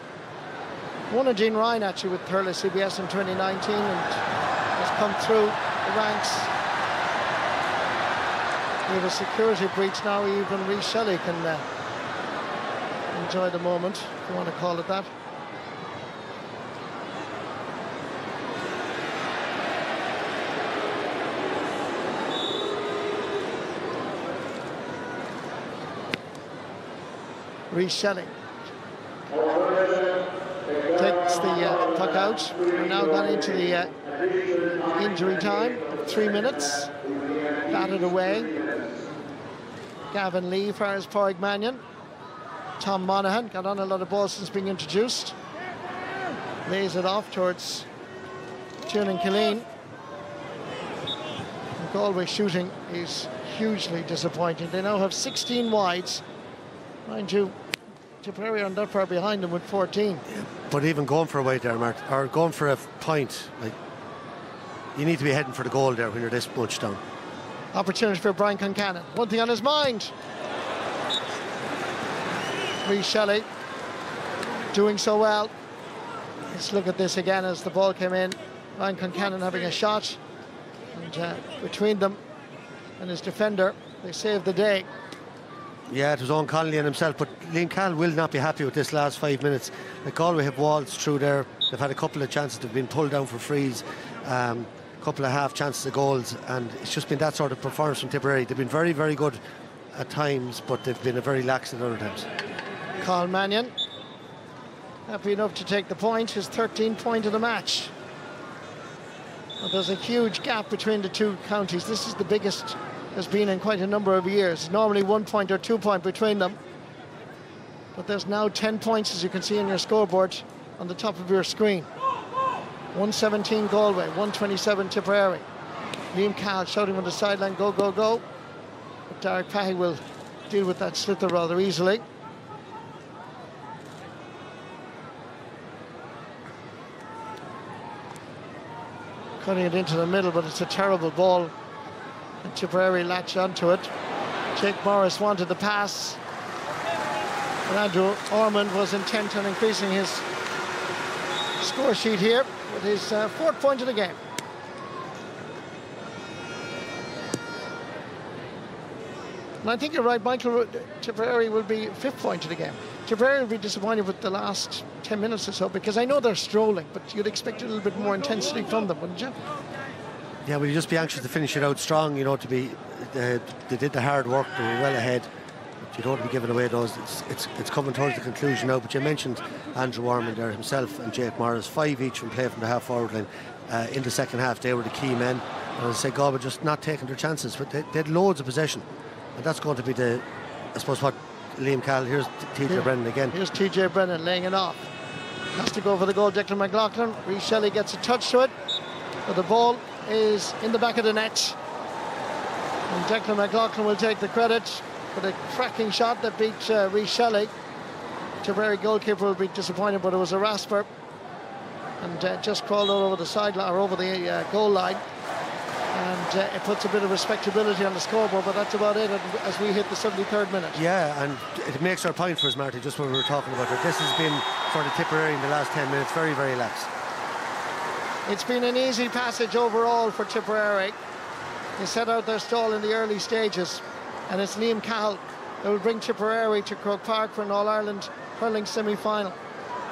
won a Jean Ryan actually with Thurles CBS in 2019 and has come through the ranks. We have a security breach now. Even Rhys Shelley can enjoy the moment, if you want to call it that. Rhys Shelley takes the puck out. We're now gone into the injury time of 3 minutes. Batted away. Gavin Lee fires Pádraig Mannion. Tom Monaghan got on a lot of balls since being introduced. Lays it off towards Tiernan Killeen. Galway shooting is hugely disappointing. They now have 16 wides. Mind you, Tipperary aren't that far behind them with 14. But even going for a white there, Mark, or going for a point, like, you need to be heading for the goal there when you're this much down. Opportunity for Brian Concannon. One thing on his mind. Rhys Shelley doing so well. Let's look at this again as the ball came in. Brian Concannon having a shot. And between them and his defender, they saved the day. Yeah, it was Owen Connolly and himself, but Liam Cahill will not be happy with this last 5 minutes. Like, Galway have waltzed through there. They've had a couple of chances. They've been pulled down for frees. Couple of half chances of goals, and it's just been that sort of performance from Tipperary. They've been very, very good at times, but they've been very lax at other times. Carl Mannion happy enough to take the point, his 13th point of the match. Well, there's a huge gap between the two counties. This is the biggest there's been in quite a number of years. Normally 1 point or 2 point between them, but there's now 10 points, as you can see on your scoreboard on the top of your screen. 117 Galway, 127 Tipperary. Liam Cahill shouting on the sideline, go, go, go. But Derek Pahey will deal with that slither rather easily. Cutting it into the middle, but it's a terrible ball. And Tipperary latch onto it. Jake Morris wanted the pass. And Andrew Ormond was intent on increasing his score sheet here with his 4th point of the game. And I think you're right, Michael. Tipperary will be 5th point of the game. Tipperary will be disappointed with the last 10 minutes or so, because I know they're strolling, but you'd expect a little bit more intensity from them, wouldn't you? Yeah, well, you just be anxious to finish it out strong, you know, to be, they did the hard work, they were well ahead. But you don't want to be giving away those. It's coming towards the conclusion now, but you mentioned Andrew Ormond there himself and Jake Morris, 5 each from play from the half-forward line. In the second half, they were the key men. And as I say, Galway just not taking their chances, but they had loads of possession. And that's going to be the, I suppose, what Liam Cahill. Here's TJ Brennan again. Here's TJ Brennan laying it off. Has to go for the goal, Declan McLaughlin. Rhys Shelley gets a touch to it, but the ball is in the back of the net. And Declan McLaughlin will take the credit for the cracking shot that beat Rhys Shelley. Tipperary goalkeeper will be disappointed, but it was a rasper. And just crawled out over the sideline, or over the goal line. And it puts a bit of respectability on the scoreboard, but that's about it as we hit the 73rd minute. Yeah, and it makes our point for us, Marty, just when we were talking about it. This has been, for the Tipperary in the last 10 minutes, very, very lax. It's been an easy passage overall for Tipperary. They set out their stall in the early stages, and it's Liam Cahill that will bring Tipperary to Croke Park for an All-Ireland hurling semi-final.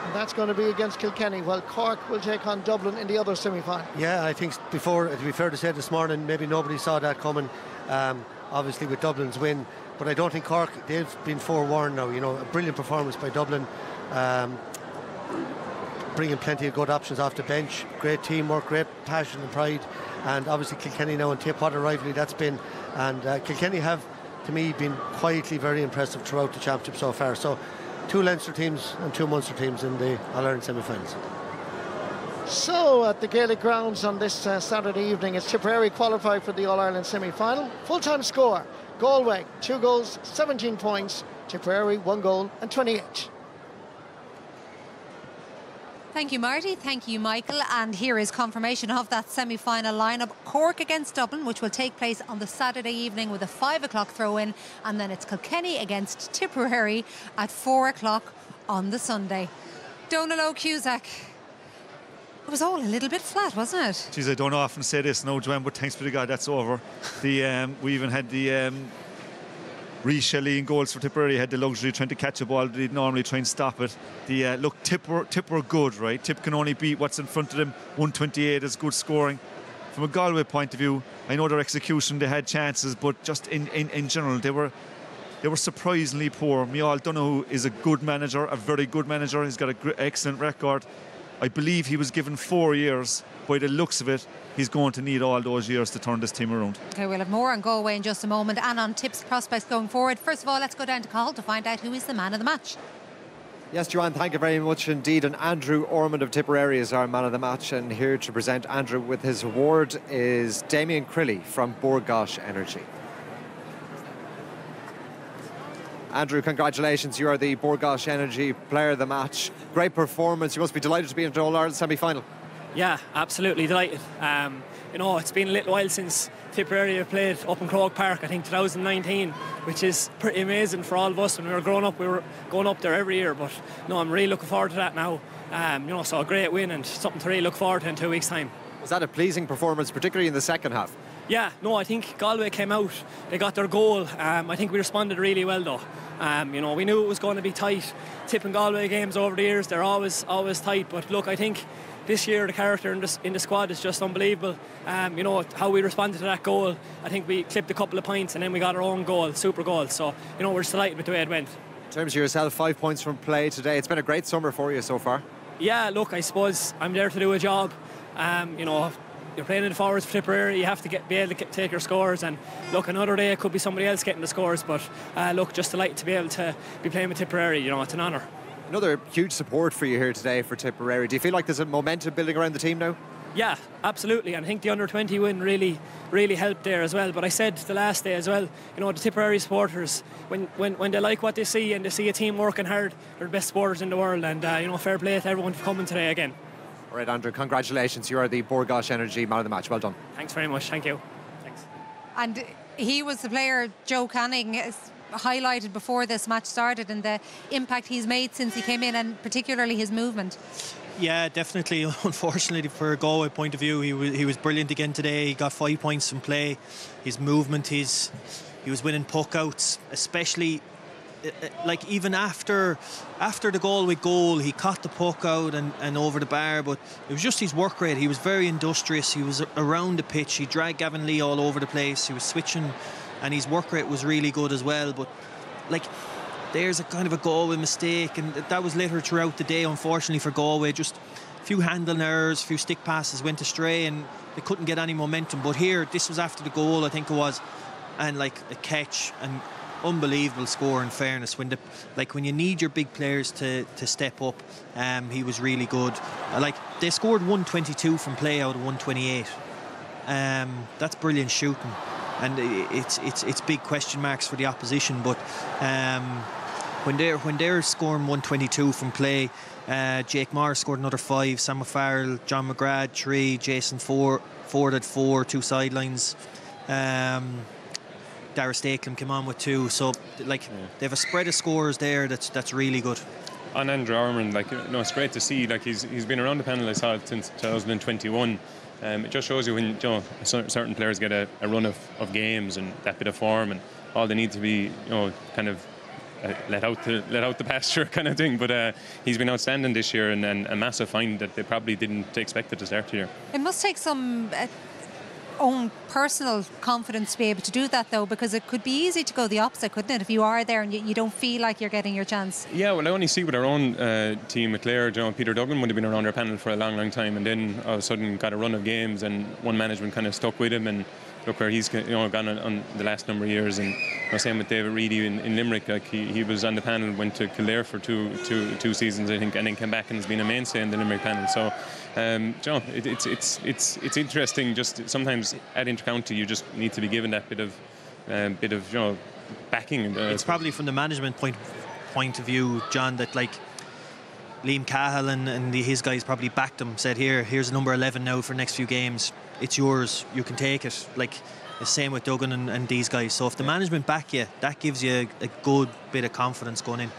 And that's going to be against Kilkenny, while Cork will take on Dublin in the other semi-final. Yeah, I think before, to be fair to say, this morning, maybe nobody saw that coming, obviously with Dublin's win. But I don't think Cork, they've been forewarned now. You know, a brilliant performance by Dublin, bringing plenty of good options off the bench. Great teamwork, great passion and pride. And obviously Kilkenny now and Tip, what a rivalry that's been. And Kilkenny have, to me, been quietly very impressive throughout the championship so far. So 2 Leinster teams and 2 Munster teams in the All-Ireland semi-finals. So at the Gaelic grounds on this Saturday evening, it's Tipperary qualified for the All-Ireland semi-final. Full-time score, Galway 2 goals, 17 points. Tipperary 1 goal and 28. Thank you, Marty. Thank you, Michael. And here is confirmation of that semi-final lineup. Cork against Dublin, which will take place on the Saturday evening with a 5 o'clock throw-in. And then it's Kilkenny against Tipperary at 4 o'clock on the Sunday. Donal O'Cusack. It was all a little bit flat, wasn't it? Geez, I don't often say this, no, Joanne, but thanks be to God, that's over. We even had the Rhys Shelley in goals for Tipperary had the luxury of trying to catch a ball. They'd normally try and stop it. Look, Tip were good, right? Tip can only beat what's in front of them. 128 is good scoring. From a Galway point of view, I know their execution, they had chances, but just in general, they were surprisingly poor. Micheál Donoghue is a good manager, a very good manager. He's got an excellent record. I believe he was given 4 years. By the looks of it, he's going to need all those years to turn this team around. Okay, we'll have more on Galway in just a moment and on Tip's prospects going forward. First of all, let's go down to Cahill to find out who is the man of the match. Yes, Joanne, thank you very much indeed. And Andrew Ormond of Tipperary is our man of the match. And here to present Andrew with his award is Damien Crilly from Borgosh Energy. Andrew, congratulations. You are the Borgosh Energy Player of the Match. Great performance. You must be delighted to be in the All-Ireland semi-final. Yeah, absolutely delighted. You know, it's been a little while since Tipperary have played up in Croke Park, I think 2019, which is pretty amazing for all of us. When we were growing up, we were going up there every year. But no, I'm really looking forward to that now. You know, so a great win and something to really look forward to in 2 weeks' time. Was that a pleasing performance, particularly in the second half? Yeah, no, I think Galway came out, they got their goal. I think we responded really well though. You know, we knew it was going to be tight. Tip and Galway games over the years, they're always tight. But look, I think this year the character in the squad is just unbelievable. You know, how we responded to that goal. I think we clipped a couple of points and then we got our own goal, super goal. So, you know, we're just delighted with the way it went. In terms of yourself, 5 points from play today. It's been a great summer for you so far. Yeah, look, I suppose I'm there to do a job. You know, you're playing in the forwards for Tipperary, you have to be able to take your scores, and look, another day it could be somebody else getting the scores, but look, just delighted to be able to be playing with Tipperary. You know, it's an honour. Another huge support for you here today for Tipperary. Do you feel like there's a momentum building around the team now? Yeah, absolutely, and I think the under-20 win really helped there as well. But I said the last day as well, you know, the Tipperary supporters, when they like what they see and they see a team working hard, they're the best supporters in the world, and you know, fair play to everyone for coming today again. All right, Andrew, congratulations. You are the Borgosh Energy Man of the Match. Well done. Thanks very much. Thank you. Thanks. And he was the player Joe Canning highlighted before this match started, and the impact he's made since he came in, and particularly his movement. Yeah, definitely. Unfortunately, for a Galway point of view, he was brilliant again today. He got 5 points from play. His movement, he was winning puck outs, especially like even after the Galway goal, he caught the puck out and over the bar, but it was just his work rate. He was very industrious. He was around the pitch. He dragged Gavin Lee all over the place. He was switching, and his work rate was really good as well. But like, there's a kind of a Galway mistake, and that was littered throughout the day, unfortunately, for Galway. Just a few handling errors, a few stick passes went astray, and they couldn't get any momentum. But here, this was after the goal, I think it was, and like a catch, and unbelievable score, in fairness. When you need your big players to step up, he was really good. Like, they scored 122 from play out of 128. That's brilliant shooting, and it's big question marks for the opposition. But when they're scoring 122 from play, Jake Morris scored another 5, Sam O'Farrell, John McGrath 3, Jason Ford had 4, 2 sidelines. Dara Stakelum came on with 2, so like they have a spread of scores there that's really good. On Andrew Ormond, like, you know, it's great to see. Like, he's been around the panel, I saw it, since 2021. It just shows you when, you know, certain players get a run of games and that bit of form, and all they need to be, you know, kind of let out the pasture kind of thing. But he's been outstanding this year, and a massive find that they probably didn't expect at the start of the year. It must take some own personal confidence to be able to do that, though, because it could be easy to go the opposite, couldn't it, if you are there and you don't feel like you're getting your chance? Yeah, well, I only see with our own team at Clare, you know, Peter Duggan would have been around our panel for a long time, and then all of a sudden got a run of games, and one management kind of stuck with him, and look where he's, you know, gone on the last number of years. And, you know, same with David Reedy in Limerick. Like, he was on the panel, went to Kildare for two seasons, I think, and then came back and has been a mainstay in the Limerick panel. So, you know, it's interesting. Just sometimes at intercounty, you just need to be given that bit of you know, backing. It's probably from the management point of view, John, that like Liam Cahill and his guys probably backed him, said, here's number 11 now for the next few games. It's yours, you can take it. Like, the same with Duggan and these guys. So if the management back you, that gives you a good bit of confidence going in.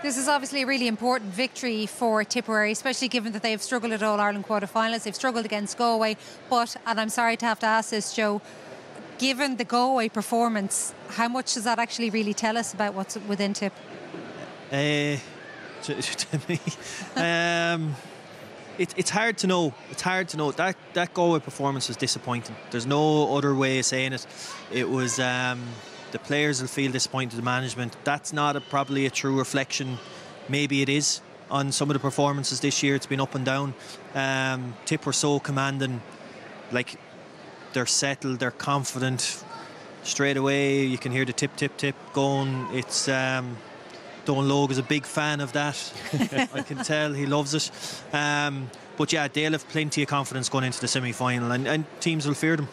This is obviously a really important victory for Tipperary, especially given that they've struggled at All-Ireland quarter-finals. They've struggled against Galway. But, and I'm sorry to have to ask this, Joe, given the Galway performance, how much does that actually really tell us about what's within Tip? To me, it's hard to know. It's hard to know. That Galway performance was disappointing. There's no other way of saying it. It was... the players will feel disappointed, the management. That's not probably a true reflection. Maybe it is on some of the performances this year. It's been up and down. Tip were so commanding. Like, they're settled, they're confident. Straight away, you can hear the tip, tip, tip going. It's... Don Logue is a big fan of that. I can tell he loves it. But yeah, they'll have plenty of confidence going into the semi-final, and teams will fear them.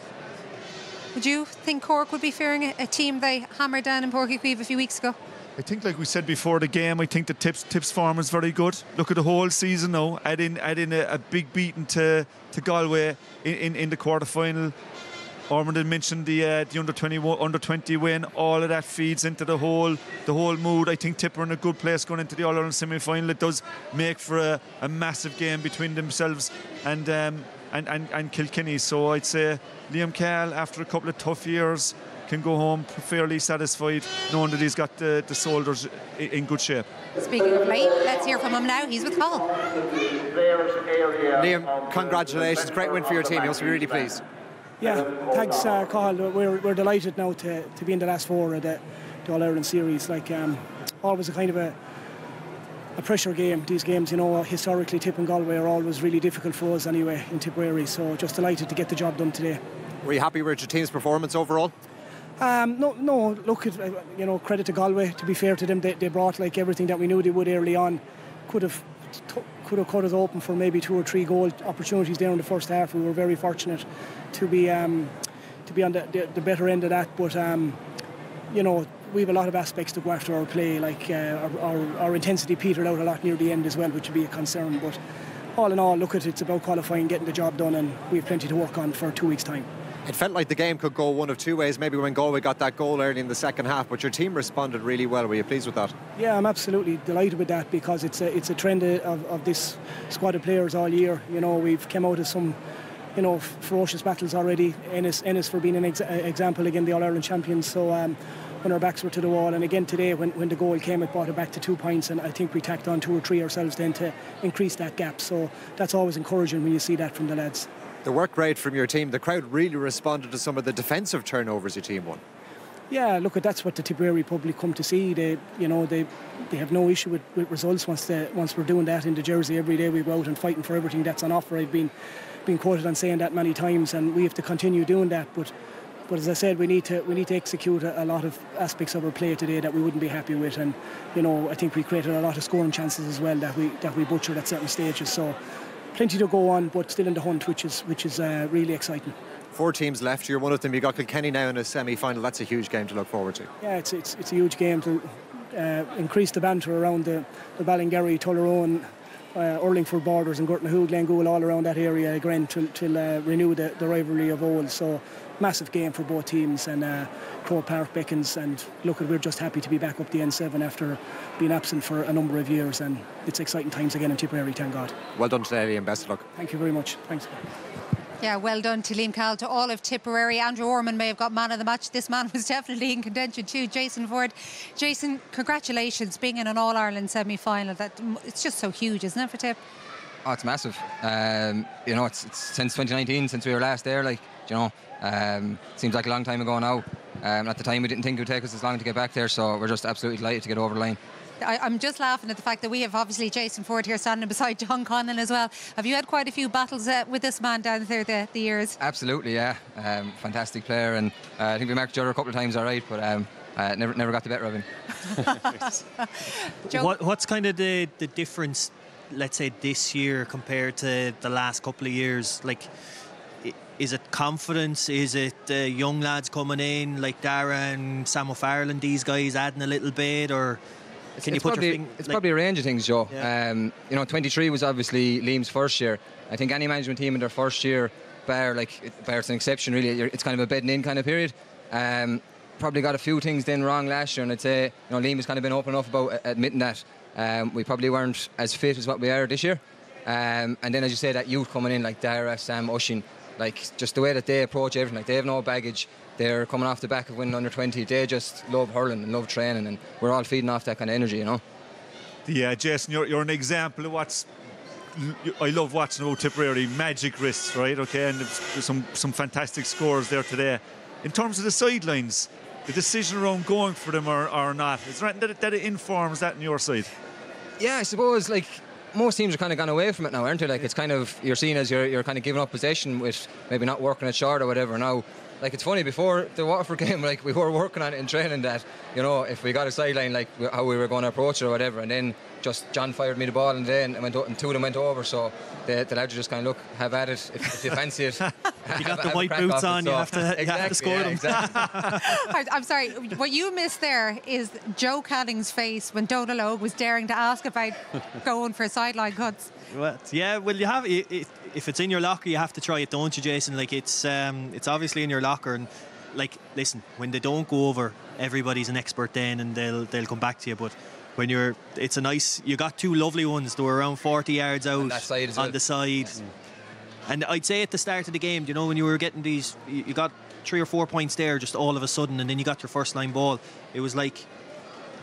Would you think Cork would be fearing a team they hammered down in Porky a few weeks ago? I think, like we said before the game, I think the Tips form is very good. Look at the whole season now. Add in a big beating to Galway in the quarter-final. Ormond had mentioned the under-20 win. All of that feeds into the whole mood. I think Tipper in a good place going into the All-Ireland semi-final. It does make for a massive game between themselves and Kilkenny. So I'd say Liam Cahill, after a couple of tough years, can go home fairly satisfied, knowing that he's got the shoulders in good shape. Speaking of late, let's hear from him now. He's with Call. Liam, congratulations. Great win for your team. You must be really pleased. Yeah, thanks, Carl. We're delighted now to be in the last four of the All-Ireland series. Like, always a kind of a pressure game. These games, you know, historically Tip and Galway are always really difficult for us anyway in Tipperary. So just delighted to get the job done today. Were you happy with your team's performance overall? No. Look, you know, credit to Galway. To be fair to them, they brought like everything that we knew they would early on. Could have cut us open for maybe 2 or 3 goal opportunities there in the first half. We were very fortunate to be on the better end of that. But you know, we have a lot of aspects to go after our play. Like our intensity petered out a lot near the end as well, which would be a concern. But all in all, look at it's about qualifying, getting the job done, and we have plenty to work on for 2 weeks' time. It felt like the game could go one of two ways, maybe when Galway got that goal early in the second half, but your team responded really well. Were you pleased with that? Yeah, I'm absolutely delighted with that, because it's a trend of this squad of players all year. You know, we've come out of some, you know, ferocious battles already. Ennis for being an example, again, the All-Ireland champions. So when our backs were to the wall, and again today when the goal came, it brought it back to 2 points, and I think we tacked on 2 or 3 ourselves then to increase that gap. So that's always encouraging when you see that from the lads. The work rate from your team, the crowd really responded to some of the defensive turnovers your team won. Yeah, look, that's what the Tipperary public come to see. They have no issue with results once we're doing that in the jersey every day. We go out and fighting for everything that's on offer. I've been quoted on saying that many times, and we have to continue doing that. But as I said, we need to execute a lot of aspects of our play today that we wouldn't be happy with. And you know, I think we created a lot of scoring chances as well that we butchered at certain stages. So plenty to go on, but still in the hunt, which is really exciting. 4 teams left. You're one of them. You got Kilkenny now in a semi-final. That's a huge game to look forward to. Yeah, it's a huge game to increase the banter around the Ballingarry, Tullaroan, Urlingford borders, and Gurtnahoe, Glengool, all around that area again to renew the rivalry of old. So massive game for both teams, and Croke Park beckons. And look, we're just happy to be back up the N7 after being absent for a number of years, and it's exciting times again in Tipperary, thank God. Well done today, Liam. Best of luck. Thank you very much. Thanks. Yeah, well done to Liam Cahill, to all of Tipperary. Andrew Ormond may have got man of the match. This man was definitely in contention too. Jason Ford. Jason, congratulations, being in an All-Ireland semi-final. It's just so huge, isn't it, for Tip? Oh, it's massive. You know, it's since 2019, since we were last there. Like, you know, seems like a long time ago now. At the time, we didn't think it would take us as long to get back there, so we're just absolutely delighted to get over the line. I'm just laughing at the fact that we have obviously Jason Ford here standing beside John Conlon as well. Have you had quite a few battles with this man down there the years? Absolutely, yeah. Fantastic player, and I think we marked each other a couple of times, all right, but never got the better of him. What's kind of the difference, let's say, this year compared to the last couple of years? Like, is it confidence? Is it young lads coming in like Dara and Sam O'Farrell, these guys adding a little bit, or can you put your finger? It's probably a range of things, Joe. Yeah. You know, 23 was obviously Liam's first year. I think any management team in their first year, bar it's an exception really. It's kind of a bedding in kind of period. Probably got a few things then wrong last year, and I'd say, you know, Liam has kind of been open enough about admitting that we probably weren't as fit as what we are this year. And then, as you say, that youth coming in like Dara, Sam, Oshin, like just the way that they approach everything, like they have no baggage. They're coming off the back of winning under 20. They just love hurling and love training, and we're all feeding off that kind of energy, you know. Yeah, Jason, you're an example of what's I love watching about Tipperary. Magic wrists, right? Okay, and there's some fantastic scores there today. In terms of the sidelines, the decision around going for them or not, is there anything that it informs that on your side? Yeah, I suppose like most teams are kind of gone away from it now, aren't they? Like, it's kind of, you're seen as you're kind of giving up possession with maybe not working it short or whatever. Now like it's funny, before the Waterford game, like we were working on it in training that, you know, if we got a sideline, like how we were going to approach it or whatever, and then just John fired me the ball and then and two of them went over, so the lads just kind of, look, have at it if you fancy it. You got the white boots on, you have to score them. Exactly. I'm sorry, what you missed there is Joe Canning's face when Donal Óg was daring to ask about going for sideline cuts. Well, you have if it's in your locker, you have to try it, don't you, Jason? Like it's obviously in your locker, and like, listen, when they don't go over, everybody's an expert then, and they'll come back to you. But when you got two lovely ones. They were around 40 yards out on the side. And I'd say at the start of the game, you know, when you were getting these, you got 3 or 4 points there just all of a sudden, and then you got your first line ball. It was like,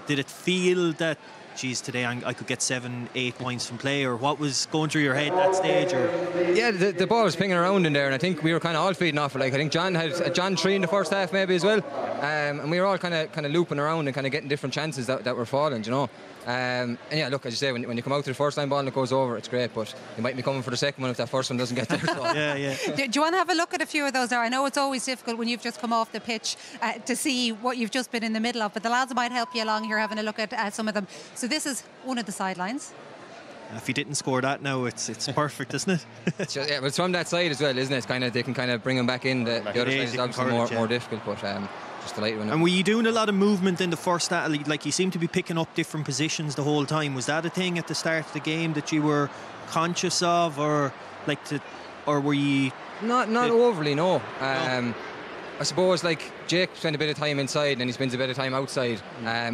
did it feel that, geez, today I could get 7-8 points from play, or what was going through your head at that stage? Or yeah, the ball was pinging around in there, and I think we were kind of all feeding off it. Like, I think John had John 3 in the first half maybe as well, and we were all kind of looping around and kind of getting different chances that were falling, you know. And yeah, look, as you say, when you come out to the first line ball and it goes over, it's great, but you might be coming for the second one if that first one doesn't get there. So. yeah. Do you want to have a look at a few of those there? I know it's always difficult when you've just come off the pitch to see what you've just been in the middle of, but the lads might help you along here having a look at some of them. So this is one of the sidelines. If he didn't score that now, it's perfect, isn't it? Yeah, but it's from that side as well, isn't it? It's kind of, they can kind of bring him back in. The other side is obviously more difficult, but just the light one. And were you doing a lot of movement in the first half? Like, you seem to be picking up different positions the whole time. Was that a thing at the start of the game that you were conscious of, or were you? Not overly, no. I suppose, like, Jake spent a bit of time inside and then he spends a bit of time outside,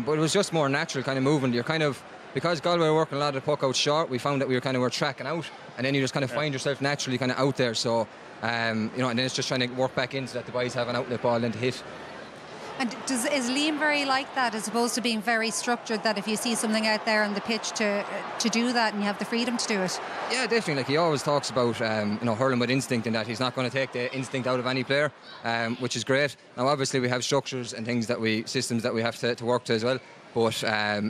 but it was just more natural kind of movement. You're kind of, because Galway were working a lot of the puck out short, we found that we were tracking out, and then you just kind of find yourself naturally kind of out there. So you know, and then it's just trying to work back in so that the boys have an outlet ball then to hit. And is Liam very like that, as opposed to being very structured, that if you see something out there on the pitch to do that and you have the freedom to do it? Yeah, definitely. Like, he always talks about you know, hurling with instinct, and that he's not going to take the instinct out of any player, which is great. Now obviously we have structures and things systems that we have to work to as well. But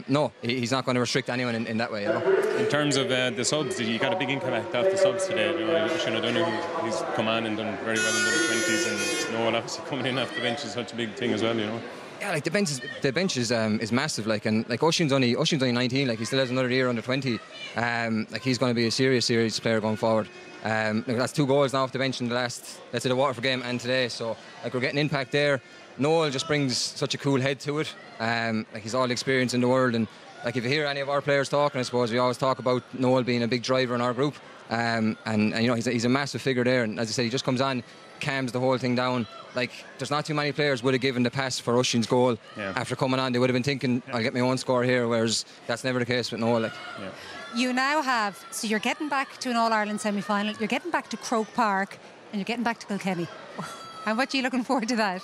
no, he's not going to restrict anyone in that way. You know? In terms of the subs, you got a big impact off the subs today. You know, Shane O'Donoghue, he's come on and done very well in the 20s, and Noel obviously coming in off the bench is such a big thing as well, you know. Yeah, like the bench is massive. Like, and like Oisín's only 19. Like, he still has another year under 20. Like, he's going to be a serious player going forward. Like, that's 2 goals now off the bench in the last, let's say, the Waterford game and today. So like, we're getting impact there. Noel just brings such a cool head to it. Like, he's all the experience in the world, and like, if you hear any of our players talking, I suppose we always talk about Noel being a big driver in our group, and you know, he's a massive figure there, and as I said, he just comes on, calms the whole thing down. Like, there's not too many players would have given the pass for Oisín's goal after coming on. They would have been thinking, I'll get my own score here, whereas that's never the case with Noel. Like. You now have, so you're getting back to an All-Ireland semi-final, you're getting back to Croke Park, and you're getting back to Kilkenny. How much are you looking forward to that?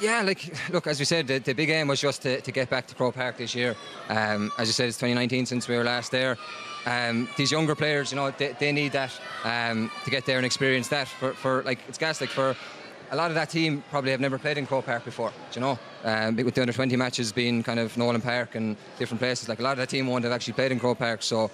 Yeah, like, look, as we said, the big aim was just to get back to Croke Park this year. As you said, it's 2019 since we were last there. These younger players, you know, they need that to get there and experience that. For like, it's gas, like, for a lot of that team probably have never played in Croke Park before, you know. With the under 20 matches being kind of Nolan Park and different places, like, a lot of that team won't have actually played in Croke Park. So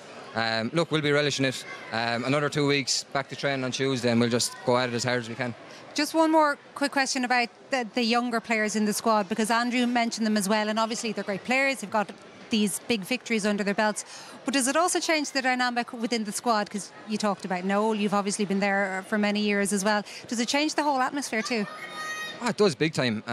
look, we'll be relishing it. Another 2 weeks back to training on Tuesday, and we'll just go at it as hard as we can. Just one more quick question about the younger players in the squad, because Andrew mentioned them as well, and obviously they're great players, they've got these big victories under their belts, but does it also change the dynamic within the squad? Because you talked about Noel, you've obviously been there for many years as well. Does it change the whole atmosphere too? Oh, it does, big time.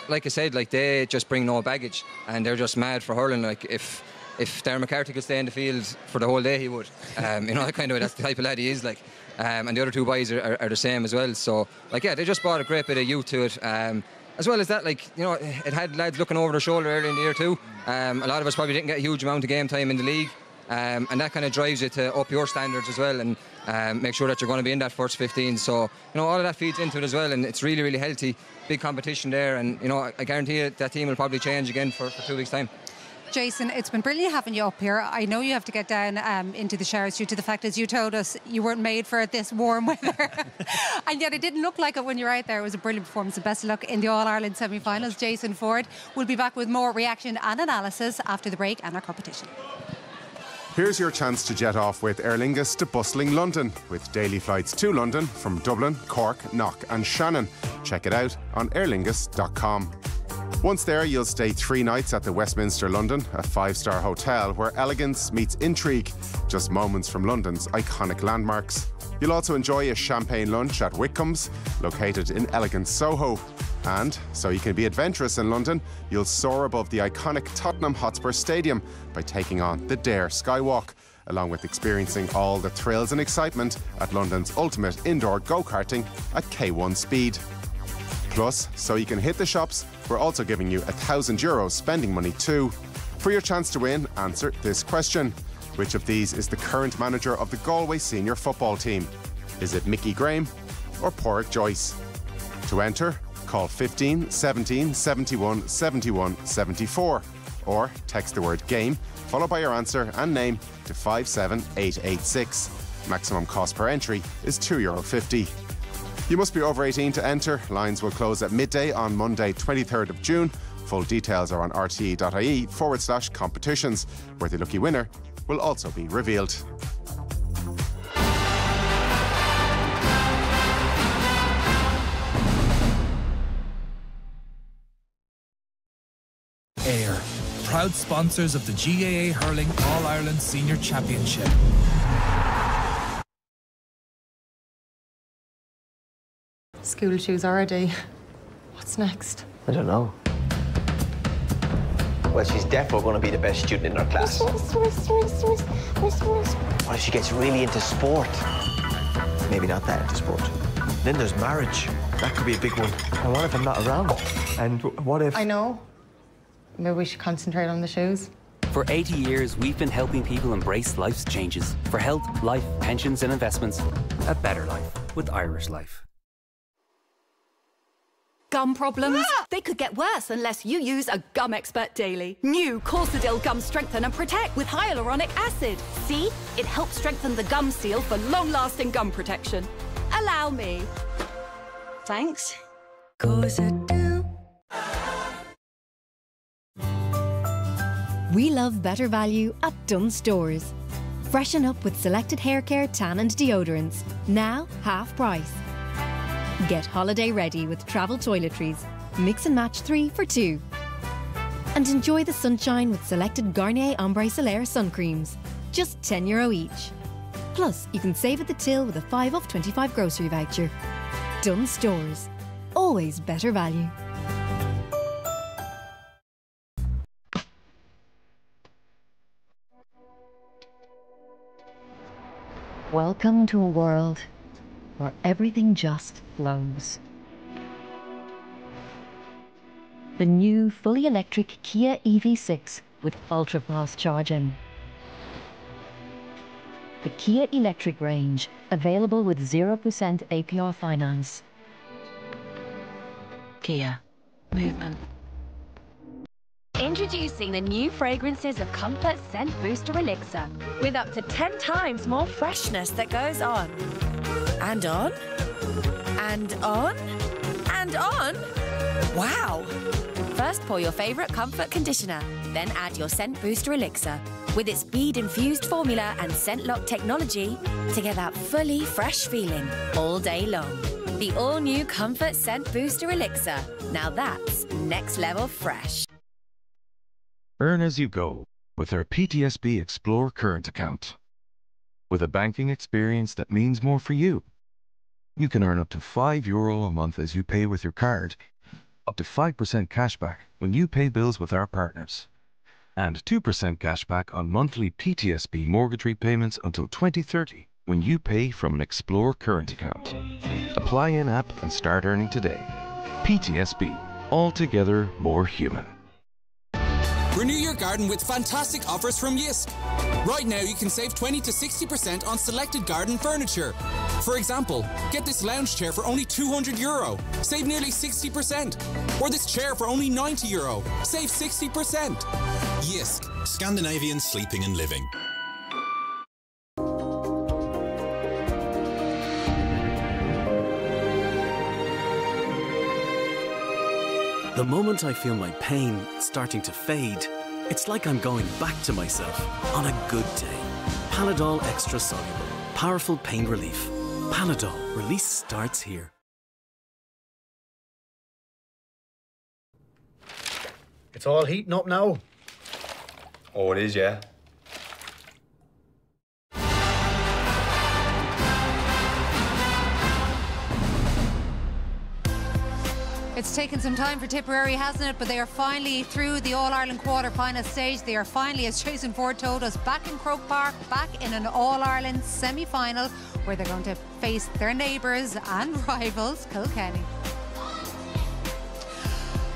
Like I said, like, they just bring no baggage, and they're just mad for hurling. Like, if Darren McCarthy could stay in the field for the whole day, he would. You know, kind of, that's the type of lad he is, like. And the other 2 boys are the same as well. So, like, yeah, they just brought a great bit of youth to it. As well as that, like, you know, it had lads looking over their shoulder early in the year too. A lot of us probably didn't get a huge amount of game time in the league. And that kind of drives you to up your standards as well, and make sure that you're going to be in that first 15. So, you know, all of that feeds into it as well, and it's really, really healthy. Big competition there, and, you know, I guarantee you that team will probably change again for 2 weeks' time. Jason, it's been brilliant having you up here. I know you have to get down into the showers due to the fact, as you told us, you weren't made for this warm weather. And yet it didn't look like it when you were out there. It was a brilliant performance, and best of luck in the All-Ireland semi-finals. Jason Ford will be back with more reaction and analysis after the break and our competition. Here's your chance to jet off with Aer Lingus to bustling London, with daily flights to London from Dublin, Cork, Knock and Shannon. Check it out on airlingus.com. Once there, you'll stay 3 nights at the Westminster London, a 5-star hotel where elegance meets intrigue, just moments from London's iconic landmarks. You'll also enjoy a champagne lunch at Wickham's, located in elegant Soho. And, so you can be adventurous in London, you'll soar above the iconic Tottenham Hotspur Stadium by taking on the Dare Skywalk, along with experiencing all the thrills and excitement at London's ultimate indoor go-karting at K1 Speed. Plus, so you can hit the shops, we're also giving you €1,000 spending money too. For your chance to win, answer this question. Which of these is the current manager of the Galway senior football team? Is it Mickey Graham or Pádraig Joyce? To enter, call 15 17 71 71 74 or text the word GAME followed by your answer and name to 57886. Maximum cost per entry is €2.50. You must be over 18 to enter. Lines will close at midday on Monday 23rd of June. Full details are on rte.ie/competitions, where the lucky winner will also be revealed. Ayr, proud sponsors of the GAA Hurling All-Ireland Senior Championship. School shoes already. What's next? I don't know. Well, she's definitely going to be the best student in her class. What if she gets really into sport? Maybe not that into sport. Then there's marriage. That could be a big one. And what if I'm not around? And what if... I know. Maybe we should concentrate on the shoes. For 80 years, we've been helping people embrace life's changes. For health, life, pensions and investments. A better life with Irish Life. Gum problems? They could get worse unless you use a gum expert daily. New Corsadil Gum Strengthen and Protect with hyaluronic acid. See? It helps strengthen the gum seal for long-lasting gum protection. Allow me. Thanks. Corsadil. We love better value at Dunnes Stores. Freshen up with selected hair care, tan and deodorants. Now half price. Get holiday ready with travel toiletries. Mix and match 3 for 2. And enjoy the sunshine with selected Garnier Ombre Solaire sun creams. Just €10 each. Plus, you can save at the till with a 5 off 25 grocery voucher. Dunnes Stores. Always better value. Welcome to a world where everything just flows. The new fully electric Kia EV6 with ultra-fast charging. The Kia electric range, available with 0% APR finance. Kia. Movement. Introducing the new fragrances of Comfort Scent Booster Elixir, with up to 10 times more freshness that goes on. And on. And on. And on. Wow! First pour your favourite comfort conditioner, then add your Scent Booster Elixir. With its bead-infused formula and scent lock technology to get that fully fresh feeling all day long. The all-new Comfort Scent Booster Elixir. Now that's next level fresh. Earn as you go with our PTSB Explore Current account. With a banking experience that means more for you. You can earn up to €5 a month as you pay with your card, up to 5% cashback when you pay bills with our partners, and 2% cashback on monthly PTSB mortgage repayments until 2030 when you pay from an Explore Current account. Apply in-app and start earning today. PTSB, altogether more human. Renew your garden with fantastic offers from Yisk. Right now you can save 20 to 60% on selected garden furniture. For example, get this lounge chair for only €200, save nearly 60%. Or this chair for only €90, save 60%. Yisk, Scandinavian sleeping and living. The moment I feel my pain starting to fade, It's like I'm going back to myself on a good day. Panadol Extra Soluble. Powerful pain relief. Panadol. Release starts here. It's all heating up now. Oh, it is, yeah. It's taken some time for Tipperary, hasn't it? But they are finally through the All-Ireland quarter-final stage. They are finally, as Jason Ford told us, back in Croke Park, back in an All-Ireland semi-final where they're going to face their neighbours and rivals, Kilkenny.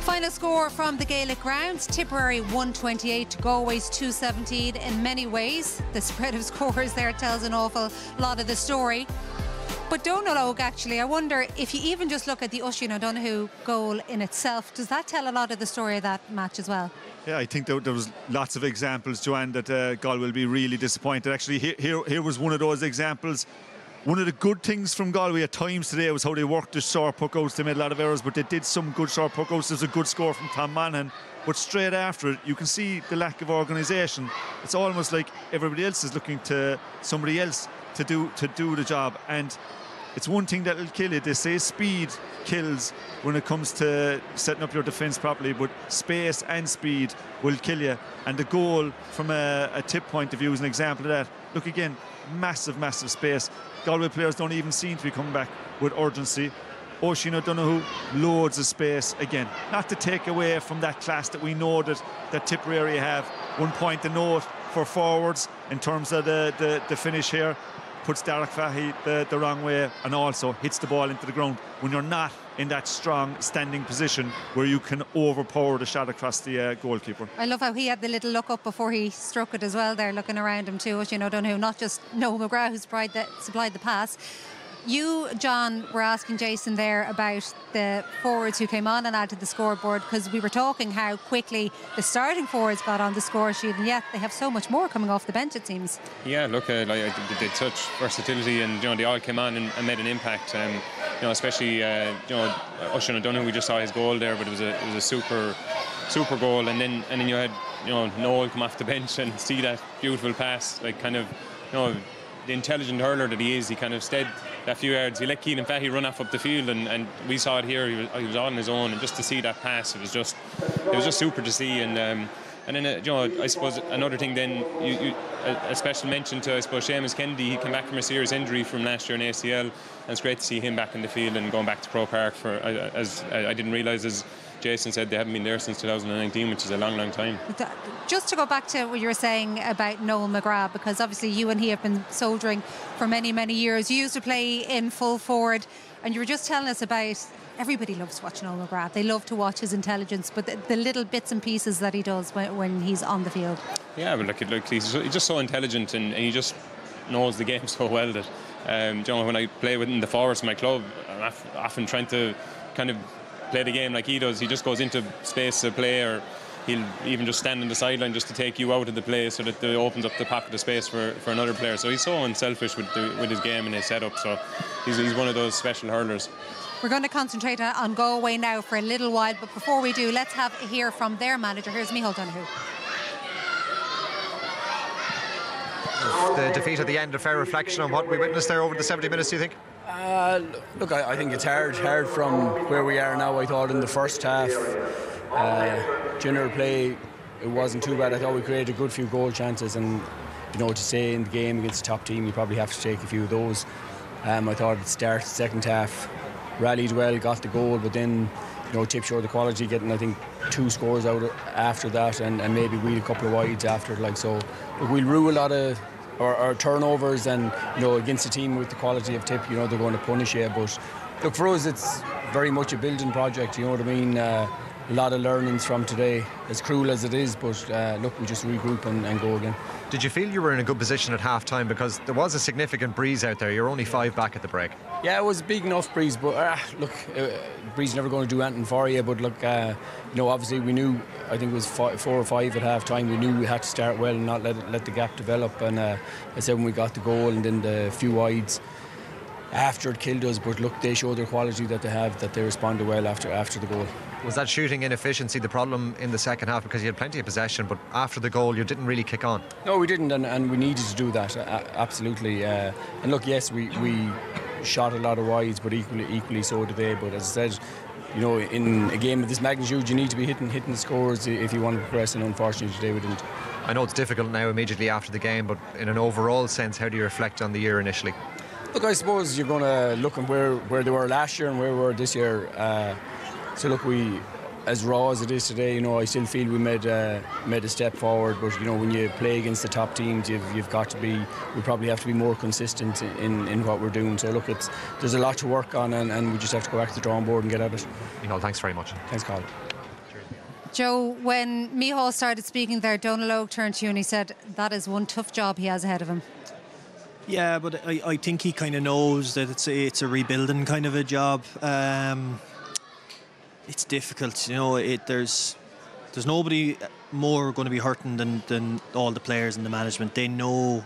Final score from the Gaelic rounds, Tipperary 128 to Galway's 217. In many ways, the spread of scores there tells an awful lot of the story. But Donal Óg, actually, I wonder if you even just look at the Oisin O'Donoghue goal in itself, does that tell a lot of the story of that match as well? Yeah, I think there was lots of examples, Joanne, that Galway will be really disappointed. Actually, here was one of those examples. One of the good things from Galway at times today was how they worked the short puck-outs. They made a lot of errors, but they did some good short puck-outs. There's a good score from Tom Monaghan. But straight after it, you can see the lack of organisation. It's almost like everybody else is looking to somebody else to do the job. And it's one thing that'll kill you. They say speed kills when it comes to setting up your defence properly, but space and speed will kill you. And the goal from a tip point of view is an example of that. Look again, massive space. Galway players don't even seem to be coming back with urgency. Oisin O'Donoghue, loads of space again. Not to take away from that class that we know that Tipperary have. 1 point to note for forwards in terms of the finish here. Puts Derek Fahy the wrong way and also hits the ball into the ground when you're not in that strong standing position where you can overpower the shot across the goalkeeper. I love how he had the little look up before he struck it as well there, looking around him too. Oisin O'Donoghue, not just Noel McGrath who supplied the pass. You, John, were asking Jason there about the forwards who came on and added to the scoreboard, because we were talking how quickly the starting forwards got on the score sheet, and yet they have so much more coming off the bench, it seems. Yeah, look, they did such versatility, and they all came on and made an impact. Especially Oisin O'Donoghue, we just saw his goal there, but it was a super goal, and then you had Noel come off the bench and see that beautiful pass, like kind of the intelligent hurler that he is. He kind of stayed that few yards. He let Keenan Fahy run off up the field, and we saw it here. He was on his own, and just to see that pass, it was just super to see. And then I suppose another thing then, a special mention to, I suppose, Seamus Kennedy. He came back from a serious injury from last year in ACL, and it's great to see him back in the field and going back to Croke Park. As I didn't realise, as Jason said, they haven't been there since 2019, which is a long time. Just to go back to what you were saying about Noel McGrath, because obviously you and he have been soldiering for many years. You used to play in full forward, and you were just telling us about everybody loves to watch Noel McGrath. They love to watch his intelligence, but the little bits and pieces that he does when he's on the field. Yeah, but look, he's just so intelligent, and he just knows the game so well that when I play within the forwards of my club, I'm often trying to kind of play the game like he does. He just goes into space to play, or he'll even just stand on the sideline just to take you out of the play so that it opens up the pocket of space for another player. So he's so unselfish with his game and his setup. So he's one of those special hurlers. We're going to concentrate on Galway now for a little while, but before we do, let's hear from their manager. Here's Micheál Donoghue. The defeat at the end, a fair reflection on what we witnessed there over the 70 minutes, do you think? Look, I think it's hard from where we are now. I thought in the first half, general play, it wasn't too bad. I thought we created a good few goal chances, and to say in the game against the top team, you probably have to take a few of those. I thought at the start, second half, rallied well, got the goal, but then Tip showed the quality, getting I think 2 scores out after that, and maybe we had a couple of wides after it. So we'll rule a lot of our turnovers, and against a team with the quality of Tip, they're going to punish you. But look, for us, it's very much a building project. You know what I mean? A lot of learnings from today, as cruel as it is. But look, we just regroup and go again. Did you feel you were in a good position at half time, because there was a significant breeze out there? You're only 5 back at the break. Yeah, it was a big enough breeze, but look, breeze never going to do anything for you. But look, obviously we knew, I think it was 4 or 5 at half time, we knew we had to start well and not let the gap develop. And I said when we got the goal and then the few wides, after it killed us, but look, they showed their quality that they have, that they responded well after the goal. Was that shooting inefficiency the problem in the second half? Because you had plenty of possession, but after the goal you didn't really kick on. No, we didn't, and we needed to do that, absolutely. And look, yes, we shot a lot of wides, but equally so did they. But as I said, you know, in a game of this magnitude, you need to be hitting the scores if you want to progress, and unfortunately today we didn't. I know it's difficult now immediately after the game, but in an overall sense, how do you reflect on the year initially? Look, I suppose you're going to look at where they were last year and where we were this year. So look, we, as raw as it is today, you know, I still feel we made a step forward. But you know, when you play against the top teams, you've got to be. We probably have to be more consistent in what we're doing. So look, there's a lot to work on, and we just have to go back to the drawing board and get at it. Micheál, thanks very much. Thanks, Colin. Joe, when Micheál started speaking there, Donal Logue turned to you and he said that is one tough job he has ahead of him. Yeah, but I think he kind of knows that it's a rebuilding kind of a job. It's difficult, you know. There's nobody more going to be hurting than all the players and the management. They know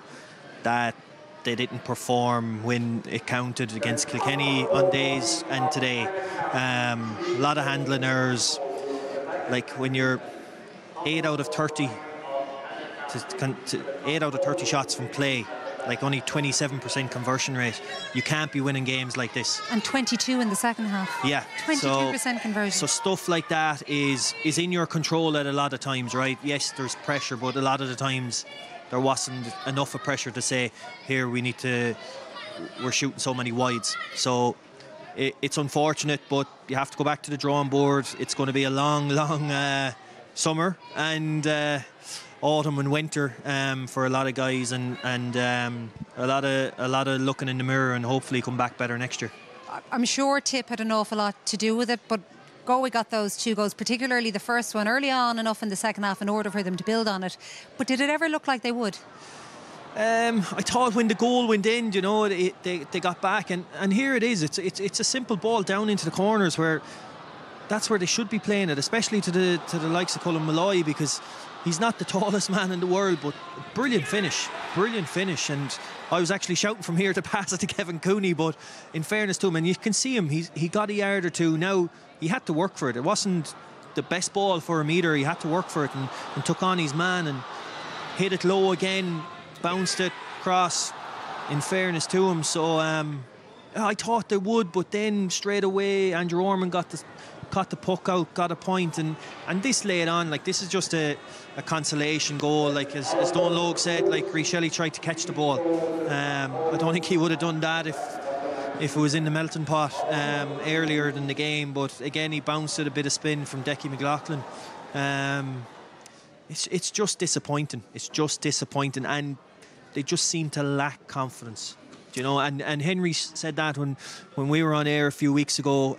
that they didn't perform when it counted against Kilkenny on days and today. A lot of handling errors. Like when you're 8 out of 30 shots from play, like only 27% conversion rate, you can't be winning games like this. And 22 in the second half. Yeah. 22% conversion. So stuff like that is in your control at a lot of times, right? Yes, there's pressure, but a lot of the times there wasn't enough of pressure to say, here, we're shooting so many wides. So it's unfortunate, but you have to go back to the drawing board. It's going to be a long summer and autumn and winter for a lot of guys, and a lot of looking in the mirror, and hopefully come back better next year. I'm sure Tip had an awful lot to do with it, but Galway got those 2 goals, particularly the first one early on enough in the second half in order for them to build on it. But did it ever look like they would? I thought when the goal went in, you know, they got back, and here it is. It's a simple ball down into the corners where that's where they should be playing it, especially to the likes of Colin Malloy, because he's not the tallest man in the world, but brilliant finish. And I was actually shouting from here to pass it to Kevin Cooney, but in fairness to him, and you can see him, he got a yard or two. Now he had to work for it. It wasn't the best ball for him either. He had to work for it and took on his man and hit it low again, bounced it across, in fairness to him. So I thought they would, but then straight away Andrew Orman got the puck out, got a point, and this laid on. Like, this is just a consolation goal. Like as Donal Logue said, like Rhys Shelley tried to catch the ball. I don't think he would have done that if it was in the melting pot earlier in the game, but again he bounced it a bit of spin from Decky McLaughlin. It's just disappointing. And they just seem to lack confidence, you know. And Henry said that when we were on air a few weeks ago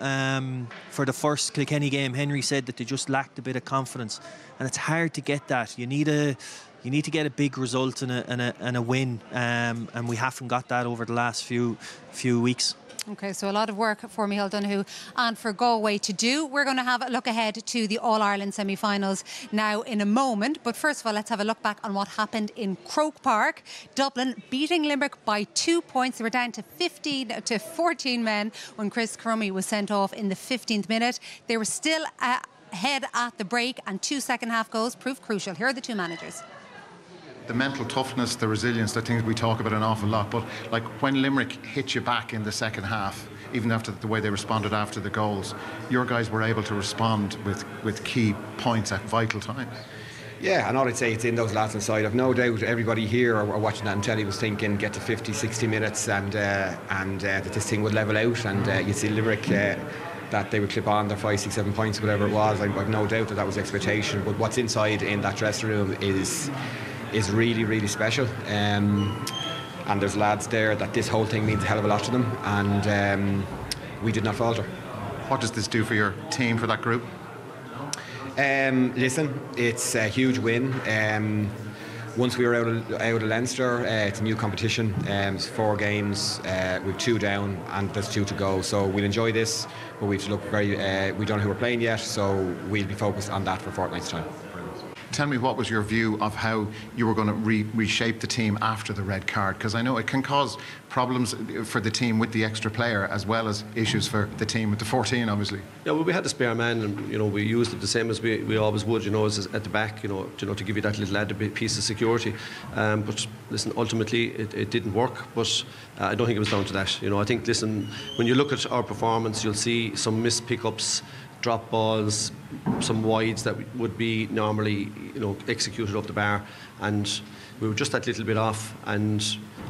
for the first Kilkenny game. Henry said that they just lacked a bit of confidence, and it's hard to get that. You need to get a big result and a win, and we haven't got that over the last few weeks. Okay, so a lot of work for Micheál Donoghue and for Galway to do. We're going to have a look ahead to the All-Ireland semi-finals now in a moment. But first of all, let's have a look back on what happened in Croke Park. Dublin beating Limerick by 2 points. They were down to 15 to 14 men when Chris Crummy was sent off in the 15th minute. They were still ahead at the break, and 2 second-half goals proved crucial. Here are the two managers. The mental toughness, the resilience, the things we talk about an awful lot, but like when Limerick hit you back in the second half, even after the way they responded after the goals, your guys were able to respond with key points at vital times. Yeah, and all I'd say, it's in those lads inside. I've no doubt everybody here or watching that on telly was thinking get to 50, 60 minutes and that this thing would level out, and you'd see Limerick that they would clip on their 5, 6, 7 points, whatever it was. I've no doubt that was the expectation, but what's inside in that dressing room is really, really special, and there's lads there that this whole thing means a hell of a lot to them, and we did not falter. What does this do for your team, for that group? Listen, it's a huge win. Once we were out of Leinster, it's a new competition. It's 4 games, we've 2 down and there's 2 to go, so we'll enjoy this, but we have to look we don't know who we're playing yet, so we'll be focused on that for a fortnight's time. tell me what was your view of how you were going to reshape the team after the red card? Because I know it can cause problems for the team with the extra player as well as issues for the team with the 14, obviously. Yeah, well, we had the spare man, and we used it the same as we always would, as at the back, to give you that little added piece of security. But listen, ultimately it didn't work. But I don't think it was down to that. I think, listen, when you look at our performance, you'll see some missed pickups, drop balls, some wides that would be normally executed off the bar, and we were just that little bit off. And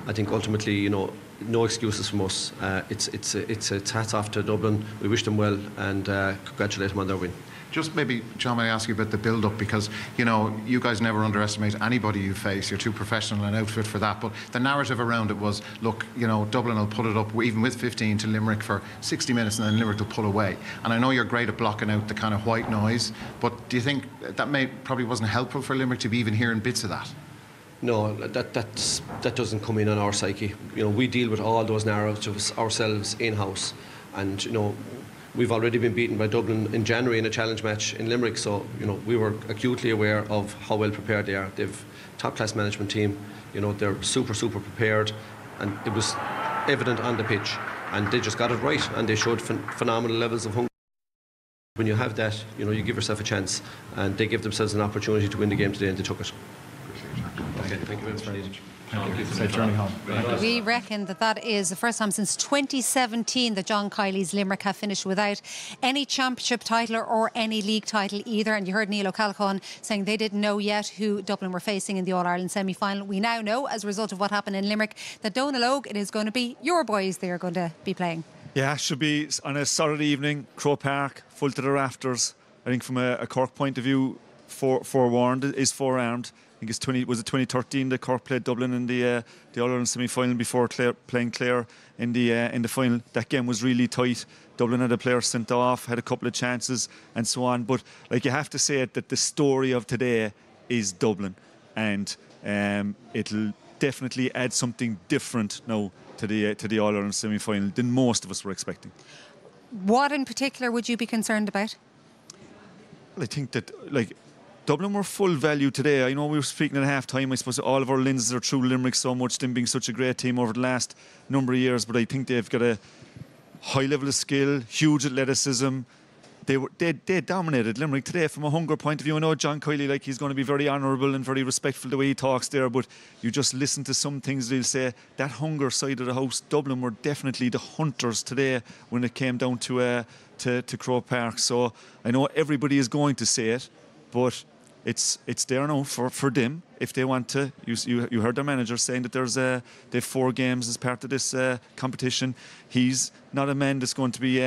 I think ultimately, no excuses from us. It's hats off to Dublin. We wish them well and congratulate them on their win. Just maybe, John, may I ask you about the build-up, because you guys never underestimate anybody you face. You're too professional an outfit for that. But the narrative around it was, look, Dublin will put it up even with 15 to Limerick for 60 minutes, and then Limerick will pull away. And I know you're great at blocking out the kind of white noise, but do you think that probably wasn't helpful for Limerick to be even hearing bits of that? No, that doesn't come in on our psyche. We deal with all those narratives ourselves in-house, and we've already been beaten by Dublin in January in a challenge match in Limerick, so we were acutely aware of how well prepared they are. They've top-class management team. They're super prepared, and it was evident on the pitch, and they just got it right, and they showed phenomenal levels of hunger. When you have that, you give yourself a chance, and they give themselves an opportunity to win the game today, and they took it. Okay, thank you very much. Thank you. Safe journey home. We reckon that is the first time since 2017 that John Kiley's Limerick have finished without any championship title or any league title either. And you heard Neil O'Callaghan saying they didn't know yet who Dublin were facing in the All-Ireland semi-final. We now know, as a result of what happened in Limerick, that Donal Óg, it is going to be your boys they are going to be playing. Yeah, should be on a Saturday evening, Crow Park, full to the rafters. I think from a Cork point of view, forewarned is forearmed. I think it was 2013 that Cork played Dublin in the All-Ireland semi-final before playing Clare in the final. That game was really tight. Dublin had a player sent off, had a couple of chances and so on. But you have to say it that the story of today is Dublin, and it'll definitely add something different now to the All-Ireland semi-final than most of us were expecting. What in particular would you be concerned about? I think that Dublin were full value today. I know we were speaking at half-time. I suppose all of our lenses are through Limerick so much, them being such a great team over the last number of years, but I think they've got a high level of skill, huge athleticism. They dominated Limerick today from a hunger point of view. I know John Kiley, he's going to be very honourable and very respectful the way he talks there, but you just listen to some things they'll say. That hunger side of the house, Dublin were definitely the hunters today when it came down to Crow Park. So I know everybody is going to say it, but it's there now for them if they want to. You heard their manager saying that they've 4 games as part of this competition. He's not a man that's going to be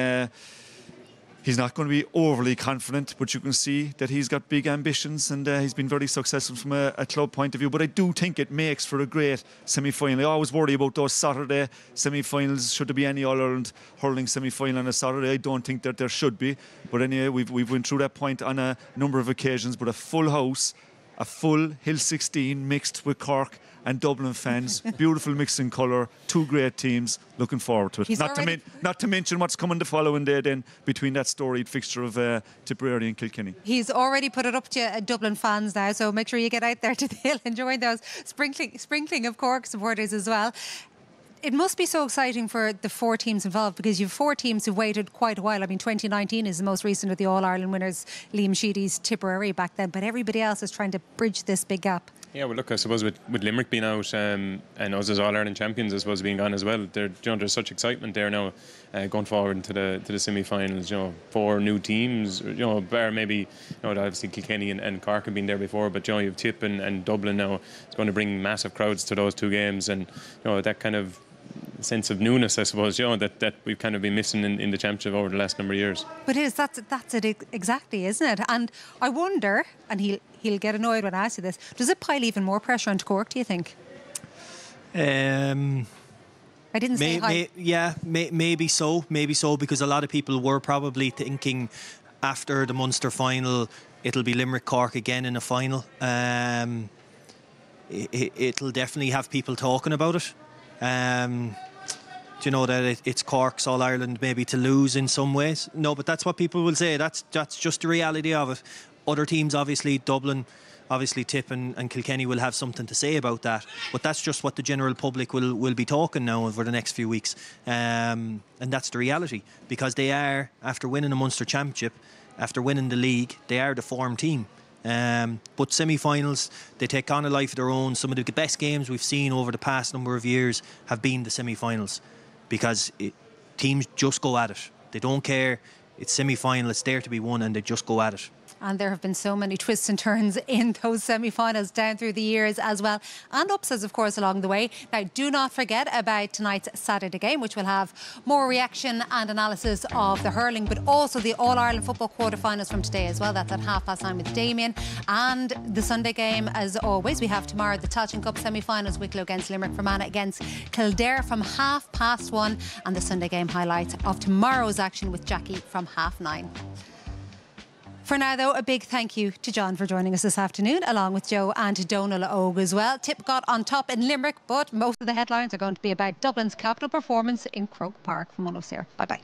he's not going to be overly confident, but you can see that he's got big ambitions, and he's been very successful from a club point of view. But I do think it makes for a great semi-final. I always worry about those Saturday semi-finals. Should there be any All-Ireland hurling semi-final on a Saturday? I don't think that there should be. But anyway, we've went through that point on a number of occasions. But a full house, a full Hill 16 mixed with Cork and Dublin fans, beautiful mix in colour, 2 great teams. Looking forward to it. Not to mention what's coming the following day then between that storied fixture of Tipperary and Kilkenny. He's already put it up to Dublin fans now, so make sure you get out there to the hill and join those sprinkling of Cork supporters as well. It must be so exciting for the 4 teams involved, because you have 4 teams who've waited quite a while. I mean, 2019 is the most recent of the All-Ireland winners, Liam Sheedy's Tipperary back then, but everybody else is trying to bridge this big gap. Yeah, well, look, I suppose with Limerick being out and us as All-Ireland champions, I suppose, being gone as well, there's such excitement there now going forward into the semi-finals. 4 new teams, bar maybe, obviously Kilkenny and Cork have been there before, but you have Tip and Dublin now. It's going to bring massive crowds to those 2 games, and that kind of sense of newness, I suppose, that we've kind of been missing in the championship over the last number of years. But that's it exactly, isn't it? And I wonder, and he'll get annoyed when I ask you this, does it pile even more pressure onto Cork, do you think? I didn't say high. Maybe so, because a lot of people were probably thinking after the Munster final it'll be Limerick Cork again in a final. It'll definitely have people talking about it. That it's Cork's All-Ireland maybe to lose in some ways. No, but that's what people will say. That's just the reality of it. other teams, obviously Dublin, obviously Tip and Kilkenny will have something to say about that, but that's just what the general public will be talking now over the next few weeks, and that's the reality, because they are, after winning a Munster Championship, after winning the league, they are the form team. But semi-finals, they take on a life of their own. Some of the best games we've seen over the past number of years have been the semi-finals, because teams just go at it. They don't care. It's semi-final, it's there to be won, and they just go at it. And there have been so many twists and turns in those semi-finals down through the years as well. And upsets, of course, along the way. Now, do not forget about tonight's Saturday game, which will have more reaction and analysis of the hurling, but also the All-Ireland football quarter-finals from today as well. That's at 9:30 with Damien. And the Sunday game, as always, we have tomorrow the Tailteann Cup semi-finals, Wicklow against Limerick, Fermanagh against Kildare from 1:30. And the Sunday game highlights of tomorrow's action with Jackie from 9:30. For now, though, a big thank you to John for joining us this afternoon, along with Joe and Donal Og as well. Tip got on top in Limerick, but most of the headlines are going to be about Dublin's capital performance in Croke Park. From all of us here, bye-bye.